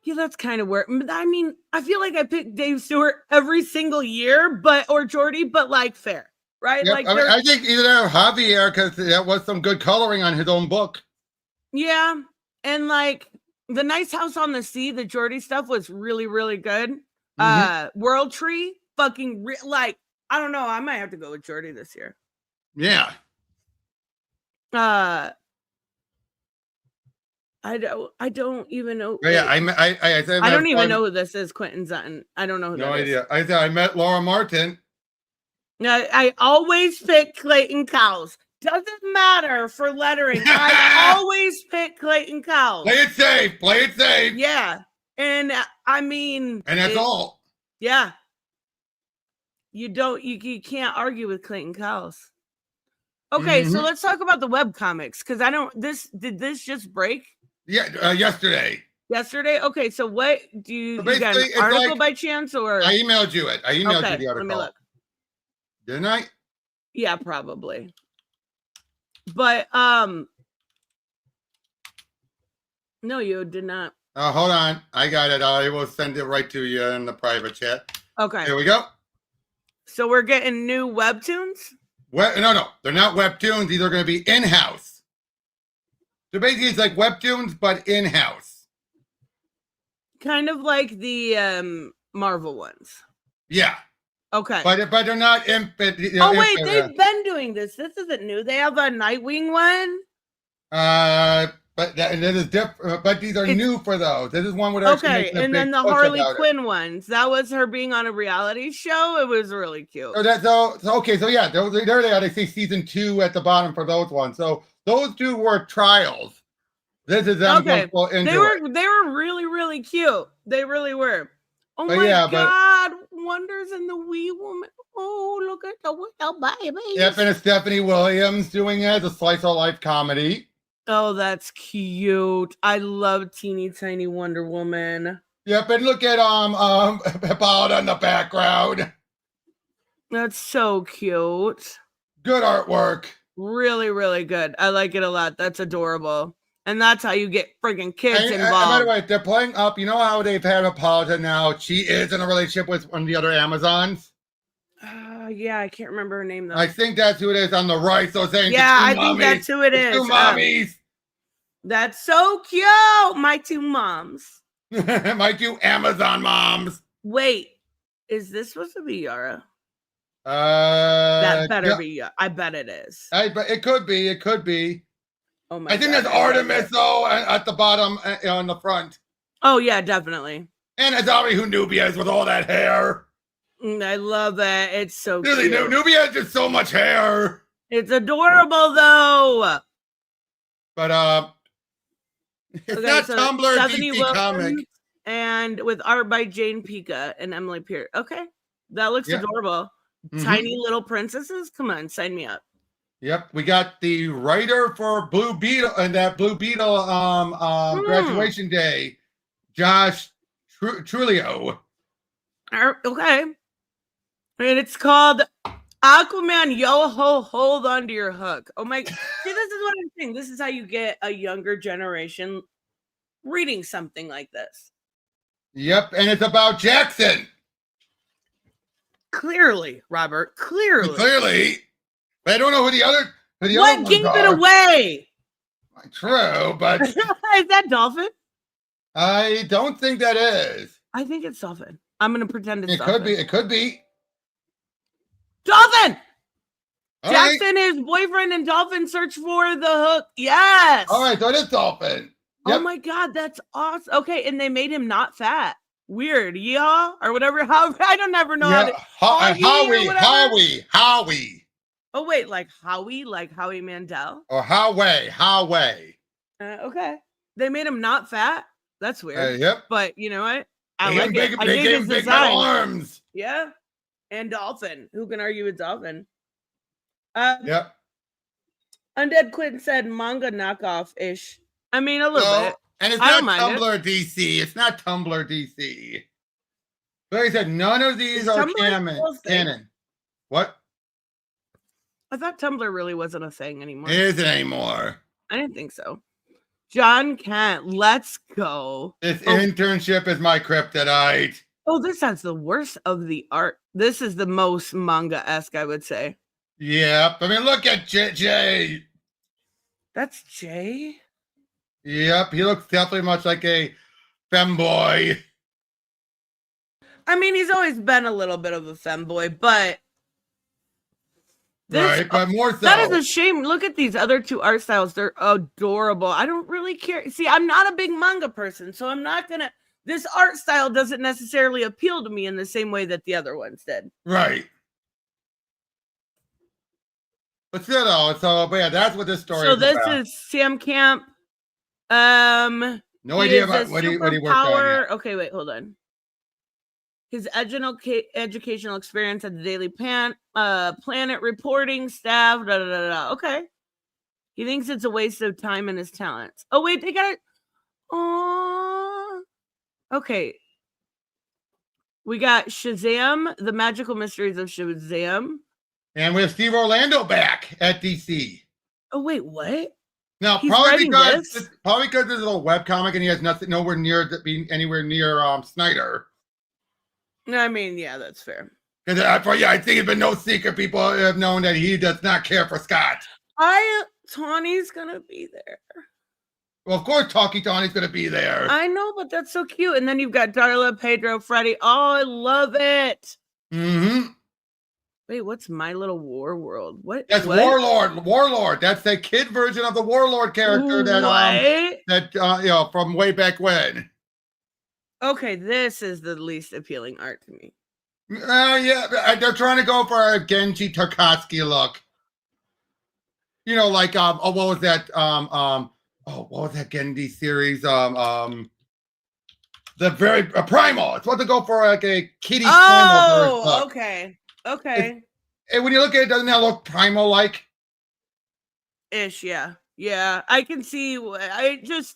Speaker 11: Yeah, that's kind of where. I mean, I feel like I pick Dave Stewart every single year, or Jordy, but like fair, right?
Speaker 12: Yep.
Speaker 11: Like
Speaker 12: I think either that or Javier, because that was some good coloring on his own book.
Speaker 11: Yeah, and like the Nice House on the Sea, the Jordy stuff was really, really good. World Tree, fucking like I don't know. I might have to go with Jordy this year.
Speaker 12: Yeah.
Speaker 11: I don't even know.
Speaker 12: Yeah, I
Speaker 11: don't even know who this is. Quentin Sutton. I don't know who
Speaker 12: no
Speaker 11: that
Speaker 12: idea.
Speaker 11: is.
Speaker 12: I met Laura Martin.
Speaker 11: I always pick Clayton Cowles. Doesn't matter for lettering. I always pick Clayton Cowles.
Speaker 12: Play it safe. Play it safe.
Speaker 11: Yeah, and I mean,
Speaker 12: and that's all.
Speaker 11: Yeah. You can't argue with Clayton Cowles. Okay, so let's talk about the webcomics because did this just break?
Speaker 12: Yeah, yesterday.
Speaker 11: Yesterday? Okay, so what do you got an article by chance or?
Speaker 12: I emailed you it. I emailed you the article.
Speaker 11: Let me look.
Speaker 12: Didn't I?
Speaker 11: Yeah, probably. But no, you did not.
Speaker 12: Hold on. I got it. I will send it right to you in the private chat.
Speaker 11: Okay.
Speaker 12: Here we go.
Speaker 11: So we're getting new webtoons?
Speaker 12: No. They're not webtoons. These are going to be in-house. So basically, it's like webtoons, but in-house.
Speaker 11: Kind of like the Marvel ones.
Speaker 12: Yeah.
Speaker 11: Okay.
Speaker 12: But they're not infant.
Speaker 11: Wait, they've been doing this. This isn't new. They have a Nightwing one.
Speaker 12: But that is different. But these are new for those. This is one where
Speaker 11: okay, and then the Harley Quinn ones. That was her being on a reality show. It was really cute.
Speaker 12: So okay, so yeah, there they are. They say season 2 at the bottom for those ones. So those two were trials. This is them.
Speaker 11: Okay, they were really, really cute. They really were. Oh my God! Wonders in the Wee Woman. Oh, look at the little baby.
Speaker 12: Yep, and it's Stephanie Williams doing it. The slice of life comedy.
Speaker 11: Oh, that's cute. I love teeny tiny Wonder Woman.
Speaker 12: Yep, and look at Hippolyta in the background.
Speaker 11: That's so cute.
Speaker 12: Good artwork.
Speaker 11: Really, really good. I like it a lot. That's adorable. And that's how you get friggin' kids involved.
Speaker 12: By the way, they're playing up. You know how they've had Hippolyta now? She is in a relationship with one of the other Amazons.
Speaker 11: Yeah, I can't remember her name though.
Speaker 12: I think that's who it is on the right. So saying,
Speaker 11: yeah, I think that's who it is.
Speaker 12: 2 mommies.
Speaker 11: That's so cute. My 2 moms.
Speaker 12: My 2 Amazon moms.
Speaker 11: Wait, is this supposed to be Yara?
Speaker 12: That
Speaker 11: better be. I bet it is.
Speaker 12: But it could be. It could be.
Speaker 11: Oh my!
Speaker 12: I think that's Artemis though at the bottom on the front.
Speaker 11: Oh yeah, definitely.
Speaker 12: And it's already who Nubia is with all that hair.
Speaker 11: I love it. It's so
Speaker 12: really
Speaker 11: cute.
Speaker 12: Nubia has just so much hair.
Speaker 11: It's adorable though.
Speaker 12: But it's not
Speaker 11: so
Speaker 12: Tumblr
Speaker 11: Stephanie
Speaker 12: DC
Speaker 11: Williams
Speaker 12: comic.
Speaker 11: And with art by Jane Pika and Emily Pierce. Okay, that looks adorable. Tiny little princesses. Come on, sign me up.
Speaker 12: Yep, we got the writer for Blue Beetle and that Blue Beetle graduation day, Josh Trulio.
Speaker 11: Okay. And it's called Aquaman Yo-Ho, Hold On to Your Hook. Oh my. See, this is what I'm saying. This is how you get a younger generation reading something like this.
Speaker 12: Yep, and it's about Jackson.
Speaker 11: Clearly, Robert. Clearly.
Speaker 12: Clearly. But I don't know who the other
Speaker 11: what gave it away?
Speaker 12: True, but
Speaker 11: is that Dolphin?
Speaker 12: I don't think that is.
Speaker 11: I think it's Dolphin. I'm gonna pretend it's
Speaker 12: it
Speaker 11: Dolphin.
Speaker 12: Could be. It could be.
Speaker 11: Dolphin!
Speaker 12: All
Speaker 11: Jackson, his boyfriend, and Dolphin search for the hook. Yes.
Speaker 12: All right, so it is Dolphin.
Speaker 11: Yep. Oh my God, that's awesome. Okay, and they made him not fat. Weird, yeehaw or whatever. How I don't ever know
Speaker 12: Howie.
Speaker 11: Oh wait, like Howie Mandel.
Speaker 12: Or Howie.
Speaker 11: Okay, they made him not fat. That's weird.
Speaker 12: Yep.
Speaker 11: But you know what? I
Speaker 12: They
Speaker 11: like
Speaker 12: gave
Speaker 11: it.
Speaker 12: him
Speaker 11: I
Speaker 12: big-
Speaker 11: dig
Speaker 12: they gave
Speaker 11: his
Speaker 12: him big metal
Speaker 11: design.
Speaker 12: arms.
Speaker 11: Yeah, and Dolphin. Who can argue with Dolphin?
Speaker 12: Yep.
Speaker 11: Undead Quinn said manga knockoff ish. I mean, a little bit.
Speaker 12: And it's
Speaker 11: I
Speaker 12: not
Speaker 11: don't mind it.
Speaker 12: Tumblr DC. It's not Tumblr DC. But like I said, none of these
Speaker 11: Is
Speaker 12: are
Speaker 11: Tumblr still a thing?
Speaker 12: canon. What?
Speaker 11: I thought Tumblr really wasn't a thing anymore.
Speaker 12: It isn't anymore.
Speaker 11: I didn't think so. John Kent, let's go.
Speaker 12: This internship is my kryptonite.
Speaker 11: Oh, this has the worst of the art. This is the most manga-esque, I would say.
Speaker 12: Yep. I mean, look at Jay.
Speaker 11: That's Jay?
Speaker 12: Yep. He looks definitely much like a femboy.
Speaker 11: I mean, he's always been a little bit of a femboy, but
Speaker 12: Right, but more so.
Speaker 11: that is a shame. Look at these other two art styles. They're adorable. I don't really care. See, I'm not a big manga person, so I'm not gonna. This art style doesn't necessarily appeal to me in the same way that the other ones did.
Speaker 12: Right. But still, though, but yeah, that's what this story
Speaker 11: So
Speaker 12: is
Speaker 11: this
Speaker 12: about.
Speaker 11: is Sam Camp.
Speaker 12: No
Speaker 11: he
Speaker 12: idea
Speaker 11: is
Speaker 12: about
Speaker 11: a
Speaker 12: what he worked on
Speaker 11: superpower- Okay, wait, hold on. His educational experience at the Daily Planet reporting staff. Da, da, da, da. Okay. He thinks it's a waste of time and his talents. Oh, wait, they got it. Oh, okay. We got Shazam, The Magical Mysteries of Shazam.
Speaker 12: And we have Steve Orlando back at DC.
Speaker 11: Oh, wait, what?
Speaker 12: Now,
Speaker 11: He's
Speaker 12: probably
Speaker 11: writing
Speaker 12: because
Speaker 11: this?
Speaker 12: there's a little webcomic and he has nowhere near to being anywhere near Snyder.
Speaker 11: I mean, yeah, that's fair.
Speaker 12: Because I think it's been no secret. People have known that he does not care for Scott.
Speaker 11: Tawny's gonna be there.
Speaker 12: Well, of course, Talkie Tawny's going to be there.
Speaker 11: I know, but that's so cute. And then you've got Darla, Pedro, Freddy. Oh, I love it.
Speaker 12: Mm-hmm.
Speaker 11: Wait, what's My Little War World? What?
Speaker 12: That's
Speaker 11: what?
Speaker 12: Warlord. That's the kid version of the Warlord character that from way back when.
Speaker 11: Okay, this is the least appealing art to me.
Speaker 12: Yeah, they're trying to go for a Genji Tarkovsky look. You know, like what was that? What was that Genji series? The very Primal. It's what to go for like a Kitty. Primal look.
Speaker 11: Okay. Okay.
Speaker 12: And when you look at it, doesn't that look Primal like?
Speaker 11: Ish, yeah. Yeah, I can see.
Speaker 12: It's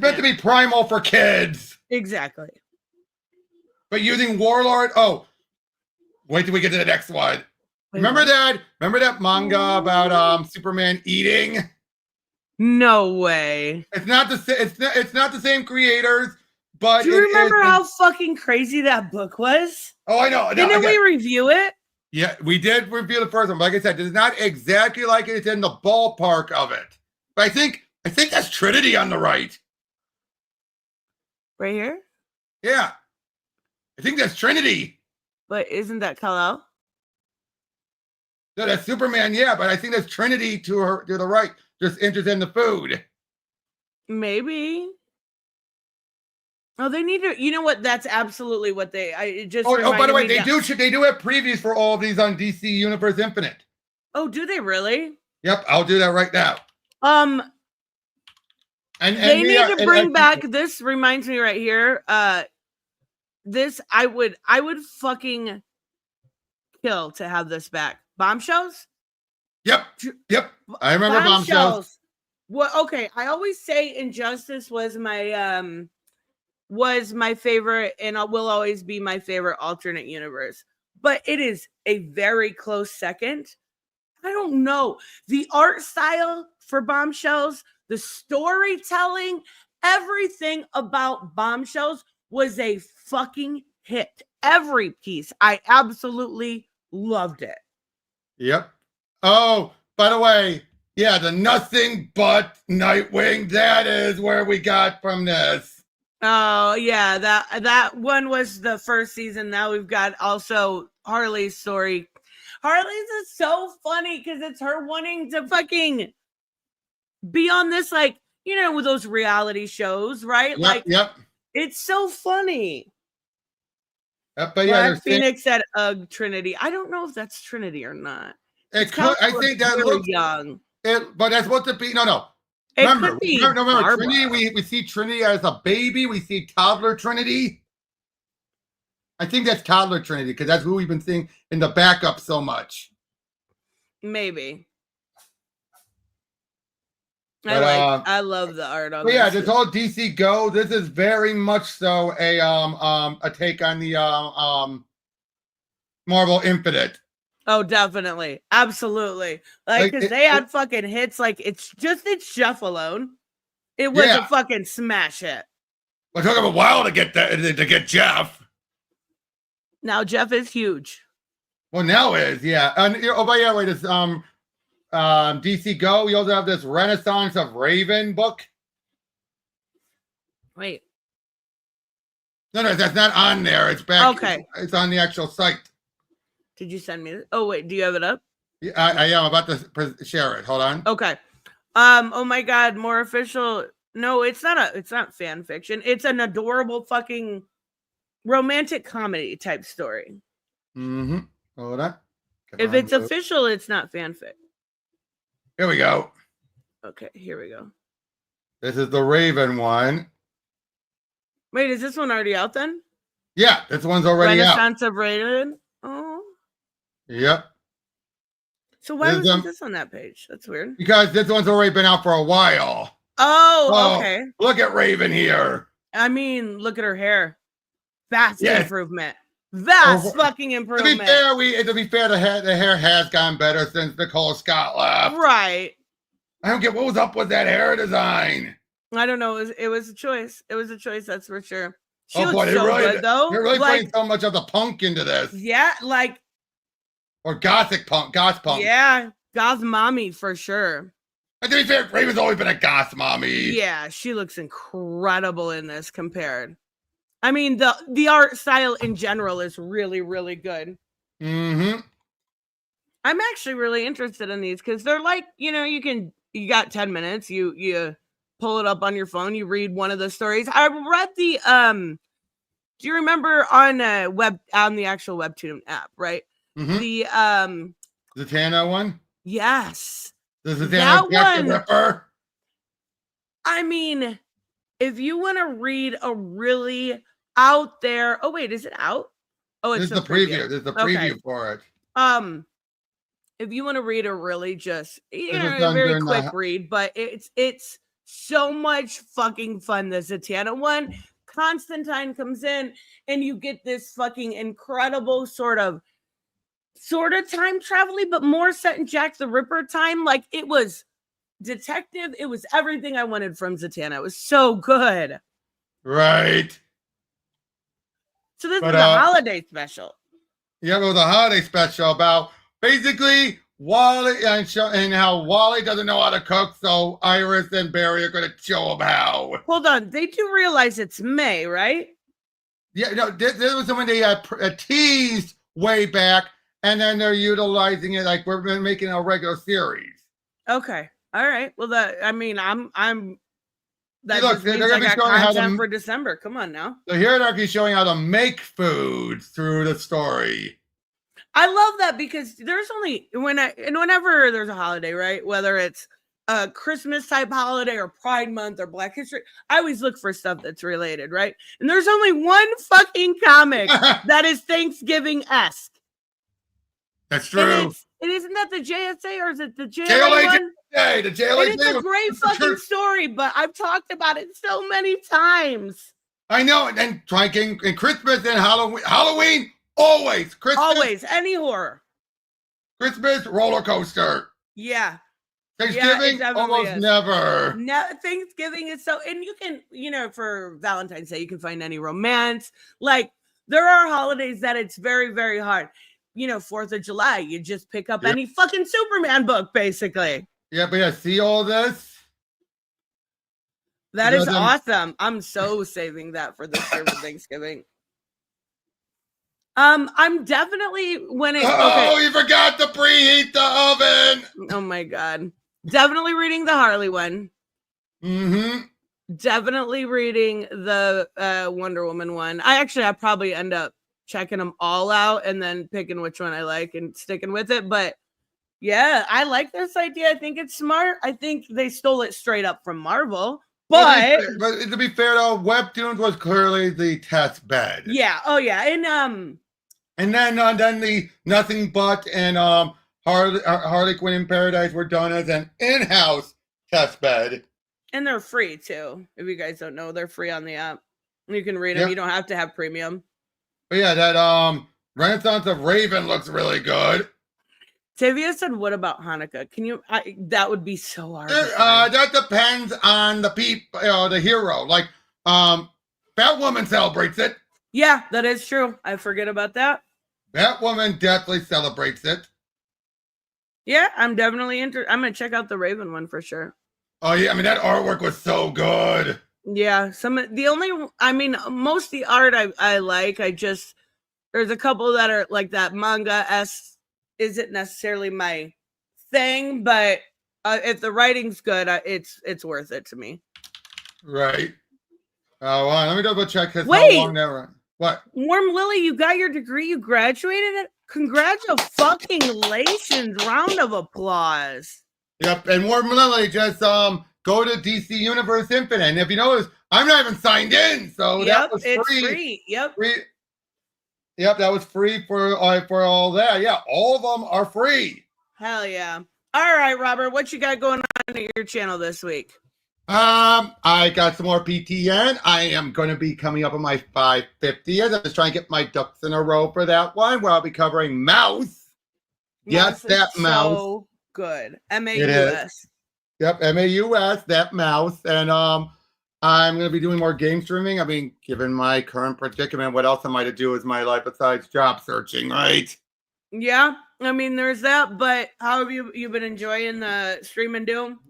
Speaker 12: meant to be Primal for kids.
Speaker 11: Exactly.
Speaker 12: But using Warlord. Oh, wait till we get to the next one. Remember that manga about Superman eating?
Speaker 11: No way.
Speaker 12: It's not the same creators, but
Speaker 11: do you remember how fucking crazy that book was?
Speaker 12: Oh, I know.
Speaker 11: Didn't we review it?
Speaker 12: Yeah, we did review the first one. But like I said, it's not exactly like it. It's in the ballpark of it. But I think that's Trinity on the right.
Speaker 11: Right here?
Speaker 12: Yeah. I think that's Trinity.
Speaker 11: But isn't that Kal-El?
Speaker 12: No, that's Superman, yeah, but I think that's Trinity to the right. Just interested in the food.
Speaker 11: Maybe. Oh, they need to. You know what? That's absolutely what they.
Speaker 12: By the way, they do have previews for all of these on DC Universe Infinite.
Speaker 11: Oh, do they really?
Speaker 12: Yep, I'll do that right now.
Speaker 11: They need to bring back. This reminds me right here. This I would fucking kill to have this back. Bombshells.
Speaker 12: Yep. I remember Bombshells.
Speaker 11: Well, okay. I always say Injustice was my favorite, and will always be my favorite alternate universe. But it is a very close second. I don't know. The art style for Bombshells, the storytelling, everything about Bombshells was a fucking hit. Every piece. I absolutely loved it.
Speaker 12: Yep. Oh, by the way, yeah, the Nothing But Nightwing, that is where we got from this.
Speaker 11: Oh, yeah, that one was the first season. Now we've got also Harley's story. Harley's is so funny because it's her wanting to fucking be on this, like, you know, with those reality shows, right?
Speaker 12: Yep.
Speaker 11: It's so funny.
Speaker 12: But yeah,
Speaker 11: Black Phoenix said Trinity. I don't know if that's Trinity or not.
Speaker 12: It could. I think that
Speaker 11: really
Speaker 12: looks
Speaker 11: young.
Speaker 12: But that's supposed to be. No.
Speaker 11: It
Speaker 12: Remember,
Speaker 11: could be
Speaker 12: remember
Speaker 11: Barbara.
Speaker 12: Trinity. We see Trinity as a baby. We see toddler Trinity. I think that's toddler Trinity because that's who we've been seeing in the backup so much.
Speaker 11: Maybe.
Speaker 12: But,
Speaker 11: I love the art on
Speaker 12: But yeah,
Speaker 11: this.
Speaker 12: this whole DC Go. This is very much so a take on the Marvel Infinite.
Speaker 11: Oh, definitely. Absolutely. Like, because they had fucking hits. Like, it's Jeff alone. It was a fucking smash hit.
Speaker 12: It took him a while to get Jeff.
Speaker 11: Now Jeff is huge.
Speaker 12: Well, now is, yeah. And but yeah, wait, it's DC Go. We also have this Renaissance of Raven book.
Speaker 11: Wait.
Speaker 12: No, that's not on there. It's back.
Speaker 11: Okay.
Speaker 12: It's on the actual site.
Speaker 11: Did you send me this? Oh, wait, do you have it up?
Speaker 12: Yeah, I am about to share it. Hold on.
Speaker 11: Okay. Oh my God, more official. No, it's not fan fiction. It's an adorable fucking romantic comedy type story.
Speaker 12: Mm-hmm. Hold on.
Speaker 11: If it's official, it's not fanfic.
Speaker 12: Here we go.
Speaker 11: Okay, here we go.
Speaker 12: This is the Raven one.
Speaker 11: Wait, is this one already out then?
Speaker 12: Yeah, this one's already
Speaker 11: Renaissance of Raven. Oh.
Speaker 12: Yep.
Speaker 11: So why wasn't this on that page? That's weird.
Speaker 12: Because this one's already been out for a while.
Speaker 11: Oh, okay.
Speaker 12: Look at Raven here.
Speaker 11: I mean, look at her hair. Vast improvement. Vast fucking improvement.
Speaker 12: To be fair, the hair has gotten better since Nicole Scott left.
Speaker 11: Right.
Speaker 12: I don't get what was up with that hair design.
Speaker 11: I don't know. It was a choice. It was a choice, that's for sure. She
Speaker 12: Boy,
Speaker 11: looks so good, though.
Speaker 12: They're really putting so much of the punk into this.
Speaker 11: Yeah, like.
Speaker 12: Or gothic punk, goth punk.
Speaker 11: Yeah, goth mommy for sure.
Speaker 12: And to be fair, Raven's always been a goth mommy.
Speaker 11: Yeah, she looks incredible in this compared. I mean, the art style in general is really, really good.
Speaker 12: Mm-hmm.
Speaker 11: I'm actually really interested in these because they're like, you got 10 minutes, you pull it up on your phone, you read one of the stories. I read the do you remember on the actual Webtoon app, right?
Speaker 12: Mm-hmm.
Speaker 11: The
Speaker 12: Zatanna one?
Speaker 11: Yes.
Speaker 12: The Zatanna Jack the Ripper?
Speaker 11: I mean, if you want to read a really out there, oh wait, is it out? Oh, it's
Speaker 12: the preview. This is the preview for it.
Speaker 11: If you want to read a really just a very quick read, but it's so much fucking fun. The Zatanna one, Constantine comes in and you get this fucking incredible sort of time traveling, but more set in Jack the Ripper time. Like, it was detective. It was everything I wanted from Zatanna. It was so good.
Speaker 12: Right.
Speaker 11: So this is a holiday special.
Speaker 12: Yeah, it was a holiday special about basically Wally and how Wally doesn't know how to cook, so Iris and Barry are going to show him how.
Speaker 11: Hold on. They do realize it's May, right?
Speaker 12: Yeah, no, this was when they teased way back, and then they're utilizing it like we're making a regular series.
Speaker 11: Okay. All right. Well, that
Speaker 12: They're going to be showing how to
Speaker 11: for December. Come on now.
Speaker 12: So here they're actually showing how to make food through the story.
Speaker 11: I love that because there's only whenever there's a holiday, right? Whether it's a Christmas type holiday or Pride Month or Black History, I always look for stuff that's related, right? And there's only one fucking comic that is Thanksgiving-esque.
Speaker 12: That's true.
Speaker 11: And isn't that the JSA or is it the JLA
Speaker 12: JLA
Speaker 11: one?
Speaker 12: The JLA.
Speaker 11: It's a great fucking story, but I've talked about it so many times.
Speaker 12: I know, and then trying and Christmas and Halloween, always Christmas,
Speaker 11: always any horror.
Speaker 12: Christmas roller coaster.
Speaker 11: Yeah.
Speaker 12: Thanksgiving almost never.
Speaker 11: No, Thanksgiving is so, and you can, for Valentine's Day, you can find any romance. Like, there are holidays that it's very, very hard. 4th of July, you just pick up any fucking Superman book, basically.
Speaker 12: Yeah, but see all this?
Speaker 11: That is awesome. I'm so saving that for this year for Thanksgiving. I'm definitely when it.
Speaker 12: Oh, you forgot to preheat the oven.
Speaker 11: Oh my god! Definitely reading the Harley one.
Speaker 12: Mm-hmm.
Speaker 11: Definitely reading the Wonder Woman one. I probably end up checking them all out and then picking which one I like and sticking with it. But Yeah, I like this idea. I think it's smart. I think they stole it straight up from Marvel. But
Speaker 12: to be fair though, Webtoons was clearly the test bed.
Speaker 11: Yeah. Oh yeah.
Speaker 12: And then the Nothing But and Harley Quinn in Paradise were done as an in-house test bed.
Speaker 11: And they're free too. If you guys don't know, they're free on the app. You can read them. You don't have to have premium.
Speaker 12: But yeah, that Renaissance of Raven looks really good.
Speaker 11: Tavia said, "What about Hanukkah? Can you? That would be so hard."
Speaker 12: That depends on the the hero. Like, Batwoman celebrates it.
Speaker 11: Yeah, that is true. I forget about that.
Speaker 12: Batwoman definitely celebrates it.
Speaker 11: Yeah, I'm definitely I'm gonna check out the Raven one for sure.
Speaker 12: Oh yeah, I mean that artwork was so good.
Speaker 11: Yeah, most of the art I like. There's a couple that are like that manga-esque. Isn't necessarily my thing, but if the writing's good, it's worth it to me.
Speaker 12: Right. Well, let me double check how long that run. What?
Speaker 11: Warm Lily, you got your degree. You graduated. Congratulations! Round of applause.
Speaker 12: Yep. And Warm Lily, just go to DC Universe Infinite. And if you notice, I'm not even signed in, so that was free.
Speaker 11: It's free. Yep.
Speaker 12: Free. Yep, that was free for all that. Yeah, all of them are free.
Speaker 11: Hell yeah. All right, Robert, what you got going on at your channel this week?
Speaker 12: I got some more PTN. I am going to be coming up on my 550th. I'm just trying to get my ducks in a row for that one, where I'll be covering Mouse. Yes, that Mouse.
Speaker 11: So good. MAUS.
Speaker 12: Yep, MAUS, that Mouse. And I'm going to be doing more game streaming. I mean, given my current predicament, what else am I to do with my life besides job searching, right?
Speaker 11: Yeah, I mean, there's that, but how have you been enjoying the streaming Doom?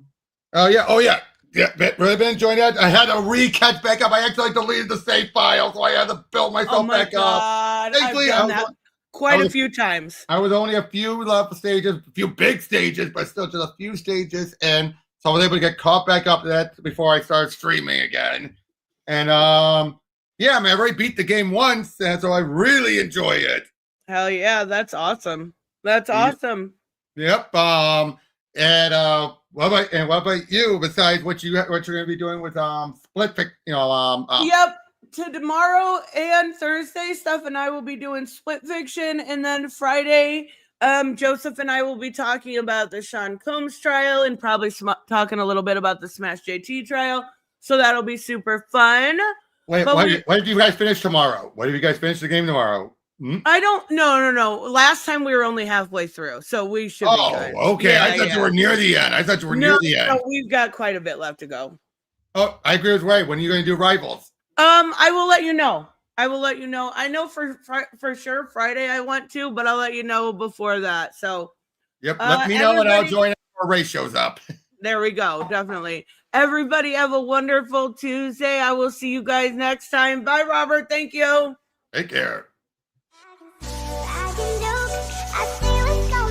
Speaker 12: Oh, yeah. Yeah, really been enjoying that. I had to catch back up. I actually deleted the save file, so I had to build myself back up.
Speaker 11: Thankfully, I've done that quite a few times.
Speaker 12: I was only a few level stages, a few big stages, but still just a few stages, and so I was able to get caught back up to that before I started streaming again. And yeah, I mean, I've already beat the game once, and so I really enjoy it.
Speaker 11: Hell yeah, that's awesome. That's awesome.
Speaker 12: Yep. And what about you? Besides what you're going to be doing with Split Fiction,
Speaker 11: Yep. To tomorrow and Thursday, Steph and I will be doing Split Fiction, and then Friday, Joseph and I will be talking about the Sean Combs trial and probably talking a little bit about the Smash JT trial. So that'll be super fun.
Speaker 12: Wait, what did you guys finish tomorrow? What did you guys finish the game tomorrow?
Speaker 11: I don't. No. Last time we were only halfway through, so we should.
Speaker 12: Oh,
Speaker 11: be good.
Speaker 12: Okay.
Speaker 11: Yeah,
Speaker 12: I thought you were near the end.
Speaker 11: No, we've got quite a bit left to go.
Speaker 12: Oh, I agree with Ray. When are you going to do Rivals?
Speaker 11: I will let you know. I know for sure Friday I want to, but I'll let you know before that. So.
Speaker 12: Yep. Let me know and I'll join before Ray shows up.
Speaker 11: There we go. Definitely. Everybody have a wonderful Tuesday. I will see you guys next time. Bye, Robert. Thank you.
Speaker 12: Take care.
Speaker 19: I can do, I feel it going.